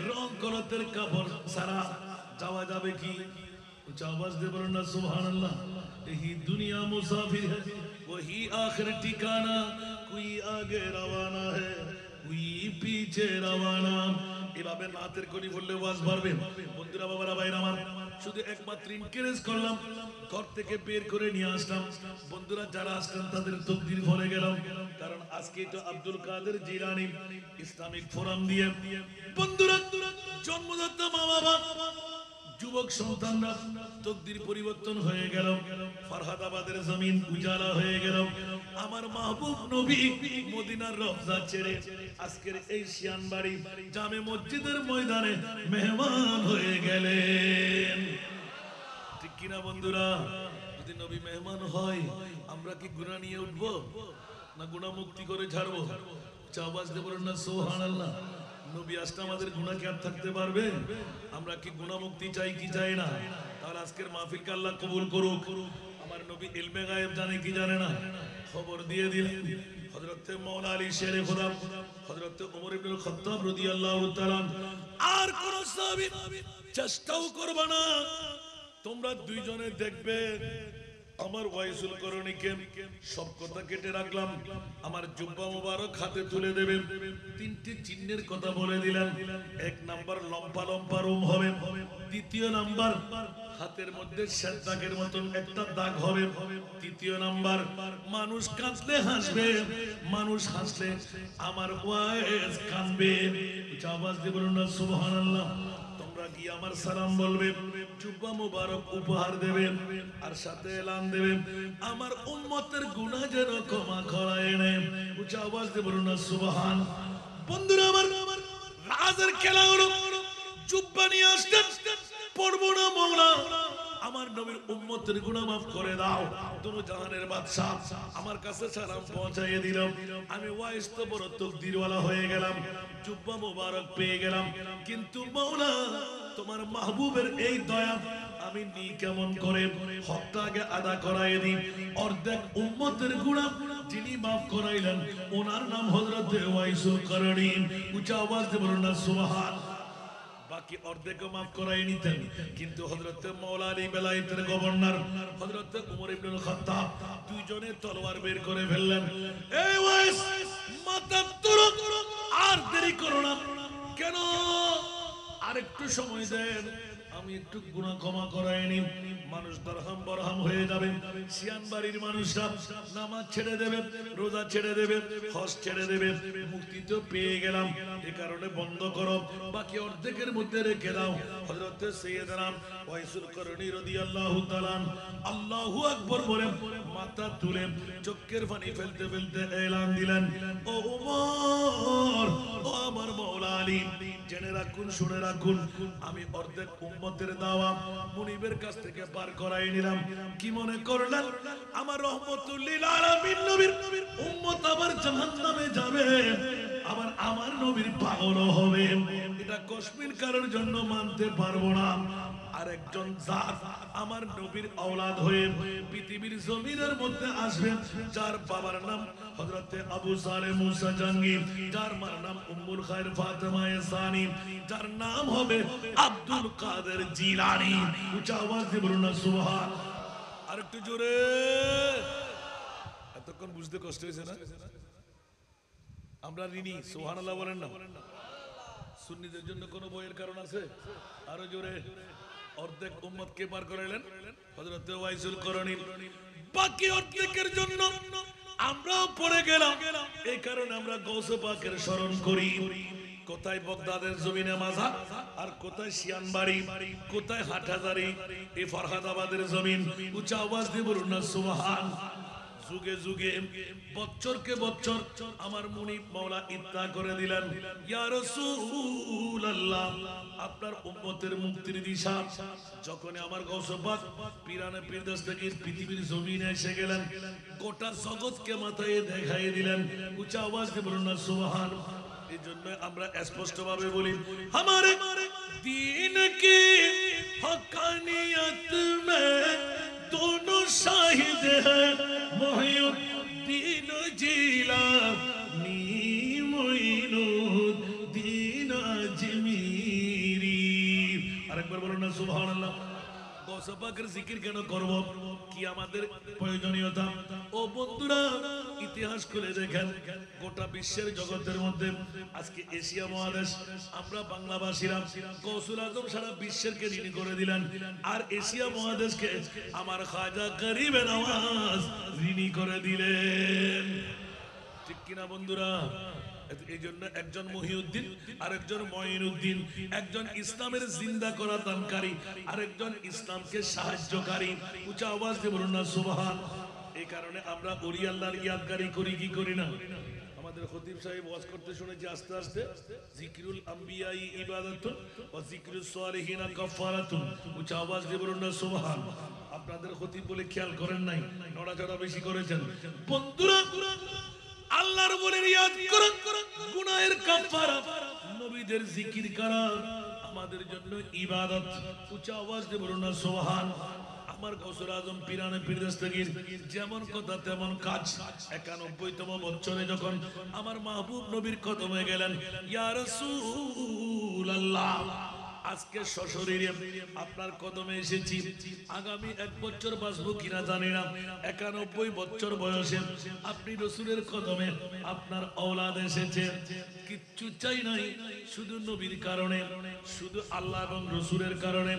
রং কলতের কাপড় সারা যাওয়া যাবে কি উচ্চ আওয়াজ দিয়ে বলুন না সুবহানাল্লাহ यही दुनिया मुसाफिर है वही आखिर ठिकाना कोई आगे रवाना है कोई पीछे रवाना এভাবে নাতের কলি বললে ওয়াজ পারবে বন্ধুরা বাবারা ভাইরা আমার শুধু একমাত্র ইনকারেজ করলাম ঘর থেকে বের করে নিয়ে আসলাম বন্ধুরা যারা আসলেন তাদের তকদির ভরে গেলাম কারণ আজকে তো আব্দুল কাদের জিলানী ইসলামিক ফোরাম দিয়ে বন্ধুরা জন্মদাতা মা বাবা যুবক সন্তানরা তকদির পরিবর্তন হয়ে গেল ফরহাদাবাদের জমিন উজালা হয়ে গেল আমার মাহবুব নবী মদিনার রওজা ছেড়ে আজকের এই শিয়ানবাড়ি জামে মসজিদের ময়দানে মেহমান হয়ে গেলেন ঠিক কি না বন্ধুরা যদি নবী মেহমান হয় আমরা কি গুনাহ নিয়ে উঠব না গুনাহ মুক্তি করে ছাড়বো আওয়াজ দিয়ে বলুন না সুবহানাল্লাহ নবী আসলে আমাদের গুনাহ কি আর থাকতে পারবে আমরা কি গুনাহ মুক্তি চাই কি চাই না তাহলে আজকের মাহফিলকে আল্লাহ কবুল করুক আমার নবী ইলমে গায়েব জানে কি জানে না খবর দিয়ে দিলেন হযরত মাওলানা আলী শেরে খোদা হযরত ওমর ইবনে খাত্তাব রাদিয়াল্লাহু তাআলা আর কোন সাহাবী চেষ্টাও করবে না তোমরা দুইজনে দেখবে আমার ওয়াইসুল করণীকে সব কথা কেটে রাখলাম আমার জুব্বা মুবারক হাতে তুলে দেবেন তিনটি চিহ্নের কথা বলে দিলেন এক নাম্বার লম্বা লম্বা রুম হবে দ্বিতীয় নাম্বার হাতের মধ্যে শ্বেত মতন একটা দাগ হবে তৃতীয় নাম্বার মানুষ কাঁদলে হাসবে মানুষ হাসলে আমার ওয়াইস কাঁদবে আওয়াজ দিয়ে বলুন না সুবহানাল্লাহ কি আমার সালাম বলবে জুব্বা মুবারক উপহার দেবে আর সাথে এলান দেবে আমার উম্মতের গুনাহ যেন ক্ষমা করায় নেয় উচ্চ আওয়াজ দিয়ে বলুন না সুবহান বন্ধুরা আমার রাজের খেলা হলো জুব্বা নিয়ে আসতেন পড়বো না মাওলা আমার নবীর উম্মতের গুনাহ maaf করে দাও দুনো জাহানের বাদশা আমার কাছে সালাম পৌঁছাইয়ে দিল আমি ওয়াইস তো বড় তকদিরওয়ালা হয়ে গেলাম জুব্বা মুবারক পেয়ে গেলাম কিন্তু মাওলা তোমার মাহবুবের এই দয়া আমি নি কেমন করে হকটা আগে আদা করাইয়ে দিই অর্ধেক উম্মতের গুনাহ যিনি maaf করাইলেন ওনার নাম হযরত ওয়াইসুল করণী উচ্চ আওয়াজ দিয়ে বলুন না সুবহান বাকি অর্ধেক maaf করাই নিতেন কিন্তু হযরত মাওলানা আলী বেলায়েতের গভর্নর হযরত ওমর ইবনে খাত্তাব দুইজনে তলোয়ার বের করে ফেললেন এই ওয়াইস মাথা তুরো আর দেরি করো না কেন আরেকটু সময় দেন আমি একটু গুনাহ ক্ষমা করাইনি মানুষ দরহাম বরহাম হয়ে যাবে শিয়ানবাড়ির মানুষরা নামাজ ছেড়ে দেবে রোজা ছেড়ে দেবে হজ ছেড়ে দেবে মুক্তি তো পেয়ে গেলাম এই কারণে বন্ধ করো বাকি অর্ধেকের মধ্যে রেখে দাও হযরত সাইয়েদনা ওয়াইসুল করণী রাদিয়াল্লাহু তাআলা আল্লাহু আকবার বলে মাথা তুলে চোখের পানি ফেলতে ফেলতে এলান দিলেন ও ওমর ও আমার মাওলা আলী জেনে রাখুন শুনে রাখুন আমি অর্ধেক উম্মতের দাওয়া মুনিবের কাছ থেকে পার করাই নিলাম কি মনে করলেন আমার রহমতুল লিল আলামিন নবীর উম্মত আবার জাহান্নামে যাবে আবার আমার নবীর পাগল হবে এটা কসমিন কারোর জন্য মানতে পারবো না আরেকজন জাত আমার নবীর আওলাদ হয়ে পৃথিবীর জমিনের মধ্যে আসবে যার বাবার নাম হযরত আবু সালেহ মুসা জাঙ্গি যার মার নাম উম্মুল খায়র ফাতেমা ইয়াসানি যার নাম হবে আব্দুল কাদের জিলানী উচ্চ আওয়াজ দিয়ে বলুন না সুবহান আরেকটু জোরে এতক্ষণ বুঝতে কষ্ট হয়েছে না আমরা ঋণী সুবহানাল্লাহ বলেন না সুন্নিদের জন্য কোনো বইয়ের কারণ আছে আরো জোরে অর্ধেক উম্মতকে পার করাইলেন হযরত ওয়াইসুল করণী বাকি অর্ধেকের জন্য আমরাও পড়ে গেলাম এই কারণে আমরা গৌসে পাকের স্মরণ করি কোথায় বগদাদের জমিনে মাজার আর কোথায় শিয়ানবাড়ি কোথায় হাটহাজারি এই ফরহাদাবাদের জমিন উচ্চ আওয়াজ দিয়ে বলুন না সুবহান যুগে যুগে বছরকে বছর আমার মুনিব মাওলা ইত্তা করে দিলেন, ইয়া রাসূলুল্লাহ আপনার উম্মতের মুক্তির দিশা। যখন আমার গৌস পাক পিরানে পীরদাস থেকে পৃথিবীর জমিনে এসে গেলেন, গোটা জগৎকে মাথায় দেখাই দিলেন। উঁচা আওয়াজ দিয়ে বলুন না সুবহান। এই জন্য আমরা স্পষ্ট ভাবে বলি, हमारे दीन की हकानियत में दोनों शाहिद हैं, मुहिउद्दीन जिलानी मुइनुद्दीन अजमीरी। আরেকবার বলুন না সুবহানাল্লাহ। গৌস পাকের জিকির কেন করব, কি আমাদের প্রয়োজনীয়তা? ও বন্ধুরা, ইতিহাস খুলে দেখেন, গোটা বিশ্বের জগতের মধ্যে আজকে এশিয়া মহাদেশ আমরা বাংলাভাষীরা গৌসুল আজম সারা বিশ্বেরকে ঋণী করে দিলেন, আর এশিয়া মহাদেশকে আমার খাজা গরিবে নওয়াজ ঋণী করে দিলেন। ঠিক কিনা বন্ধুরা? এই জন্য একজন মহিউদ্দিন, আরেকজন মঈনুদ্দিন, একজন ইসলামের জিন্দা করা দানকারী, আরেকজন ইসলামকে সাহায্যকারী। উঁচা আওয়াজ দিয়ে বলুন না সুবহান। এই কারণে আমরা ওলি আল্লাহর ইয়াদগারি করি কি করি না? আমাদের খতিব সাহেব ওয়াজ করতে শুনেছি আস্তে আস্তে, জিকরুল আম্বিয়াই ইবাদাতুন ওয়া জিকরুস সালিহিনা কাফারাতুন। উঁচা আওয়াজ দিয়ে বলুন না সুবহান। আপনাদের খতিব বলে খেয়াল করেন নাই, নড়াচড়া বেশি করেছেন। বন্ধুরা, আল্লাহর বলে ইয়াদ করুন, গুনাহের কাফারা, নবীদের জিকির করা আমাদের জন্য ইবাদত। উঁচা আওয়াজ দিয়ে বলুন না সুবহান। আমার গৌসুল আজম পিরানে পীরদস্তগীর যেমন কথা তেমন কাজ। 91তম বছরে যখন আমার মাহবুব নবীর কদমে গেলেন, ইয়া রাসূলুল্লাহ আজকে সশরীরে আপনার কদমে এসেছি। আগামী 1 বছর বাঁচবো কিনা জানি না। 91 বছর বয়সে আপনি রসুলের কদমে আপনার औलाद এসেছে। কিচ্ছু চাই নাই, শুধু নবীর কারণে, শুধু আল্লাহ এবং রসুলের কারণে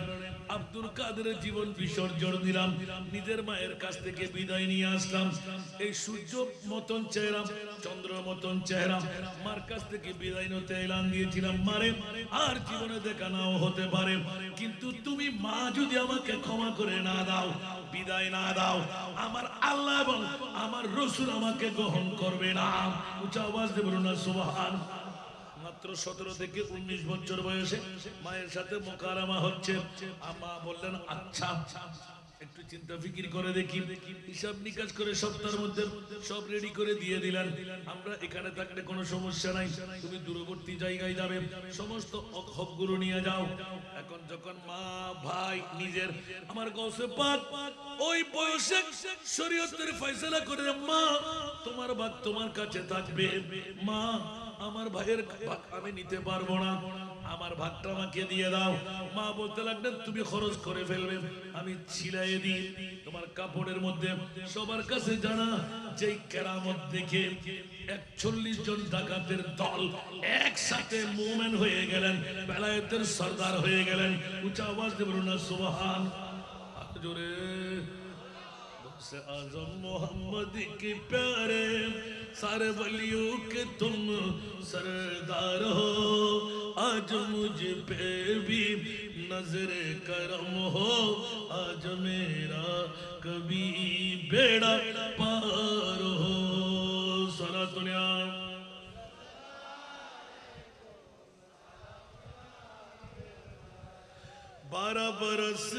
আব্দুল কাদেরের জীবন বিসর্জন দিলাম, নিজের মায়ের কাছ থেকে বিদায় নিয়ে আসলাম। এই সূর্য মতন চেহারা, চন্দ্র মতন চেহারা, মার কাছ থেকে বিদায় নিতে এলান দিয়েছিলাম, মারে আর জীবনে দেখা নাও হতে পারে, কিন্তু তুমি মা যদি আমাকে ক্ষমা করে না দাও, বিদায় না দাও, আমার আল্লাহ এবং আমার রসুল আমাকে গ্রহণ করবে না। উঁচা আওয়াজ দিয়ে বলুন না সুবহান। মাত্র 17 থেকে 19 বছর বয়সে মায়ের সাথে মোকারামা হচ্ছে। মা বললেন আচ্ছা একটু চিন্তা ফিকির করে দেখি, হিসাব নিকাশ করে সপ্তাহের মধ্যে সব রেডি করে দিয়ে দিলেন। আমরা এখানে থাকলে কোনো সমস্যা নাই, তুমি দূরবর্তী জায়গায় যাবে, সমস্ত হকগুলো নিয়ে যাও। এখন যখন মা ভাই নিজের আমার গৌসে পাক ওই বয়সে শরীয়তের ফয়সালা করে, মা তোমার ভাগ তোমার কাছে থাকবে, মা আমার ভাইয়ের ভাগ আমি নিতে পারবো না, আমার ভাগটা আমাকে দিয়ে দাও। মা বলতে লাগলেন তুমি খরচ করে ফেলবে, আমি ছিলাই দিই তোমার কাপড়ের মধ্যে। সবার কাছে জানা যেই কেরামত দেখে 41 জন ডাকাতের দল একসাথে মুমিন হয়ে গেলেন, বেলায়েতের সরদার হয়ে গেলেন। উচ্চ আওয়াজ দিয়ে বলুন না সুবহান। জোরে से आजम मोहम्मद के प्यारे सारे वलियों के तुम सरदार हो, आज मुझ पे भी नजर करम हो, आज मेरा कभी बेड़ा पार हो। सारा दुनिया 12 बरस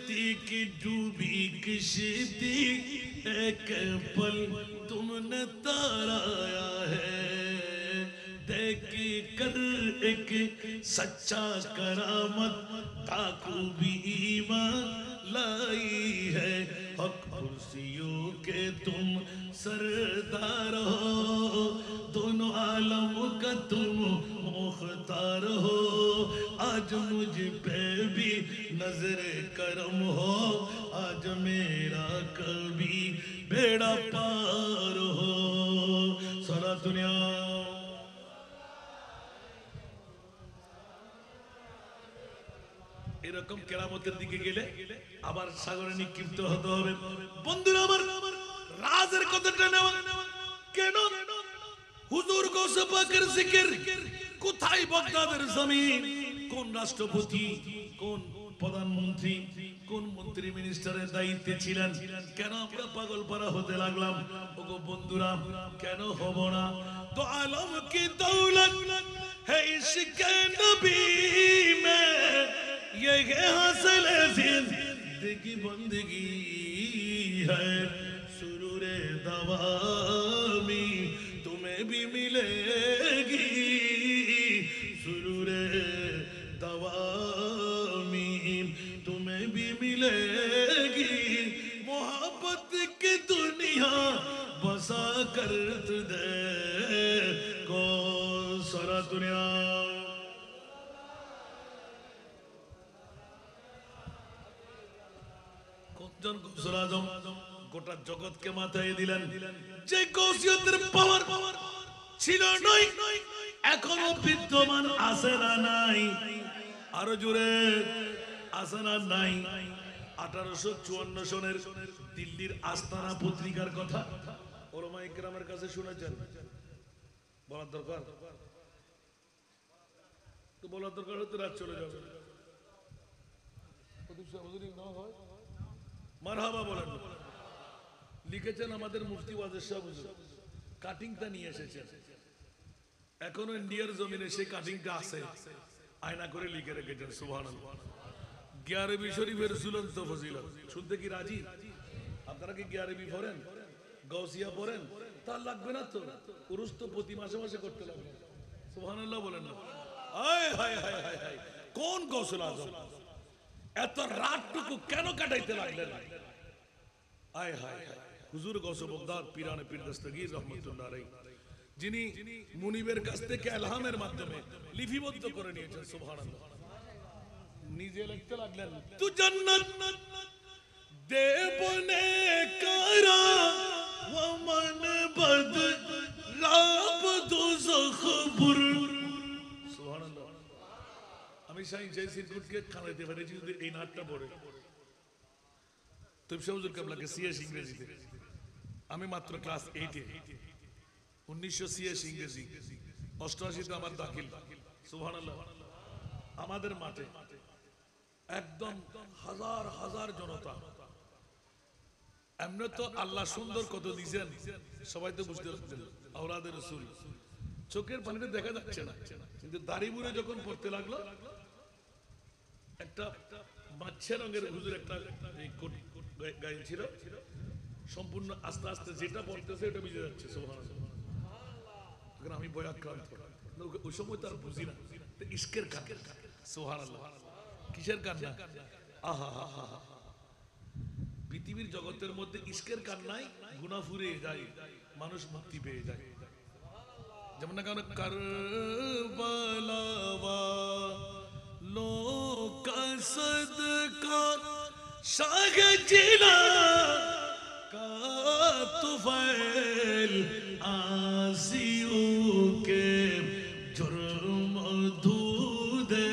तक डूबी किश्ती, एक पल तुमने ताराया है, देख कर एक सच्चा करामत ताकू भी ईमान लाई है। हक कुर्सियों के तुम सरदार हो, दोनों आलम का तुम मुख्तार हो, आज मुझ पे भी नजर करम हो, आज मेरा कभी बेड़ा पार हो। सारा दुनिया এরকম কেরামতের দিকে গেলে আবার সাগরে নিক্ষিপ্ত হতে হবে। বন্ধুরা আমার, রাজের কথাটা নেওয়া কেন? হুজুর গৌসে পাকের জিকির কোথায়? বাগদাদের জমিন। কোন রাষ্ট্রপতি, কোন প্রধানমন্ত্রী, কোন মন্ত্রী মিনিস্টারের দায়িত্বে ছিলেন, কেন আমরা পাগল পারা হতে লাগলাম? ওগো বন্ধুরা, কেন হব না? তো আলম কি দৌলত है इश्क नबी में, ये हासिल जिंदगी बंदगी है, सुरूरे दवामी तुम्हें भी मिलेगी, सुरूरे दवामी तुम्हें भी मिलेगी, मोहब्बत की दुनिया बसा कर तुझे को सारा दुनिया। কোনজন গৌসুল আজম গোটা জগৎকে মাথায় দিলেন, যে গৌসিয়তের পাওয়ার ছিল নাই, এখনো বিদ্যমান আছে না নাই? আরো জোরে, আছে না নাই? 1854 সনের দিল্লির আস্তানা পত্রিকার কথা ওলামা ইকরামের কাছে শুনেছেন? বলার দরকার তো, বলার দরকার হতে রাত চলে যাবে। মারহাবা বলেন। লিখেছেন আমাদের মুফতি ওয়াজেদ শাহ হুজুর, কাটিংটা নিয়ে এসেছেন, এখনো ইন্ডিয়ার জমিনে সেই কাটিংটা আছে, আয়না করে লিখে রেখেছেন। সুবহানাল্লাহ। 11 শরীফের ঝুলন্ত ফজিলত শুনতে কি রাজি? আপনারা কি 11 পড়েন, গাউসিয়া পড়েন? তার লাগবে না তো, উরুস তো প্রতি মাসে মাসে করতে লাগবে। সুবহানাল্লাহ বলেন না? হায় হায় হায় হায় হায়, কোন গৌসুল আজম এত রাতটুকু কেন কাটাইতে লাগলেন? হায় হায় হায়, হুজুর গৌসে বগদাদ পীরানে পীর দস্তগীর রহমাতুল্লাহ আলাইহি, যিনি মুনিবের কাছ থেকে ইলহামের মাধ্যমে লিপিবদ্ধ করে নিয়েছেন। সুবহানাল্লাহ। নিজে লিখতে লাগলেন, তু জান্নাত দেবনে করা ওয়া মান বদ রাব দুজখ বুর। সুবহানাল্লাহ। আমি সাইন জয়সির গুটকে খানাইতে পারেছি যদি এই নাটটা পড়ে। তবে হুজুর কেবলাকে সিএস ইংরেজিতে, আমি মাত্র ক্লাস 8 এ, 1986 ইংরেজি, 88 তে আমার দাখিল। সুবহানাল্লাহ। আমাদের মাঠে একদম হাজার হাজার জনতা। এমনি তো আল্লাহ সুন্দর কত দিয়েছেন, সবাই তো বুঝতে পারছেন, আওলাদের রাসূল চোখের পানিতে দেখা যাচ্ছে না, কিন্তু দাড়ি মুড়ে যখন পড়তে লাগলো, একটা মাছে রঙের হুজুর একটা গায়ে ছিল, সম্পূর্ণ আস্তে আস্তে যেটা পড়তেছে এটা ভিজে যাচ্ছে। সুবহানাল্লাহ। আমি বয়াক্রান্ত, ওই সময় তো আর বুঝি না ইশকের কান্না। সুবহানাল্লাহ। কিসের কান্না? আহা হা হা। পৃথিবীর জগতের মধ্যে ইশকের কান্নায় গুনাহ ফুরিয়ে যায়, মানুষ মুক্তি পেয়ে যায়। যেমন না কেন কারবালা লো কা সদকা শাহ জিলা কা তুফাইল आसियों के जुर्म दूदे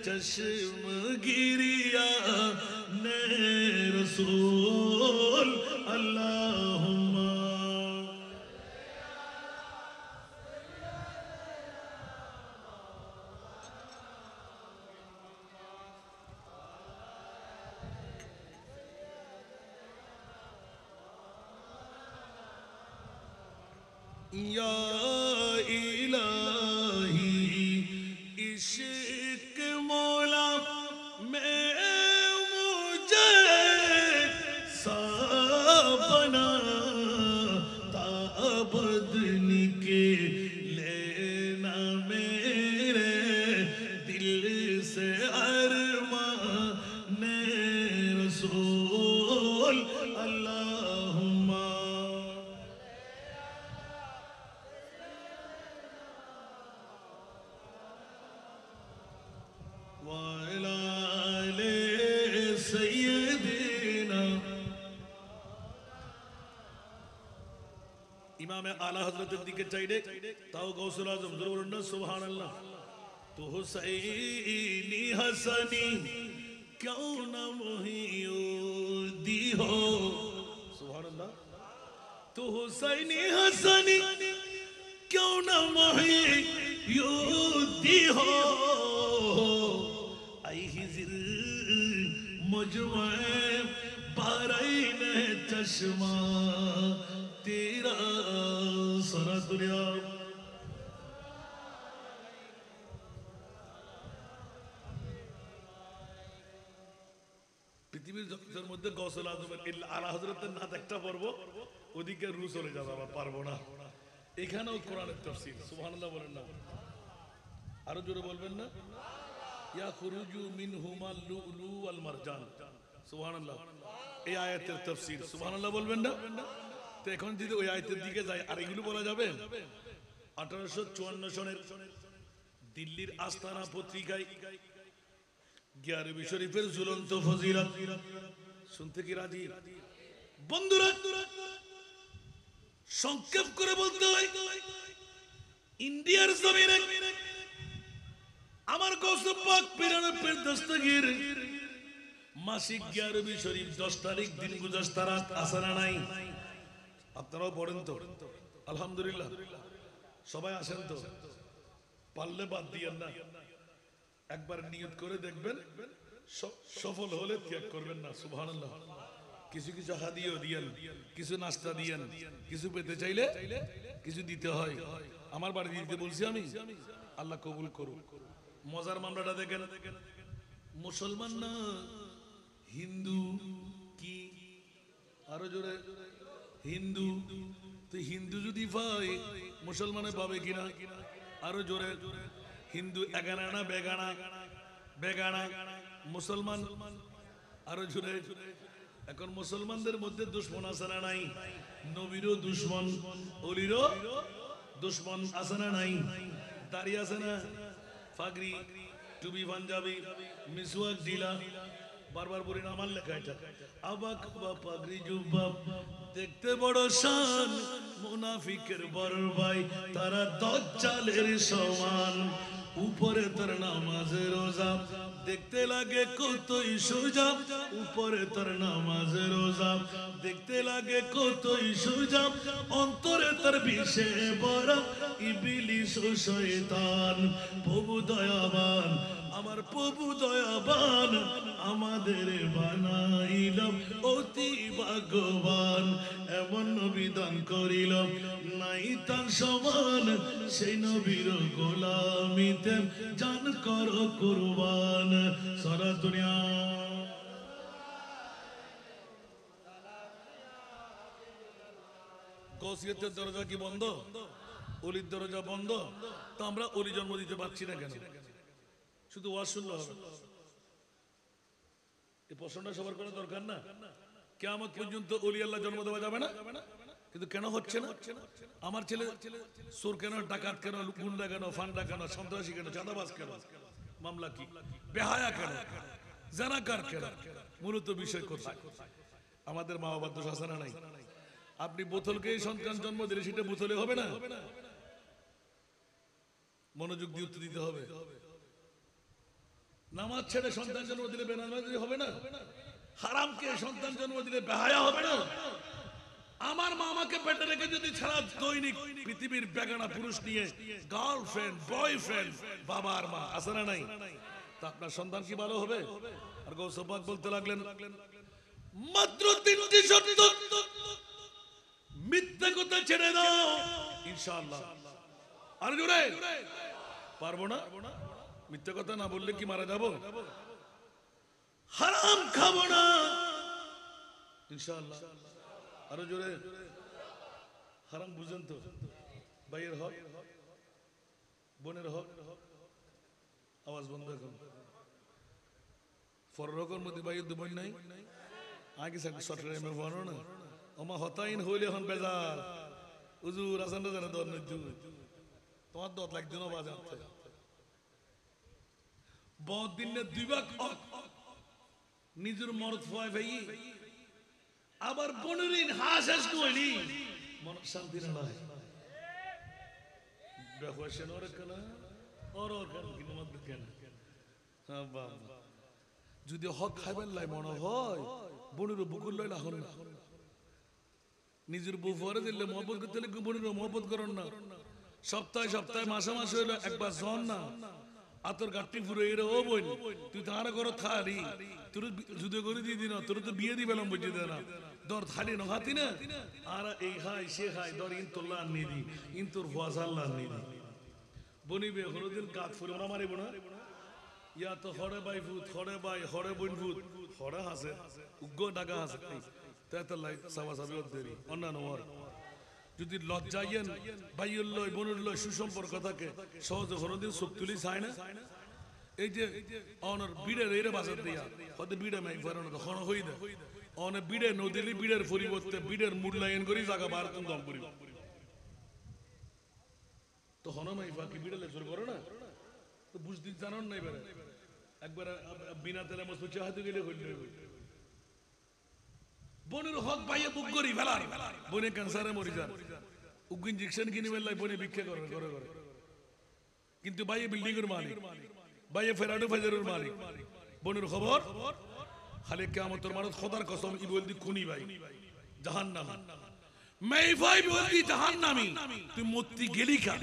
चश्म गिरिया ने रसूल अल्लाहुम्मा। या इलाही इश्क मौला में मुझे साबना ताबदन के लेना मेरे दिल से अरमा ने रसूल अल्लाहुम्मा। ইমামে আলা হযরতের দিকে চাইলে তাও গৌসুল আজম জোরে বলুন না সুবহানাল্লাহ। তো হুসাইনি হাসানি क्यों न मुहिउद्दी हो। सुभानअल्लाह। तो हुसैनी हसनी क्यों न मुहिउद्दी हो। आई हिजर मुझमें बारैन चश्मा तेरा सारा दुनिया পৃথিবীর জগতের মধ্যে গৌসুল আজমের আলা হযরতের নাত একটা পড়বো ওদিকে রু চলে যাবে আবার পারবো না এখানেও কোরআনের তাফসীর সুবহানাল্লাহ বলেন না আরো জোরে বলবেন না ইয়া খুরুজু মিনহুমাল লুলু ওয়াল মারজান সুবহানাল্লাহ এই আয়াতের তাফসীর সুবহানাল্লাহ বলবেন না তো এখন যদি ওই আয়াতের দিকে যাই আর এগুলো বলা যাবে 1854 সনের দিল্লির আস্তানা পত্রিকায় গিয়ারবি শরীফের ঝুলন্ত ফজিলত শুনতে কি রাজি বন্ধুরা সংক্ষেপ করে বলতে হয় ইন্ডিয়ার জমিনে আমার গৌসুল পাক পীরের দস্তগীর মাসিক গিয়ারবি শরীফ 10 তারিখ দিন গুজস্তা রাত আছে না নাই আপনারাও পড়েন তো আলহামদুলিল্লাহ সবাই আসেন তো পারলে বাদ দিয়েন না একবার নিয়ত করে দেখবেন সফল হলে ত্যাগ করবেন না সুবহানাল্লাহ কিছু কিছু হাদিয়া দিয়েন কিছু নাস্তা দিয়েন কিছু পেতে চাইলে কিছু দিতে হয় আমার বাড়ি দিতে বলছি আমি আল্লাহ কবুল করুন মজার মামলাটা দেখেন মুসলমান না হিন্দু কি আরো জোরে হিন্দু তো হিন্দু যদি পায় মুসলমানে পাবে কিনা আরো জোরে হিন্দু এগানা না বেগানা বেগানা মুসলমান আরো জোরে এখন মুসলমানদের মধ্যে দুশমন আছে না নাই নবীরও দুশমন ওলিরও দুশমন আছে না নাই দাড়ি আছে না ফাগরি টুপি পাঞ্জাবি মিসওয়াক ঢিলা বারবার বলি না আমার লেখা এটা আবাক বা পাগড়ি জুব্বা দেখতে বড় শান মুনাফিকের বড় ভাই তারা দজ্জালের সমান উপরে তার নামাজে রোজা দেখতে লাগে কতই সোজা উপরে তার নামাজে রোজা দেখতে লাগে কতই সোজা অন্তরে তার বিষে বড় ইবলিস ও শয়তান প্রভু দয়াবান আমার প্রভু দয়াবান আমাদের বানাইল অতি ভাগ্যবান এমন নবী দান করিল নাই তার সমান সেই নবীর গোলামিতে জান কর কুরবান সারা দুনিয়া গৌসিয়তের দরজা কি বন্ধ অলির দরজা বন্ধ তো আমরা অলি জন্ম দিতে পারছি না কেন শুধু ওয়াজ শুনলে হবে এই প্রশ্নটা সবার করা দরকার না কিয়ামত পর্যন্ত ওলি আল্লাহ জন্ম দেওয়া যাবে না কিন্তু কেন হচ্ছে না আমার ছেলে চোর কেন ডাকাত কেন গুন্ডা কেন ফান্ডা কেন সন্ত্রাসী কেন চাঁদাবাজ কেন মামলা কি বেহায়া কেন জানাকার কেন মূলত বিষয় কোথায় আমাদের মা বাবার দোষ আছে না নাই আপনি বোতলকে সন্তান জন্ম দিলে সেটা বোতলে হবে না মনোযোগ দিয়ে উত্তর দিতে হবে নামাজ ছেড়ে সন্তান জন্ম দিলে বেনামাজি হবে না হারামকে সন্তান জন্ম দিলে বেহায়া হবে না আমার মা আমাকে পেটে রেখে যদি ছাড়া দৈনিক পৃথিবীর বেগানা পুরুষ নিয়ে গার্লফ্রেন্ড বয়ফ্রেন্ড বাবার মা আছে না নাই তা আপনার সন্তান কি ভালো হবে আর গৌসুল পাক বলতে লাগলেন মাত্র 3টি শর্ত মিথ্যা কথা ছেড়ে দাও ইনশাআল্লাহ আর জোরে পারবো না মিথ্যা কথা না বললে কি মারা যাব হারাম খাবো না ইনশাআল্লাহ আরো জোরে হারাম বুঝেন তো ভাইয়ের হক বোনের হক আওয়াজ বন্ধ করুন ফররকর মধ্যে ভাইয়ের দুবন নাই আগে সরকারি মে বলো না ওমা হতাইন হইলে হন বেজার হুজুর আসান জানা দর নজু তোমার দত লাগছে না বাজার বহুত দিনে দুইবার নিজের মরদ ফয় ভাই আবার 15 দিন হাস হাস কইলি মন শান্তি না হয় বেহোশেন ওর কলা ওর কেন কি নমত কেন হ্যাঁ বাবা যদি হক খাইবেন লাই মনে হয় বনুর বুকুল লইলা হল না নিজের বউ ফরে দিলে মহব্বত করতে হলে বনুর মহব্বত করেন না সপ্তাহে সপ্তাহে মাসে মাসে হইলো একবার জন না আতর গাঠটি পুরো এরা ও বোন তুই তাহারা করো থারি তোর যুদ্ধ করে দিয়ে দিন তোর তো বিয়ে দিবেলাম বুঝে দে না দর থালি নহাতি না আর এই হাই সে হাই দর ইনতুল্লাহ নিদি ইনতুর ফয়াসাল্লাহ নিদি বনিবে কোনোদিন কাক ফুলে ওরা মারিব না ইয়া তো হরে বাই ফুট হরে বাই হরে বোন ফুট হরে হাসে উগ্র ডাকা হাসে তেতাল্লাই সাবা সাবি দেরি অন্যান্য ওর যদি লজ্জাইয়েন ভাইয়ের বোনের সুসম্পর্ক থাকে সহজে কোনোদিন চোখ তুলি চায় না এই যে অনর বিড়ের এর বাজার দিয়া হয়তো বিড়ে মাই ফেরানো তখন হই দেয় অনে বিড়ে নদীর বিড়ের পরিবর্তে বিড়ের মূল্যায়ন করি জায়গা বার তুমি দম করি তো হন মাই ফাঁকি বিড়েলে শুরু করো না তো বুঝতে জানান নাই বেড়ে একবার বিনা তেলে মস্ত চাহাতে গেলে হইলে বনের হক পাইয়ে বুক করি ফেলার বনে ক্যান্সারে মরি যান উগ্র ইঞ্জেকশন কিনে ফেললাই বনে ভিক্ষা করে করে করে কিন্তু বাইয়ে বিল্ডিং এর মালিক বাইয়ে ফেরাডো ফাজারের মালিক বনের খবর খালি কিয়ামতের মানত খোদার কসম ই বলদি খুনি ভাই জাহান্নাম মেই ভাই বলদি জাহান্নামী তুই মত্তি গেলি খা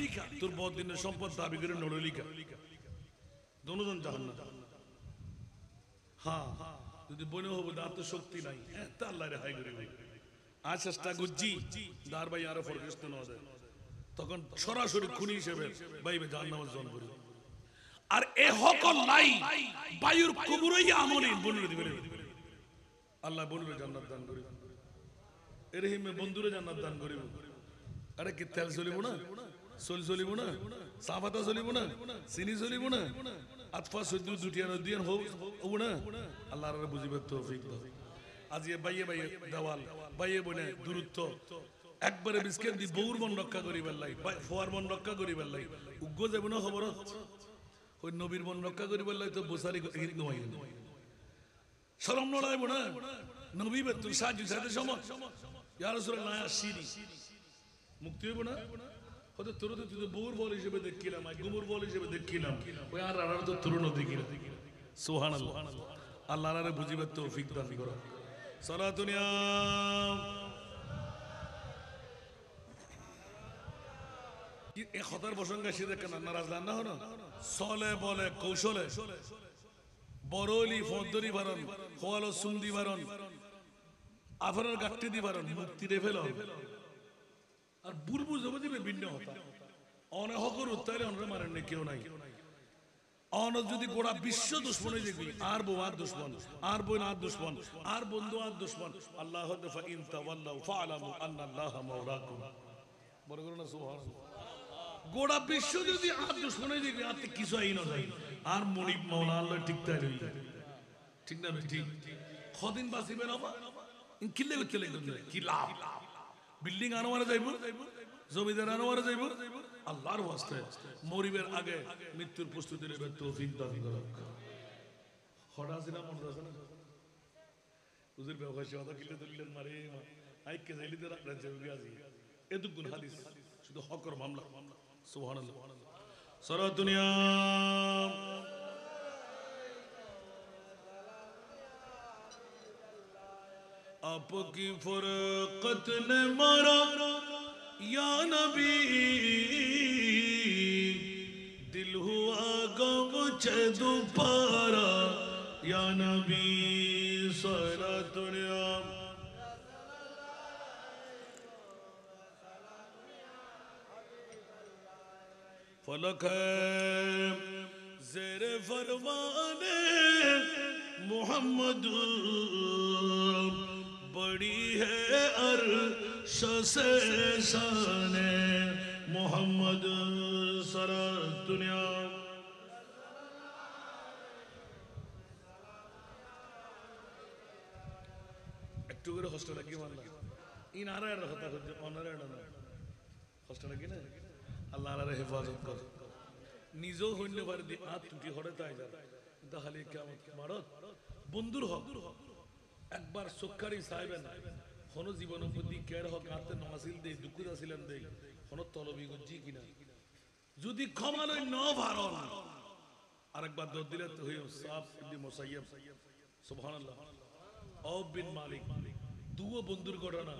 তোর বহুত দিনের সম্পদ দাবি করে নড়লি খা দুজন জাহান্নাম হ্যাঁ যদি বনে হবো দাঁত শক্তি নাই তা আল্লাহ রেহাই করে ভাই আজ চেষ্টা গুজ্জি দার ভাই আরো ফরকেস্ত না দেয় তখন সরাসরি খুনি হিসেবে ভাইবে জাহান্নামের জন করি আর এ হকল নাই বায়ুর কবরই আমলে বনে দিবে আল্লাহ বলবে জান্নাত দান করি এরহিমে বন্ধুরে জান্নাত দান করি আরে কি তেল চলিব না চল চলিব না সাফাতা চলিব না চিনি চলিব না আতফা সদ্য দুটিয়ানো দিয়ান হোক না আল্লাহর বুঝিবে তৌফিক দাও আজ এ বাইয়ে বাইয়ে দেওয়াল বাইয়ে বনে দূরত্ব একবারে বিস্কেট দি বউর মন রক্ষা করিবার লাই ফোয়ার মন রক্ষা করিবার লাই উগ্র যাব না খবর ওই নবীর মন রক্ষা করিবার লাই তো বসারি ঘুমাই শরম নড়াইব না নবী তুই সাহায্য সাথে সময় ইয়া রাসূলুল্লাহ আসিনি মুক্তি হইব না হয়তো তোর তো তুই বউর বল হিসেবে দেখিলাম গুমুর বল হিসেবে দেখিলাম ওই আর রানার তো তরুণ দেখিলাম সুবহানাল্লাহ আল্লাহ রে বুঝিবার তৌফিক দান করো সালাতুনিয়া কি এই খতার প্রসঙ্গে সিধে কেন নারাজ না হনো সলে বলে কৌশলে বরলি ফদরি ভারন খোয়ালো সুন্দি ভারন আফরার গাট্টি দি ভারন মুক্তি রে ফেল আর বুরবু জব দিবে ভিন্ন হতা অনে হকর উত্তরে অনরে মারেন না কেউ নাই অন যদি গোড়া বিশ্ব দুশ্মনে দেখবি আর বউ আর দুশ্মন আর বোন আর দুশ্মন আর বন্ধু আর দুশ্মন আল্লাহ ফা ইন তাওয়াল্লাউ ফাআলামু আন্নাল্লাহা মাওলাকুম বড় করো না সুবহানাল্লাহ গোড়া বিশ্ব যদি আর দুশ্মনে দেখবি আর কিছু আই না যায় আর মনিব মাওলা আল্লাহ ঠিক তাই রই ঠিক না ঠিক কদিন বাঁচিবে না কিল্লে চলে কি লাভ বিল্ডিং আনোয়ারে যাইব জমিদার আনোয়ারে যাইব আল্লাহর ওয়াস্তে মরিবের আগে মৃত্যুর প্রস্তুতি নেবে তৌফিক দান করুক হঠাৎ আসিনা মনে আছে না হুজুর ব্যবহার কথা কিল্লে দলিলেন মারে আইকে যাইলিতে রাখলেন যাবে আজি এতগুণ হাদিস শুধু হকর মামলা সুবহানাল্লাহ সারা দুনিয়া आपकी फरकत ने मारा या नबी दिल हुआ गम दोबारा या नबी सारा दुनिया फलक है ज़ेरे फरमाने मोहम्मद बड़ी है अर्श से शाने मोहम्मद सारा दुनिया একটু করে হোস্টেলে কি মানলা ই নারায়ণ কথা হচ্ছে অনারায়ণ না হোস্টেলে কি না আল্লাহ আল্লাহর হেফাজত করে নিজেও হইল পারে দি হাত টুটি হরে তাই যা তাহলে কিয়ামত মারত বন্ধুর হক একবার সক্কারি সাহেবেন কোন জীবন প্রতি কেয়ার হক হাতে নমাসিল দেই দুকুদ আসিলেন দেই কোন তলবি গজ্জি কিনা যদি ক্ষমা লই ন ভারন আরেকবার দর দিলে তো হইও সাফ ইবনে মুসাইয়্যিব সুবহানাল্লাহ আউফ বিন মালিক দুও বন্ধুর ঘটনা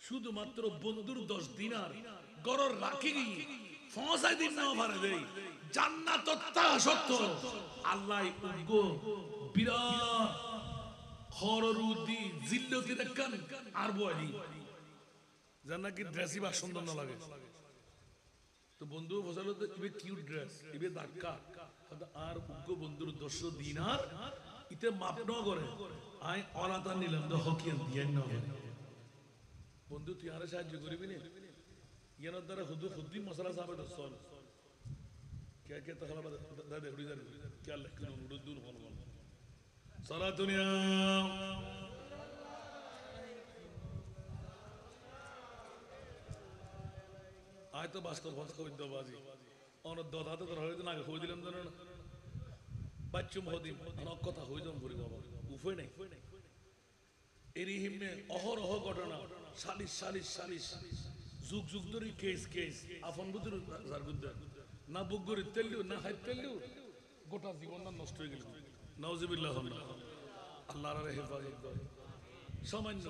শুধুমাত্র বন্ধুর 10 দিনার গরর রাখি গিয়ে 5 দিন না ভারে দেই জান্নাত সত্য আল্লাহ উগ্র বিরাট খররুদি জিল্লতি রাখান আর বলি জান নাকি ড্রেসই বা সুন্দর না লাগে তো বন্ধু বসালো তো ইবে কিউট ড্রেস ইবে ধাক্কা আর উগ্র বন্ধুর 10 দিনার ইতে মাপ ন করে আই অনাতা নিলাম তো হকিয়ান দিয়েন না বন্ধু তুই আরে সাহায্য করবি না ইয়ানোর দ্বারা খুদ্দি মশলা সাহাবে দোস্তন क्या क्या तखला दादे उड़ी दादे क्या लेकिन उड़ दूर होने वाला सारा दुनिया आज तो बास्तव बहुत कोई दबाजी और दौड़ा तो रहे तो ना कोई दिलम तो ना बच्चों में होती अनोख कथा हुई तो बुरी बाबा उफे नहीं एरी हिम्मे अहर अहर घटना सालिश जुग जुग दरी केस अपन बुद्धि जारगुद्दर না বুগুরি তেলু না হাই তেলু গোটা জীবনটা নষ্ট হয়ে গেল নাউজুবিল্লাহ আল্লাহর হেফাজত করে সামান্য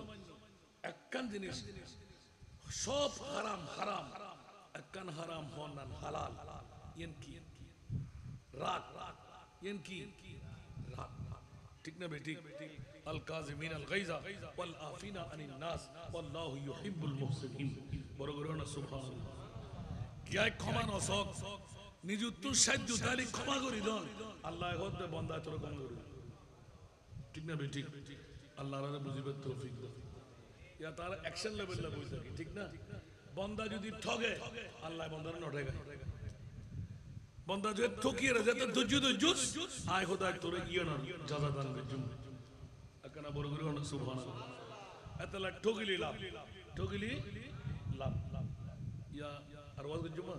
একখান জিনিস সব হারাম একখান হারাম হন হালাল ইন কি রাগ ইন কি রাগ ঠিক না বেটি আল কাযিমিন আল গায়জা ওয়াল আফিনা আনিন নাস ওয়াল্লাহু ইউহিব্বুল মুহসিনিন বড় করে না সুবহানাল্লাহ क्या क्षमा न सक निजुत्तु साध्य ताली क्षमा करी दन अल्लाह होते बंदा तोर क्षमा करी ठीक ना बेटी अल्लाह रे बुझिबे तौफिक दे या तार एक्शन लेवल ला बुझ सकी ठीक ना बंदा যদি ঠগে আল্লাহ বন্দার নঠেগা বন্দা যদি ঠকিয়ে রে যেতে ধৈর্য আয় খোদা তোর ইয়ে না জাযা দান দে জুম আকানা বড় করে সুবহানাল্লাহ এতলা ঠগিলি লাভ या अरवाज के जुमा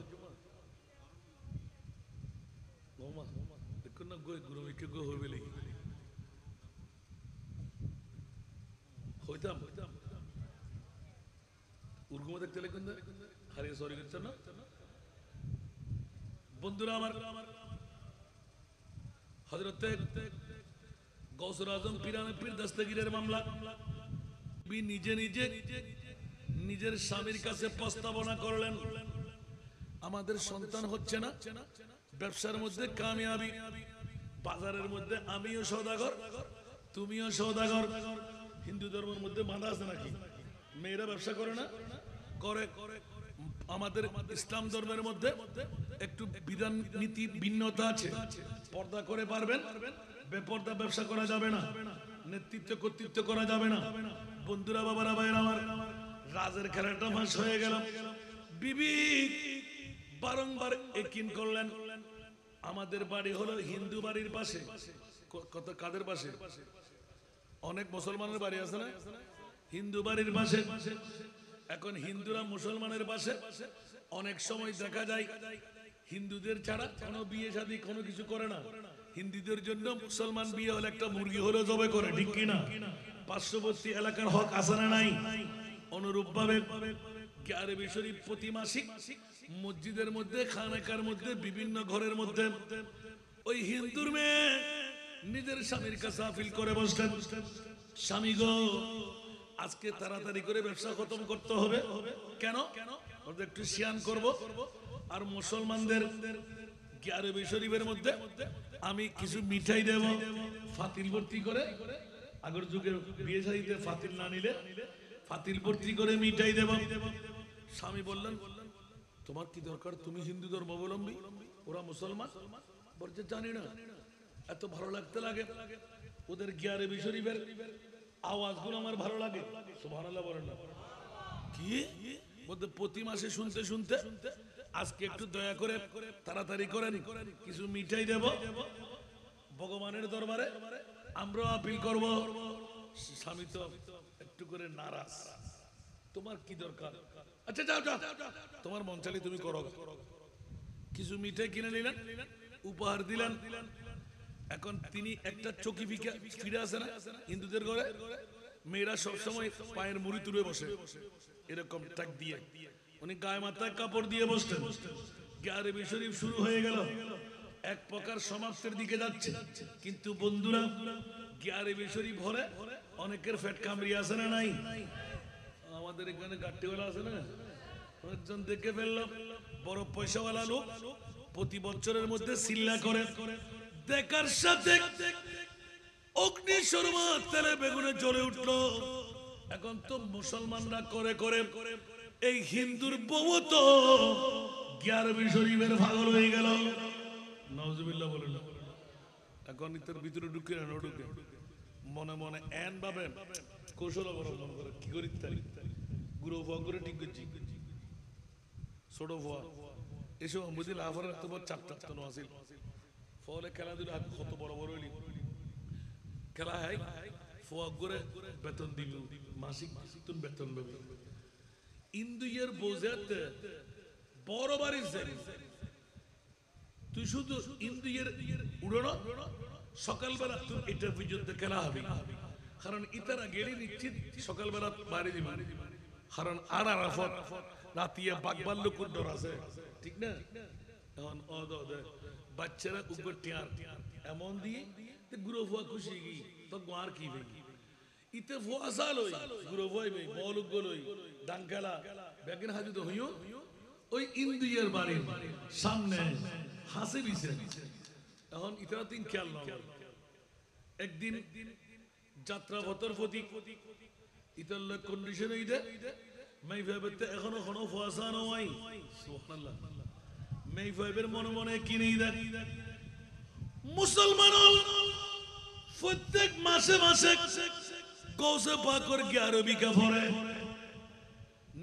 गोमा देखो ना गोय गुरु के गो होवे लई होइताम उर्गुमा देखते लेकिन हरे सॉरी करছ ना বন্ধুরা আমার হযরত গৌসুল আজম পীরানে পীর দস্তগীরের মামলা বি নিজে নিজের স্বামীর কাছে প্রস্তাবনা করলেন আমাদের সন্তান হচ্ছে না ব্যবসার মধ্যে কামিয়াবি বাজারের মধ্যে আমিও সওদাগর তুমিও সওদাগর হিন্দু ধর্মের মধ্যে বাধা আছে নাকি মেয়েরা ব্যবসা করে না করে আমাদের ইসলাম ধর্মের মধ্যে একটু বিধান নীতি ভিন্নতা আছে পর্দা করে পারবেন বেপর্দা ব্যবসা করা যাবে না নেতৃত্ব কর্তৃত্ব করা যাবে না বন্ধুরা বাবারা ভাইরা আমার রাজের খেলাটা মাস হয়ে গেল বিবি বারংবার একিন করলেন আমাদের বাড়ি হলো হিন্দু বাড়ির পাশে কত কাদের পাশে অনেক মুসলমানের বাড়ি আছে না হিন্দু বাড়ির পাশে এখন হিন্দুরা মুসলমানের পাশে অনেক সময় দেখা যায় হিন্দুদের ছাড়া কোনো বিয়ে শাদী কোনো কিছু করে না হিন্দুদের জন্য মুসলমান বিয়ে হলে একটা মুরগি হলো জবে করে ঠিক কি না পার্শ্ববর্তী এলাকার হক আছে না নাই অনুরূপভাবে গ্যারেবি শরীফ প্রতি মাসিক মসজিদের মধ্যে খানাকার মধ্যে বিভিন্ন ঘরের মধ্যে ওই হিন্দুর মেয়ে নিজের স্বামীর কাছে আপিল করে বসলেন স্বামী গো আজকে তাড়াতাড়ি করে ব্যবসা খতম করতে হবে কেন ওদের একটু শিয়ান করব আর মুসলমানদের গ্যারেবি শরীফের মধ্যে আমি কিছু মিঠাই দেব ফাতিল ভর্তি করে আগের যুগের বিয়ে শাদীতে ফাতিল না নিলে ফাতিল ভর্তি করে মিঠাই দেব স্বামী বললেন তোমার কি দরকার তুমি হিন্দু ধর্মাবলম্বী ওরা মুসলমান বলছে জানি না এত ভালো লাগতে লাগে ওদের গ্যারেবি শরীফের আওয়াজগুলো আমার ভালো লাগে সুবহানাল্লাহ বলেন না কি বলতে প্রতি মাসে শুনতে শুনতে আজকে একটু দয়া করে তাড়াতাড়ি করেন কিছু মিঠাই দেব ভগবানের দরবারে আমরা আপিল করব স্বামী তো একটু করে নারাজ তোমার কি দরকার আচ্ছা যাও যাও তোমার মন চাইলে তুমি করো কিছু মিঠাই কিনে নিলেন উপহার দিলেন এখন তিনি একটা চকি ফিরে আসে না হিন্দুদের ঘরে মেয়েরা সবসময় পায়ের মুড়ি তুলে বসে এরকম টাক দিয়ে উনি গায়ে মাথায় কাপড় দিয়ে বসতেন গ্যারেবি শরীফ শুরু হয়ে গেল এক প্রকার সমাপ্তির দিকে যাচ্ছে কিন্তু বন্ধুরা গ্যারেবি শরীফ হলে অনেকের ফেট কামড়ি আছে না নাই আমাদের এখানে গাট্টিওয়ালা আছে না একজন দেখে ফেললো বড় পয়সাওয়ালা লোক প্রতি বছরের মধ্যে সিল্লা করে দেখার সাথে অগ্নি শর্মা তেলে বেগুনে জ্বলে উঠলো। এখন তো মুসলমানরা করে করে এই হিন্দুর বউ তো গিয়ারবি শরীফের পাগল হয়ে গেল। নাউজুবিল্লাহ বলেন। এখন ইতার ভিতরে ঢুকে না ঢুকে মনে মনে এন ভাবে কৌশল অবলম্বন করে কি করি তারি গুরু ফোয়া করে ঠিক করছি ছোট ফোয়া এসব বুঝি লাফার তোমার চারটা তো আসিল ফলে খেলাধুলা কত বড় বড় হইলি খেলা হয় ফোয়া করে বেতন দিল মাসিক তুমি বেতন পাবে। ইন্দুয়ের বোঝাতে বড় বাড়ি তুই শুধু ইন্দুয়ের উড়ানো সকালবেলা তুই এটা পর্যন্ত খেলা হবে কারণ ইতারা গেলে নিশ্চিত সকালবেলা বাড়ি দিবে কারণ আর আরাফত রাতিয়া বাগবাল্লুকুর ডর আছে ঠিক না। এখন বাচ্চারা উপর টিয়ার এমন দিয়ে গুরু ফুয়া খুশি গি তো আর কি ভাই ইতে ফুয়া সাল হই গুরু ফুয়াই ভাই বলুক গলই ডাং খেলা বেগিন হাজু তো হইও ওই ইন্দুয়ের বাড়ির সামনে হাসে দিছে। এখন ইতারা তিন খেয়াল না একদিন যাত্রা ভতর প্রতীক ইতার কন্ডিশন এই দে মাই ভাইবেতে এখনো কোনো ফোয়াসা নয় সুবহানাল্লাহ মাই ভাইবের মনে মনে কিনেই দেখ মুসলমান প্রত্যেক মাসে মাসে কৌসে পাকর 11 বিঘা পড়ে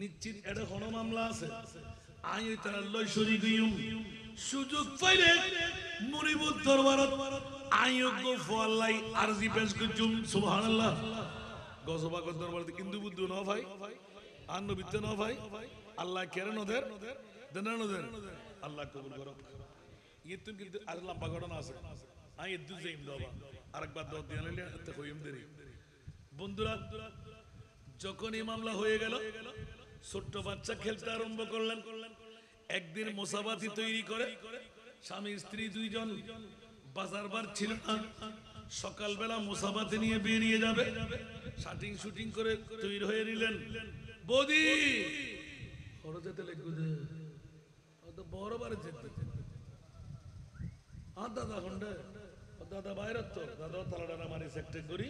নিশ্চিত এটা কোনো মামলা আছে আই তার লয় শরীক হইম সুযোগ পাইলে মুরিবুর দরবারত আইয়োগ্য ফলাই আরজি পেশ করছুম সুবহানাল্লাহ গজবা কর দরবারতে কিন্তু বুদ্ধ না ভাই আর নবিতে না ভাই আল্লাহ কেন নদের দেন নদের আল্লাহ কবুল করুক। ইতুন কিন্তু আর লম্বা ঘটনা আছে আই ইদু যাইম দাবা আরেকবার দর দিয়ে নিলে এত কইম দেরি। বন্ধুরা যখন এই মামলা হয়ে গেল ছোট্ট বাচ্চা খেলতে আরম্ভ করলেন। একদিন মোসাবাতি তৈরি করে স্বামী স্ত্রী দুইজন বাজার বার ছিল না সকালবেলা মোসাবাতি নিয়ে বেরিয়ে যাবে শাটিং শুটিং করে তৈরি হয়ে নিলেন। বৌদি হরজেতে লেগুদে তো বড় বারে যেতে আর দাদা হন্ডে দাদা বাইরে তো দাদা তালাডানা মারি সেক্টর করি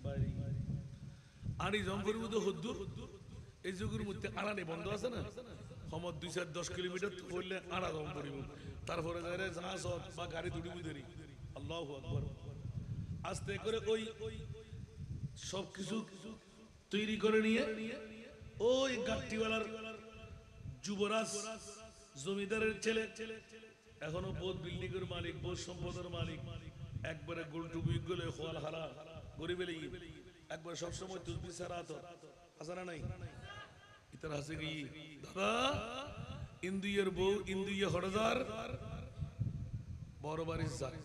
বাইরে আড়ি জম্পরি মধ্যে হদ্দুর এই যুগের মধ্যে আড়ানি বন্ধ আছে না সময় 2-10 কিলোমিটার পড়লে আড়া জম পড়িব তারপরে জাহাজ বা গাড়ি দুটি বুঝেরি আল্লাহু আকবার আস্তে করে ওই সবকিছু তৈরি করে নিয়ে ওই গাট্টিওয়ালার যুবরাজ জমিদারের ছেলে এখনো বহুত বিল্ডিং এর মালিক বহুত সম্পদের মালিক একবারে গোলটুবি গলে খোয়াল হারা গরিবেলি একবার সবসময় তুসবি সারা তো আছে না নাই ইতার হাসে কি দাদা ইন্দুয়ের বউ ইন্দুয়ে হরদার বড় বাড়ি যায়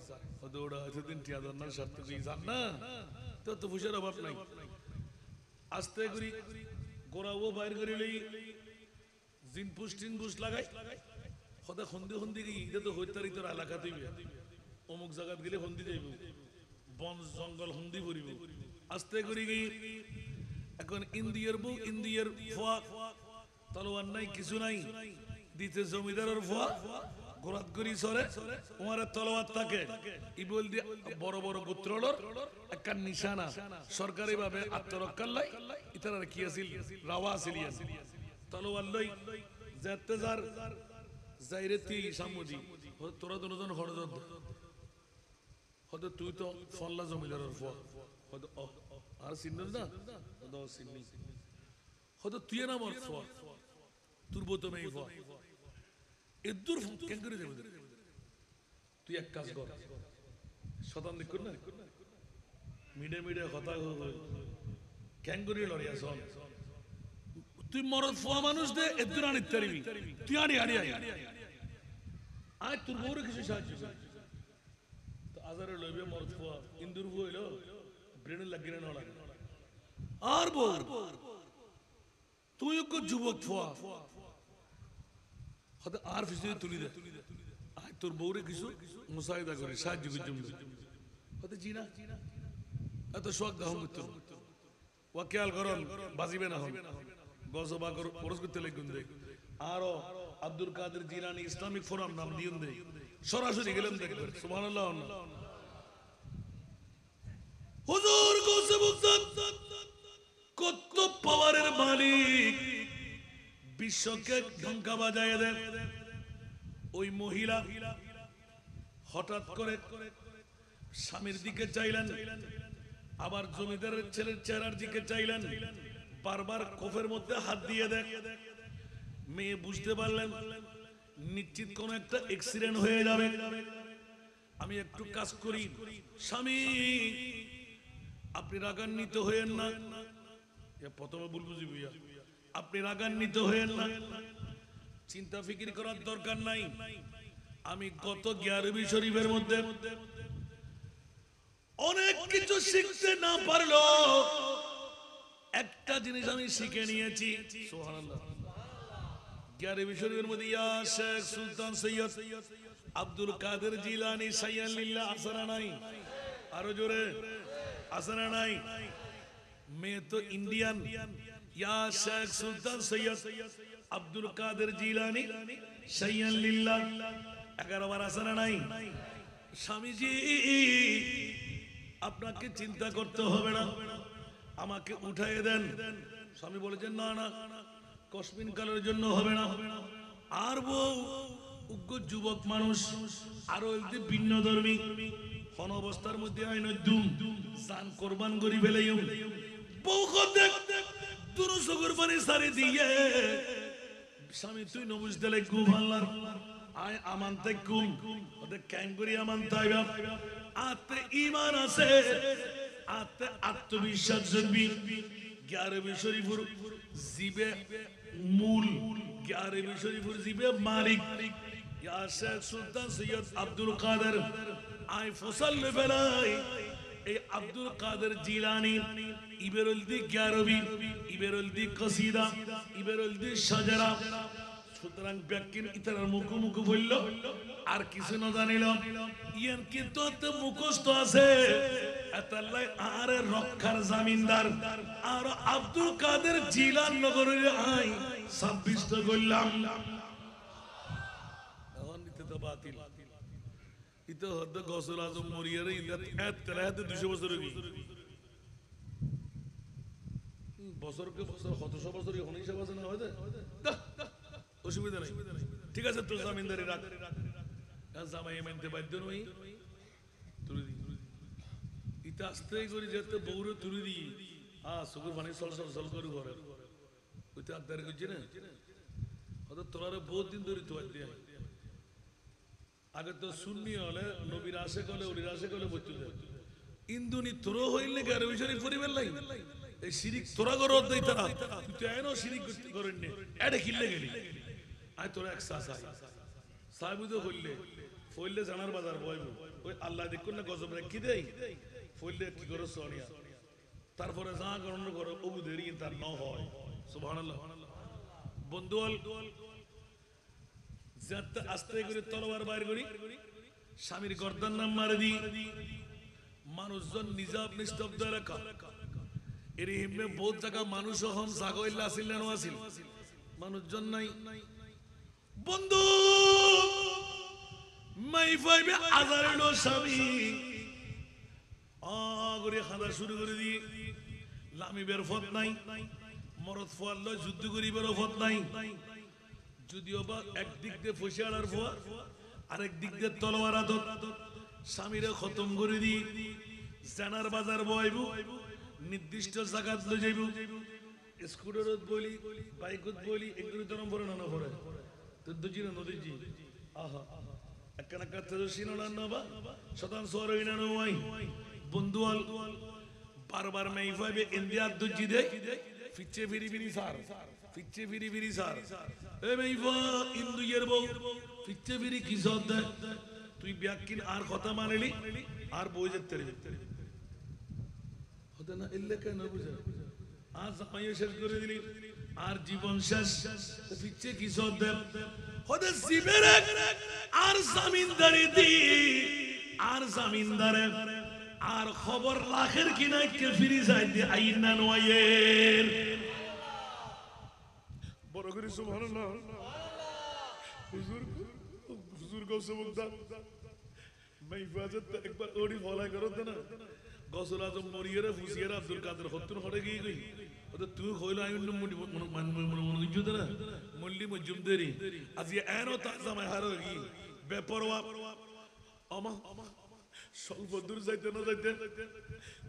ওটা এতদিন টিয়াদার না স্বার্থ কি জান না তো তো ফুসের অভাব নাই আস্তে করি গোড়াও বাইর করে লই জিন পুষ্টিন বুস লাগাই হদা হন্দি হন্দি গিয়ে এটা তো হইতারি তোর এলাকা তুই অমুক জায়গাত গেলে হন্দি যাইব বন জঙ্গল হন্দি পড়িব আস্তে করি গিয়ে এখন ইন্দিয়ার বউ ইন্দিয়ার ফোয়া তলোয়ার নাই কিছু নাই দিতে জমিদারের ফোয়া গোরাত করি সরে ওমার তলোয়ার থাকে ইবল দিয়ে বড় বড় গোত্রলর একটা নিশানা সরকারি ভাবে আত্মরক্ষার লাই ইতার কি আছিল রাওয়া আছিল তলোয়ার লই যেতে যার যাইরে তুই সামুজি তোরা দুজন হরদর হয়তো তুই তো ফল্লা জমিদারের ফোয়া হয়তো আর চিনল না চিনি হয়তো তুই না আমার ফোয়া তোর বোতম এই ফোয়া এদুর কেন করে যাবে তুই এক কাজ কর শতাব্দী কর না মিডে মিডে কথা কেন করে লড়িয়া শোন তুই মরদ ফোয়া মানুষ দে এদুর আনিতে পারবি তুই আড়ি আড়ি আয় তোর বউরে কিছু সাহায্য তো আজারে লইবে মরদ ফোয়া ইন্দুর বউ হইলো ব্রেনের লাগিয়ে না লাগে আর বউ তুই যুবক ফোয়া হয়তো আর ফিসে তুলি দে আয় তোর বউরে কিছু মুসাইদা করে সাহায্য করতে হয়তো জি না এত শখ দাহম করতে ওয়াকিয়াল করন বাজিবে না হন গজবা কর পরশ করতে লাগুন দে আরো আব্দুল কাদের জিলানী ইসলামিক ফোরাম নাম দিন দেই, সরাসরি গেলেন দেখবেন। সুবহানাল্লাহ। হুজুর গৌসে বুজদান কত পাওয়ারের মালিক, বিশ্বকে ঢঙ্কা বাজায় দেন। ওই মহিলা হঠাৎ করে স্বামীর দিকে চাইলেন, আবার জমিদারের ছেলের চেহারার দিকে চাইলেন, বারবার কোফের মধ্যে হাত দিয়ে দেখ। মেয়ে বুঝতে পারলেন নিশ্চিত কোন একটা অ্যাক্সিডেন্ট হয়ে যাবে, আমি একটু কাজ করি। স্বামী আপনি রাগান্বিত হয়েন না, প্রথমে ভুল বুঝি ভাইয়া, আপনি রাগান্বিত হয়েন না, চিন্তা ফিকির করার দরকার নাই। আমি গত গিয়ারবি শরীফের মধ্যে অনেক কিছু শিখতে না পারলো একটা জিনিস আমি শিখে নিয়েছি। সুবহানাল্লাহ। গিয়ারবি শরীফের মধ্যে ইয়া শেখ সুলতান সৈয়দ আব্দুল কাদের জিলানী সাইয়্যান লিল্লাহ আসনা নাই, আরো জোরে আসনা নাই। मैं तो इंडियन या शेख सुल्तान सैयद আব্দুল কাদের জিলানী সাইয়্যান লিল্লাহ 11 বার আসনা নাই। স্বামীজি আপনাকে চিন্তা করতে হবে না, আমাকে উঠাইয়ে দেন। স্বামী বলেছেন না না, কসমিন কালের জন্য হবে না। আর বউ উগ্র যুবক মানুষ, আরো একটি ভিন্ন ধর্মী, কোন অবস্থার মধ্যে আইনদ্দুম জান কোরবান করি ফেলাইম। বউ দেখ দুরুস কুরবানি সারি দিয়ে স্বামী তুই নবুজ দিলে খুব আল্লাহ আয় আমানতে কুম ওদের ক্যাঙ্গুরি আমান তাইবা আতে ঈমান আছে, আতে আত্মবিশ্বাস জন্মি। 11 শরীফুর জিবে মূল, 11 শরীফুর জিবে মালিক ইয়া শেখ সুলতান সৈয়দ আব্দুল কাদের আই ফসল ফেলাই। এই আব্দুল কাদের জিলানী ইবেরুলদি 11 ইবেরুলদি কসিদা ইবেরুলদি শাজারা। সুতরাং ব্যাকিন ইতার মুখোমুখি বলল আর কিছু না জানিল, ইয়ান কিন্তু তো মুখস্থ আছে এতাল্লাই আর রক্ষার জামিনদার। আর আব্দুল কাদের জিলান নগরের আই 26 তো করলাম এখন নিতে তো বাতিল। ইতো হদ্দ গসল আজম মরিয়ারে ইদাত এত তেলাহাতে 200 বছর কি বছরকে বছর 100 বছর এখন হিসাব আছে না হয়তো অসুবিধা নাই। ঠিক আছে তোর জামিনদারি রাখ, জামাই মানতে বাধ্য নই। তুলে দি ইতা আস্তে করে যেতে বউরে তুলে দি চোখের পানি সল সল সল করে ঘরে ওইটা আদার করছে না। হয়তো তোলারে বহুত দিন ধরে তো দিয়ে আগে তো শুননি হলে নবীর আসে গলে ওরির আসে গলে বলতে ইন্দুনি তোর হইলে গারে বিষয় পরিবার লাই এই শিরিক তোরা করো দেই তারা তুই এনো শিরিক করেন নে এডে কিল্লে গেলি আই তোরা এক সাস আই সাহেব তো হইলে ফইলে জানার বাজার বইব ওই আল্লাহ দেখুন না গজব রাখি দেই ফইলে কি করো সোনিয়া তারপরে যা গণনা করো ওবু দেরি তার ন হয়। সুবহানাল্লাহ। বন্ধুয়াল যাতে আস্তে করে তলোয়ার বাইর করি স্বামীর গর্দান নাম মারে দি মানুষজন নিজাব নিস্তব্ধ রাখা এর হিমে বহুত জায়গা মানুষ হন জাগইল্লা আসিল না আসিল মানুষজন নাই। বন্ধু মাই ফাইবে আজারের স্বামী আগরে খাদা শুরু করে দি লামি বের ফত নাই মরদ ফোয়াল্লো যুদ্ধ করিবার ফত নাই। যদিও বা একদিক দিয়ে ফসিয়ালার ফোয়া আরেক দিক দিয়ে তলোয়ার আদত স্বামীরে খতম করে দি জানার বাজার বইব নির্দিষ্ট জায়গাত লই যাইব স্কুটারত বলি বাইকত বলি এগুলো তরম পরে না পরে তো দুজি না নদীজি আহা একখানা কাছে সিনো না নবা শতান সোয়ার হইনা নয়। বন্ধুয়াল বারবার মেই ফাইবে ইন্ডিয়া দুজি দে ফিচে ফিরি ফিরি সার ফিচে ফিরি ফিরি সার এ মেইফা ইন্দু ইয়ের বউ ফিচে ফিরি কি সদ তুই ব্যাকিন আর কথা মানলি আর বই যেতে হতে না ইল্লে কেন বুঝা আর জামাইও শেষ করে দিলি আর জীবন শেষ ফিচে কি সদ হতে জিবের আর জামিনদারি দি আর জামিনদারে আর খবর লাখের কিনা কে ফিরি যাই দি আইনা নয়ের বড় করে সুবহানাল্লাহ। হুজুর হুজুর গৌসে মুগদা মাইফাজত একবার ওড়ি ফলাই করত না গৌসুল আজম মরিয়েরা ফুসিয়েরা আব্দুল কাদের হত্তুন হড়ে গিয়ে গই ওদের তুই হইলো আমি মনে কিছু না মল্লি মজুমদেরি আজ এনো তাজামায় হারো কি বেপরোয়া আমা স্বল্প দূর যাইতে না যাইতে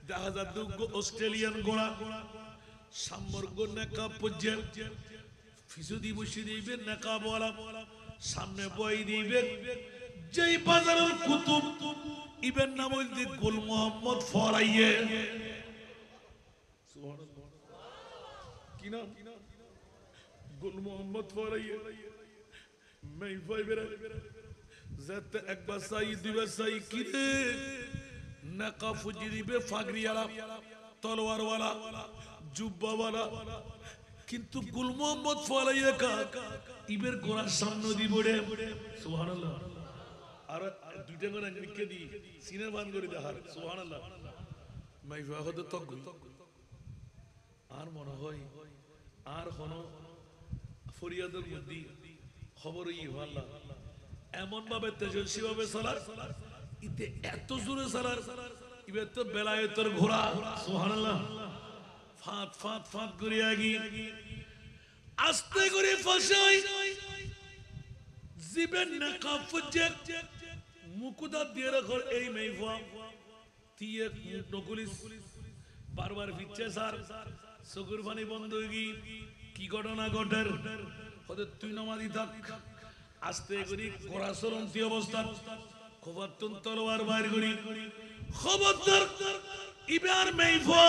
দেখা যাচ্ছে অস্ট্রেলিয়ান গোড়া সামর্গ নেকা পর্যায়ে ফিসুদি বসে দিবে নেকা বলা সামনে বই দিবে যেই বাজারের কুতুব ইবেন নাম হইতে গুল মোহাম্মদ ফরাইয়ে কি নাম গুল মোহাম্মদ ফরাইয়ে মাই ভাই বেরা যাতে একবার সাই দুইবার সাই কি রে নেকা ফুজি দিবে ফাগরিয়ালা তলোয়ারওয়ালা জুব্বাওয়ালা কিন্তু গুল মোহাম্মদ ফরাইয়ে কা ইবের গোড়ার সামনে দিব রে সুবহানাল্লাহ আর দুইটা করে লিখে দি সিনে বান করে দেখার সুবহানাল্লাহ মাইফা হতে তক আর মনে হয় আর কোন ফরিয়াদের মধ্যে খবরই আল্লাহ এমন ভাবে তেজস্বী ভাবে সালার ইতে এত জোরে সালার ইবে তো বেলায়েতের ঘোড়া সুবহানাল্লাহ ফাত ফাত ফাত করে আগি আস্তে করে ফসাই জিবেন নকাব ফুজে মুকুদা দিয়ে রাখর এই মাইফা তিয়ে নকুলিস বারবার ফিচ্ছে স্যার চকুর পানি বন্ধ হয়ে গি কি ঘটনা ঘটার হতে তুই নামাজি থাক আস্তে করি গোড়া চলন্তি অবস্থা খবরতন তলোয়ার বাইর করি খবরদার ইবার মাইফা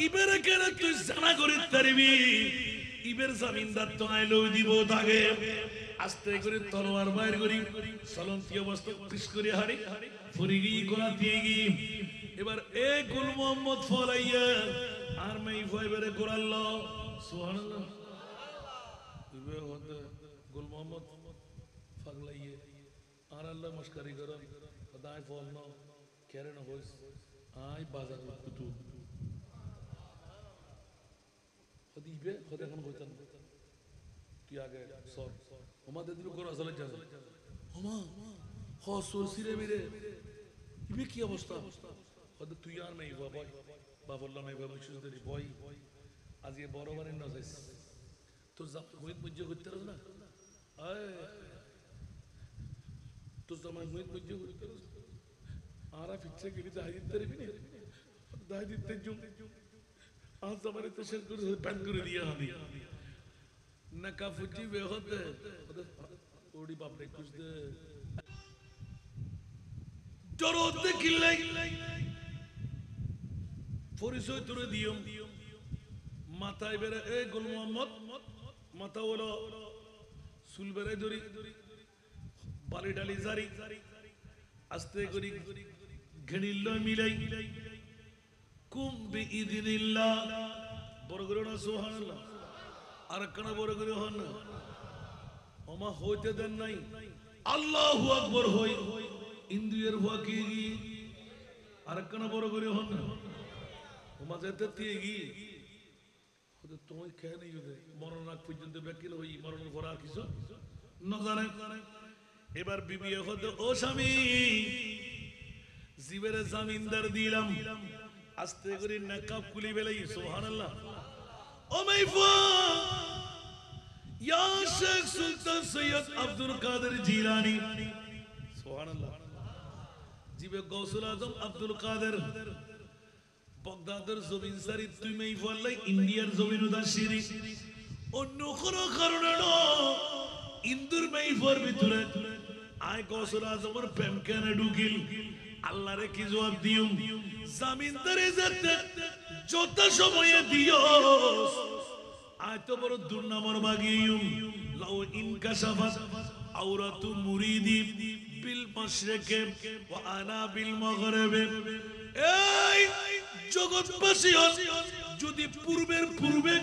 ইবের কেন তুই জানা করি তারিবি ইবের জামিনদার তো আইলো দিব তাকে আস্তে করে তলোয়ার বাইর করি চলন্তি অবস্থা পিস করে হারি ফুরি গি গোলা দিয়ে গি এবার এ গুল মোহাম্মদ ফলাইয়া আর মাইফা এবারে গোড়াল সুবহানাল্লাহ ইবে হতে গুল মোহাম্মদ ফাগলাইয়ে আর আল্লাহ মস্কারি করো খোদায় ফল ন কেরে না হইস আই বাজার কুতু খদিবে খদে এখন কইতান তুই আগে সর আমাদের দিল কোন আসলে যা ওমা হ সরসিরে মেরে ইবে কি অবস্থা খদে তুই আর নাই বাবা বাবুল্লাহ নাই বাবা সুন্দরী বই আজ এ বড় বারে না যাইস তো যা হইত বুঝে করতে পারছ না আয় তো জামাই হইত বুঝে করতে পারছ আরা ফিচ্ছে গেলি দাহিত তরবি না দাহিত তেজুম আজ জামারে তো শেষ করে প্যান করে দিয়া আমি নাকা ফুটি বে হতে ওড়ি বাপরে কুছ দে দরদ কিলাই পরিচয় তুলে দিও মাথায় বেরে এ গুল মোহাম্মদ মাথা হলো চুল বেড়ে ধরি বালি ডালি জারি আস্তে করি ঘেনিল মিলাই কুম বিইদিনিল্লাহ বড় করে না সুবহানাল্লাহ আর কানা বড় করে হন না ওমা হইতে দেন নাই আল্লাহু আকবার হই ইন্দ্রিয়ের ফাঁকি আর কানা বড় করে হন না ওমা যেতে দিয়ে গি ওদের তোমায় খেয়ে নেই ওদের মরণ আগ পর্যন্ত ব্যাকিল হই মরণের পর আর কিছু না জানে এবার বিবি হতে ও স্বামী জীবের জামিনদার দিলাম আস্তে করে নাকাব খুলি বেলাই সুবহানাল্লাহ ও মাইফা ইয়া শেখ সুলতান সৈয়দ আব্দুল কাদের জিলানী সুবহানাল্লাহ জিবে গৌসুল আজম আব্দুল কাদের বাগদাদের জমিন সারি তুই মাইফা লাই ইন্ডিয়ার জমিন উদাসিরি অন্য কোনো কারণে না ইন্দুর মাইফার ভিতরে আয় গৌসুল আজমের প্রেম কেন ঢুকিল আল্লাহরে কি জবাব দিও জামিনদারে যেতে যত সময়ে দিও আয় তো বড় দুর্নামর বাগিও লাউ ইনকাশাফাত আওরাতু মুরিদি বিল মাশরিকে ওয়া আনা বিল মাগরিবে এই জগৎবাসী যদি পূর্বের পূর্বে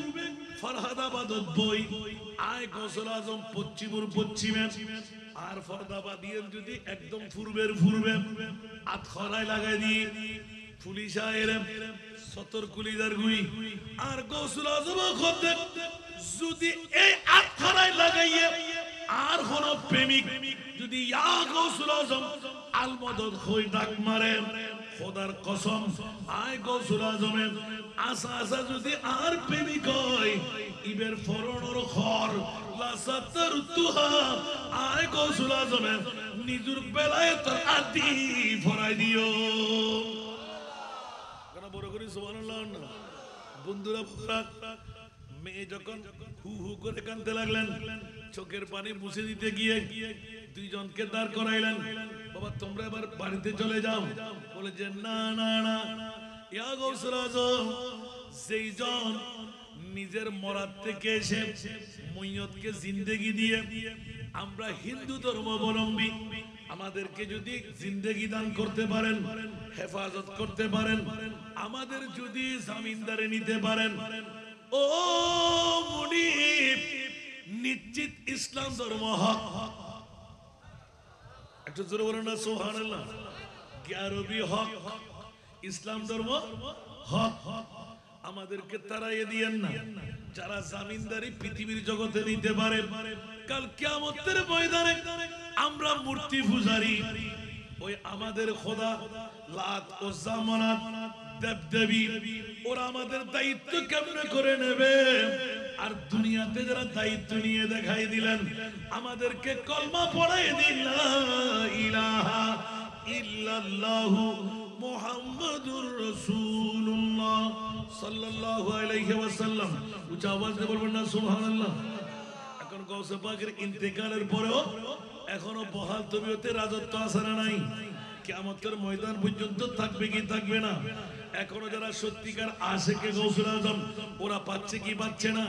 ফরহাদাবাদত বই আয় গৌসুল আজম পশ্চিমে আর ফরদাবাদিয়ের যদি একদম পূর্বের পূর্বে আত খরাই লাগাই দিয়ে পুলিশ আয়ের সতর কুলিদার গুই আর গৌসুল আজম যদি এই আত খরাই লাগাইয়ে আর প্রেমিক যদি ইয়া গৌসুল আজম আল মদদ হই ডাক মারে, খোদার কসম আয় গৌসুল আজমের আসা আসা যদি আর প্রেমিক হয়, ইবের ফরণর ঘর লাসাতার তুহা আয় গৌসুল আজমের নিজুর বেলায় তো আদি ফরাই দিও। কেন বড় করি সুবহানাল্লাহ না? বন্ধুরা, মেয়ে যখন হু হু করে কাঁদতে লাগলেন, চোখের পানি মুছে দিতে গিয়ে দুইজনকে দাঁড় করাইলেন, বাবা তোমরা এবার বাড়িতে চলে যাও। বলে যে না না না, ইয়া গৌসুল আজম, যেই জন নিজের মরাদ থেকে এসে মইয়তকে জিন্দেগি দিয়ে, আমরা হিন্দু ধর্মাবলম্বী, আমাদেরকে যদি জিন্দেগি দান করতে পারেন, হেফাজত করতে পারেন, আমাদের যদি জামিনদারে নিতে পারেন, ও মুনিব, নিশ্চিত ইসলাম ধর্ম হক। একটু জোরে বলুন না সুবহানাল্লাহ। গ্যারবি হক, ইসলাম ধর্ম হক। আমাদেরকে তাড়াইয়ে দিয়েন না। যারা জামিনদারি পৃথিবীর জগতে নিতে পারে, কাল কিয়ামতের ময়দানে আমরা মূর্তি পূজারি, ওই আমাদের খোদা লাত ও জামানাত দেবদেবী, ওরা আমাদের দায়িত্ব কেমনে করে নেবে? আর দুনিয়াতে যারা দায়িত্ব নিয়ে দেখাই দিলেন, আমাদেরকে কলমা পড়াই দিন লা ইলাহা ইল্লাল্লাহু মুহাম্মাদুর রাসূলুল্লাহ সাল্লাল্লাহু আলাইহি ওয়াসাল্লাম। উচ্চ আওয়াজ দিয়ে বলবেন না সুবহানাল্লাহ। এখন গৌসে পাকের ইন্তেকালের পরেও এখনো বহাল তবিয়তে রাজত্ব আছে না নাই? কিয়ামতের ময়দান পর্যন্ত থাকবে কি থাকবে না? এখনো যারা সত্যিকার আশিকে গৌসুল আজম, ওরা পাচ্ছে কি পাচ্ছে না?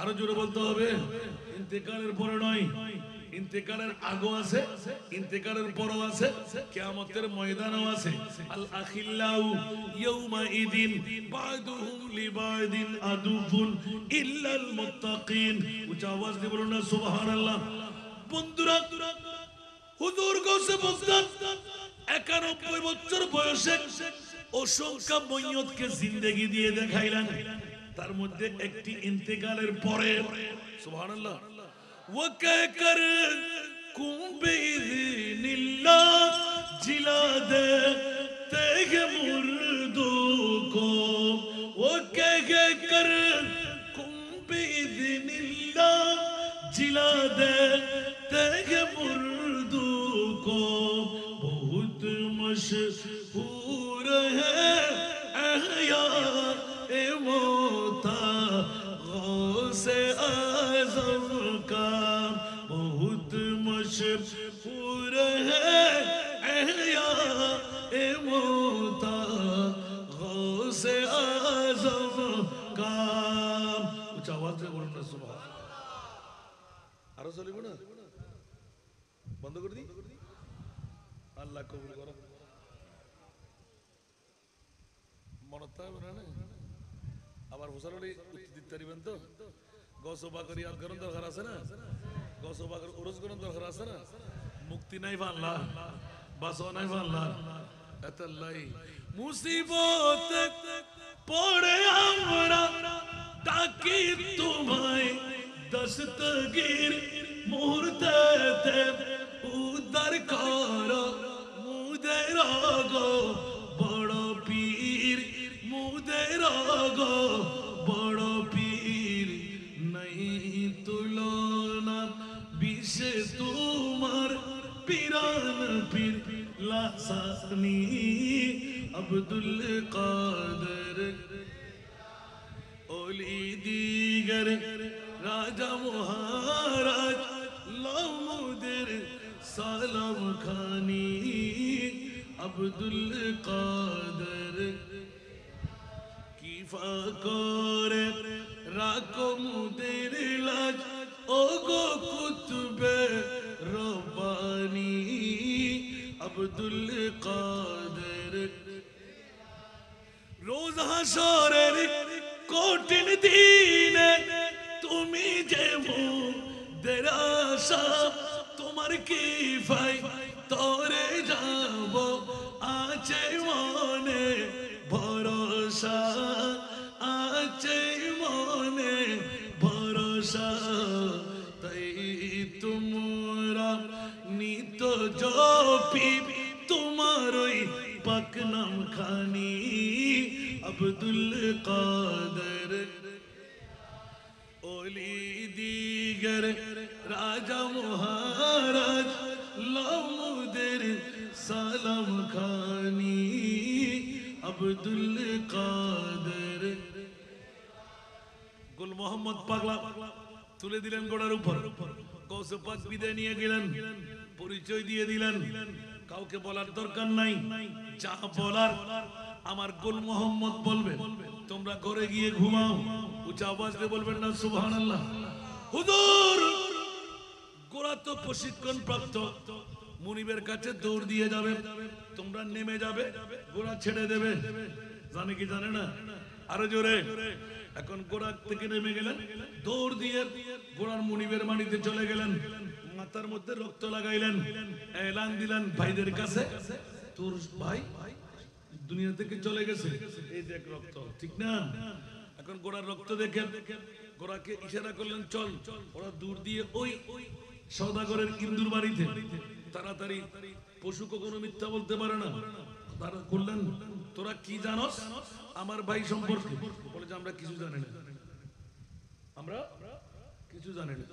আরো জোরে বলতে হবে। ইন্তেকালের পরে নয়, ইন্তেকালের আগেও আছে, ইন্তেকালের পরেও আছে, কিয়ামতের ময়দানেও আছে। আল আখিল্লাউ ইয়াউমা ইদিন বাদুহুম লিবাদিন আদুফুন ইল্লাল মুত্তাকিন। উচ্চ আওয়াজ দিয়ে বলুন না সুবহানাল্লাহ। বন্ধুরা, হুজুর গৌসে বলতেন 91 বছর বয়সে অসংখ্য মইয়তকে জিন্দেগি দিয়ে দেখাইলেন, তার মধ্যে একটি ইন্তেকালের পরে সুবহানাল্লাহ वो कहकर कुंबिल्लाह जिला देते हैं मुर्दों को, वो कहकर कुंबिल्लाह जिला देते हैं मुर्दों को, बहुत मशहूर है अहया ए मोता गौसे आज़म का, बहुत मशहूर है अहया ए मोता गौसे आज़म का। उच्च आवाज से बोलो ना सुभान। आरो चलिबो ना, बंद कर दी। আল্লাহ কবুল করো। মনতা হবে না? আবার হোসেন আলী উত্তর দিতে পারিবেন তো? গসবা করি আর গরম দরকার আছে না? গসবা করি উরস গরম দরকার আছে না? মুক্তি নাই বাংলা, বাসা নাই বাংলা। এতাল্লাই মুসিবত পড়ে আমরা ডাকি তোমায়, দস্তগীর মুহূর্তে উদ্ধার করো মুদের গো বড় পীর, মুদের গো বড় পীর, নাই তুলনা বিশ্বে তোমার পীরান পীর লাসানি আব্দুল কাদের ওলি দিগর রাজা মহারাজ লামুদের সালাম খানি আব্দুল কাদের কিফা করে রাখো মুদের লাজ ও গো কুতুবে রব্বানি আব্দুল কাদের। রোজ হাসরের কঠিন দিনে তুমি যে মুদের আশা, তোমার কি ভাই তোরে যাব আছে মনে ভরসা, আছে মনে ভরসা, তাই তোমরা পীর তোমার ওই পাক নাম খানি আব্দুল কাদের ওলি দিগর রাজা মহারাজ লামুদের সালাম খানি আব্দুল কাদের গুল মোহাম্মদ পাগলা তুলে দিলেন গোড়ার উপর কৌসে পাক বিদায় নিয়ে গেলেন পরিচয় দিয়ে দিলেন কাউকে বলার দরকার নাই যা বলার আমার গুল মোহাম্মদ বলবে তোমরা ঘরে গিয়ে ঘুমাও উঁচা আওয়াজ দিয়ে বলবেন না সুবহানাল্লাহ হুজুর গোড়া তো প্রশিক্ষণ প্রাপ্ত মুনিবের কাছে দৌড় দিয়ে যাবে তোমরা নেমে যাবে গোড়া ছেড়ে দেবে জানে কি জানে না আরো জোরে এখন গোড়া থেকে নেমে গেলেন দৌড় দিয়ে গোড়ার মুনিবের মাটিতে চলে গেলেন মাথার মধ্যে রক্ত লাগাইলেন এলান দিলেন ভাইদের কাছে তোর ভাই দুনিয়া থেকে চলে গেছে এই দেখ রক্ত ঠিক না এখন গোড়ার রক্ত দেখে গোড়াকে ইশারা করলেন চল ওরা দূর দিয়ে ওই সওদাগরের ইন্দুর বাড়িতে তাড়াতাড়ি পশু কখনো মিথ্যা বলতে পারে না তারা করলেন তোরা কি জানোস আমার ভাই সম্পর্কে বলে যে আমরা কিছু জানি না আমরা কিছু জানি না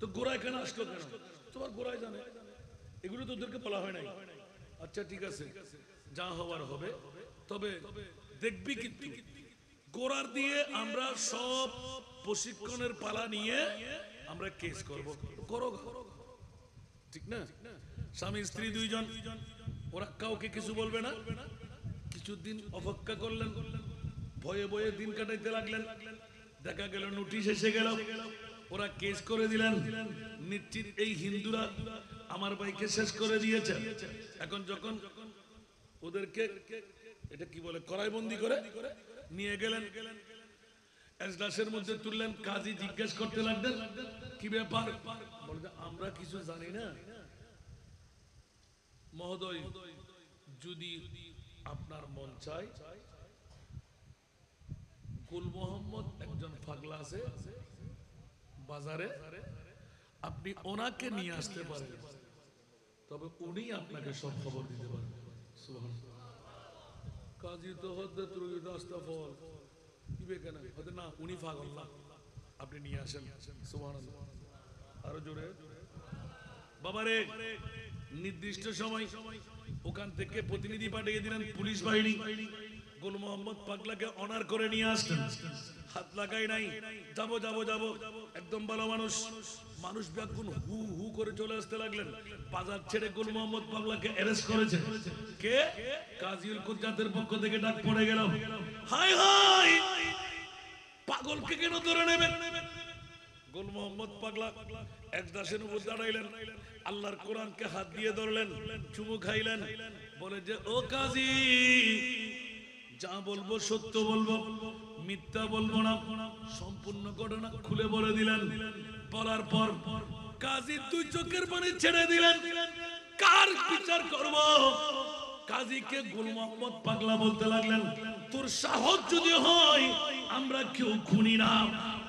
তো গোড়া এখানে আসলো কেন তোমার গোড়ায় জানে এগুলো তো ওদেরকে বলা হয় নাই আচ্ছা ঠিক আছে যা হওয়ার হবে তবে দেখবি কিন্তু গোড়ার দিয়ে আমরা সব প্রশিক্ষণের পালা নিয়ে আমরা কেস করব করো ঠিক না স্বামী স্ত্রী দুইজন ওরা কাউকে কিছু বলবে না কিছুদিন অপেক্ষা করলেন ভয়ে ভয়ে দিন কাটাইতে লাগলেন দেখা গেল নোটিশ এসে গেল ওরা কেস করে দিলেন নিশ্চিত এই হিন্দুরা আমার ভাইকে শেষ করে দিয়েছে এখন যখন ওদেরকে এটা কি বলে কড়াইবন্দি করে নিয়ে গেলেন এজলাসের মধ্যে তুললেন কাজী জিজ্ঞেস করতে লাগলেন কি ব্যাপার বলে আমরা কিছু জানি না মহোদয় যদি আপনার মন চায় গুল মোহাম্মদ একজন পাগলা আছে বাজারে আপনি ওনাকে নিয়ে আসতে পারেন তবে উনি আপনাকে সব খবর দিতে পারবেন সুবহানাল্লাহ কাজী তো হতে তুই রাস্তা ফল কি বেকেনা হতে না উনি পাগল না আপনি নিয়ে আসেন সুবহানাল্লাহ আরো জোরে বাবারে নির্দিষ্ট সময় ওখান থেকে প্রতিনিধি পাঠিয়ে দিলেন পুলিশ বাহিনী গুল মোহাম্মদ পাগলাকে অনার করে নিয়ে আসলেন হাত লাগাই নাই যাবো যাবো যাবো একদম ভালো মানুষ মানুষ ব্যাকুল হু হু করে চলে আসতে লাগলেন বাজার ছেড়ে গুল মোহাম্মদ পাগলাকে অ্যারেস্ট করেছে কে কাজীউল কুজ্জাতের পক্ষ থেকে ডাক পড়ে গেল হাই হাই পাগলকে কেন ধরে নেবেন গুল মোহাম্মদ পাগলা এক দাসের উপর দাঁড়াইলেন আল্লাহর কোরআনকে হাত দিয়ে ধরলেন চুমু খাইলেন বলে যে ও কাজী যা বলবো সত্য বলবো মিথ্যা বলবো না সম্পূর্ণ ঘটনা খুলে বলে দিলেন বলার পর কাজী দুই চোখের পানি ছেড়ে দিলেন কার বিচার করব কাজীকে গুল মোহাম্মদ পাগলা বলতে লাগলেন তোর সাহস যদি হয় আমরা কেউ খুনি না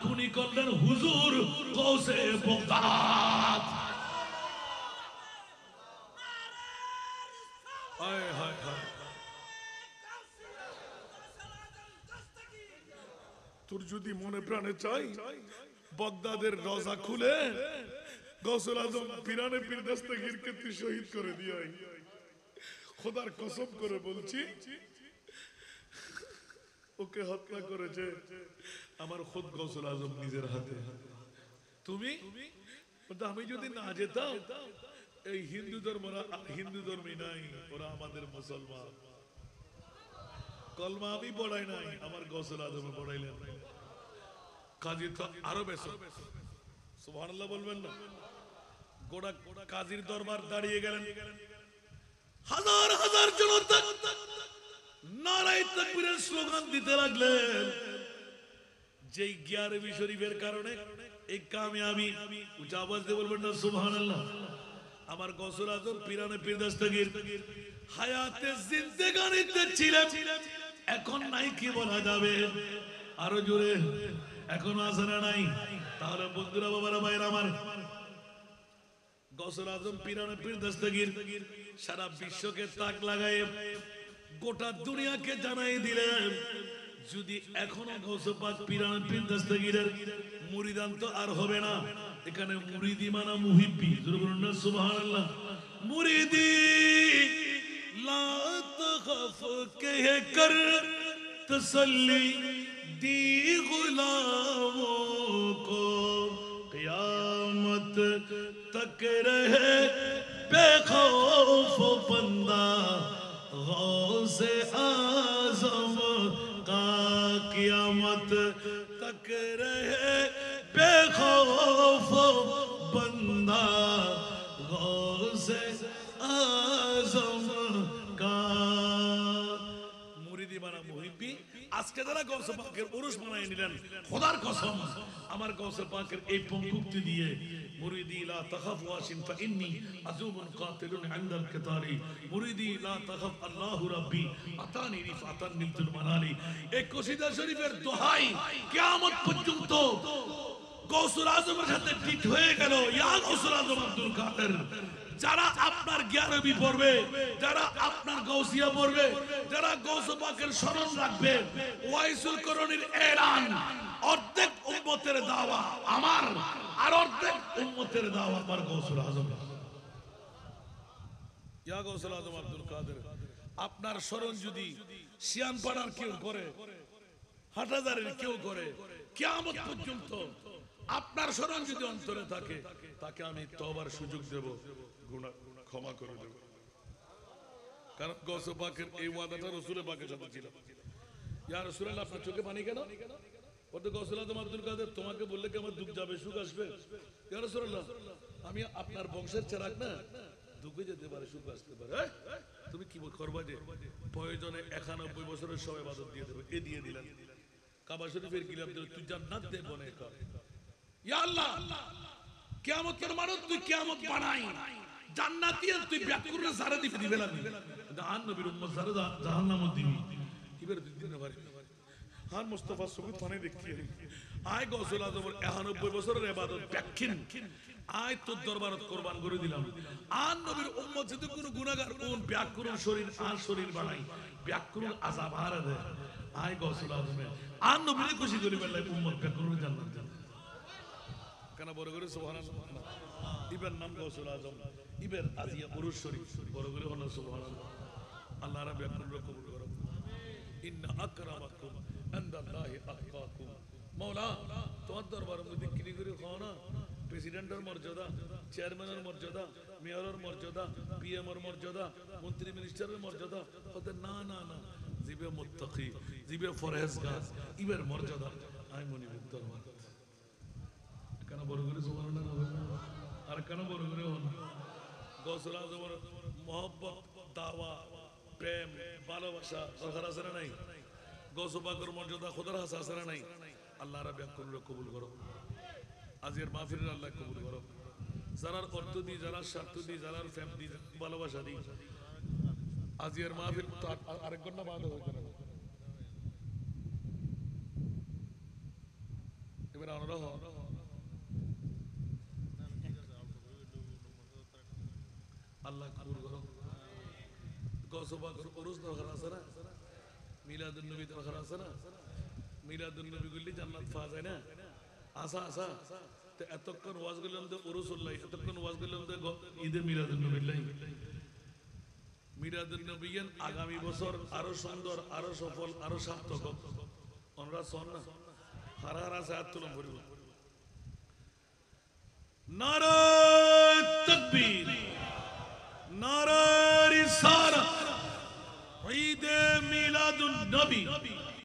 খুনি করলেন হুজুর গৌসে বাগদাদ হায় হায় হায় তোর যদি মনে প্রাণে চাই বাগদাদের রওজা খুলে গৌসুল আজম পিরানে পীর দস্তগীরকে তুই শহীদ করে দিয়াই খোদার কসম করে বলছি ওকে হত্যা করেছে আমার খুদ গৌসুল আজম নিজের হাতে তুমি আমি যদি না যেতাম এই হিন্দু ধর্মী নাই ওরা আমাদের মুসলমান কলমা আমি পড়াই নাই আমার গৌসুল আজমে পড়াইলেন কাজী তো আরো বেশি সুবহানাল্লাহ বলবেন না গোড়া কাজীর দরবার দাঁড়িয়ে গেলেন হাজার হাজার জনতা নারায়ে তাকবীরের স্লোগান দিতে লাগলেন যেই গিয়ারবি শরীফের কারণে এই কামিয়াবি উচ্চ আওয়াজ দিয়ে বলবেন না সুবহানাল্লাহ আমার গৌসুল আজম পিরানে পীর দস্তগীর হায়াতে জিন্দেগানিতে ছিলেন এখন নাই কি বলা যাবে আরো জোরে এখনো আছে না নাই তাহলে বন্ধুরা বাবারা ভাইরা আমার গৌসুল আজম পীরানে পীর দস্তগীর সারা বিশ্বকে তাক লাগায় গোটা দুনিয়াকে জানাই দিলেন, যদি এখনো গৌস পাক পীরানে পীর দস্তগীরের মুরিদান তো আর হবে না। এখানে মুরিদি মানা মুহিব্বি, জোরে বলুন না সুবহানাল্লাহ। মুরিদি লা তখফ কে কর তসল্লি दी गुलामों को क़यामत तक रहे बेखौफ बंदा गौसे आज़म का, क़यामत तक रहे बेखौफ बंदा गौसे आज़म का। मुरीदी माना मुहिब्बी। আজকে যারা গৌসে পাকের উরুস বানায় নিলেন, খোদার কসম আমার গৌসে পাকের এই পঙ্কুক্তি দিয়ে মুরিদি লা তাখাফ ওয়াসিন ফাইন্নী আযুবুন কাতিলুন ইনদাল কিতারি, মুরিদি লা তাখাফ আল্লাহু রাব্বি আতানি রিফাতান নিলতুল মানালি, এই কসিদা শরীফের দোহাই কিয়ামত পর্যন্ত গৌসুল আজমের সাথে ঠিক হয়ে গেল। ইয়া গৌসুল আজম আব্দুল কাদের, যারা আপনার গ্যারবি পড়বে, যারা আপনার গৌসিয়া পড়বে, যারা গৌসে পাকের স্মরণ রাখবে, ওয়াইসুল করণীর এলান, অর্ধেক উম্মতের দাওয়া আমার, আর অর্ধেক উম্মতের দাওয়া আমার গৌসুল আজম। ইয়া গৌসুল আজম আব্দুল কাদের, আপনার স্মরণ যদি শিয়ানপাড়ার কেউ করে, হাটহাজারের কেউ করে, কিয়ামত পর্যন্ত আপনার স্মরণ যদি অন্তরে থাকে, তাকে আমি তওবার সুযোগ দেব, গুনাহ ক্ষমা করে দেব। কারণ গৌসে পাকের এই ওয়াদাটা রাসূলের পাকের সাথে ছিল। ইয়া রাসূলুল্লাহ, আপনার চোখে পানি কেন? বলতে গৌসুল আজম আব্দুল কাদের, তোমাকে বললে কি আমার দুঃখ যাবে, সুখ আসবে? ইয়া রাসূলুল্লাহ, আমি আপনার বংশের চেরাগ না, দুঃখে যেতে পারে, সুখ আসতে পারে। তুমি কি করবা যে প্রয়োজনে 91 বছরের সব ইবাদত দিয়ে দেবে, এ দিয়ে দিলেন। কাবা শরীফের গিলাফ দিল, তুই জান্নাত দে বনে কর। ইয়া আল্লাহ, কিয়ামতের মানত তুই কিয়ামত বানাই, জান্নাতি তুই ব্যাকুরে সারা দিবে না, জাহান নবীর উম্মত সারা জাহান্নামত দিবি। এবারে দুই দিন পারে হান মুস্তাফা সুবুত পানি দেখিয়ে আয় গৌসুল আজমের 91 বছরের ইবাদত ব্যাকিন আয় তোর দরবারত কুরবান করে দিলাম। আর নবীর উম্মত যদি কোনো গুনাহগার কোন ব্যাকুরণ শরীর আর শরীর বানাই, ব্যাকুরণ আযাব হারা দেয়, আয় গৌসুল আজমে আর নবীর খুশি করি বেলায় উম্মত ব্যাকুরণ জান্নাত যাবে। কেন বড় করে সুবহানাল্লাহ, ইবের নাম গৌসুল আজম, ইবের আজিয়া উরুস শরীফ, বড় করে হলো সুবহানাল্লাহ। আল্লাহ রাব্বি আপনাদের কবুল করুন। ইন্না আকরামাকুম ইনদাল্লাহি আতকাকুম। মাওলা তোমার দরবারে মধ্যে কি করে খাও না, প্রেসিডেন্টের মর্যাদা, চেয়ারম্যানের মর্যাদা, মেয়রের মর্যাদা, পিএমের মর্যাদা, মন্ত্রী মিনিস্টারের মর্যাদা, ওদের না না না, জিবে মুত্তাকি, জিবে ফরহেজগার, ইবের মর্যাদা আই মনিবের দরবার। কেন বড় করে সুবহানাল্লাহ না, আর কেন বড় করে হন? গৌসুল আজমের মহব্বত, দাওয়া, প্রেম, ভালোবাসা দরকার আছে না নাই? গৌসে পাকের মর্যাদা খোদার হাসা আছে না নাই? আল্লাহ রাব্বি আপনাদের কবুল করো। আজকের মাহফিলের আল্লাহ কবুল করো। যারা অর্থ দি, যারা স্বার্থ দি, যারা ফ্যাম দি, ভালোবাসা দি, আজকের মাহফিল তো আরেক ঘন্টা বাদ হয়ে যাবে। এবার আমরা আল্লাহ কবুল করো। গৌসে পাকের উরুস দরকার আছে না, মিলাদুন নবী দরকার আছে না, মিলাদুন নবী গুলি জান্নাত পাওয়া যায় না, আসা আসা। তো এতক্ষণ ওয়াজ করলাম তো উরুসুল্লাহ, এতক্ষণ ওয়াজ করলাম তো ঈদে মিলাদুন নবীল্লাহ। মিলাদুন নবীন আগামী বছর আরো সুন্দর, আরো সফল, আরো সার্থক। আমরা শোন না, হারা হারা আছে হাত তুলম ভরিব। নারায়ে তাকবীর, নারায়ে রিসালাত, ঈদে মিলাদুন নবী।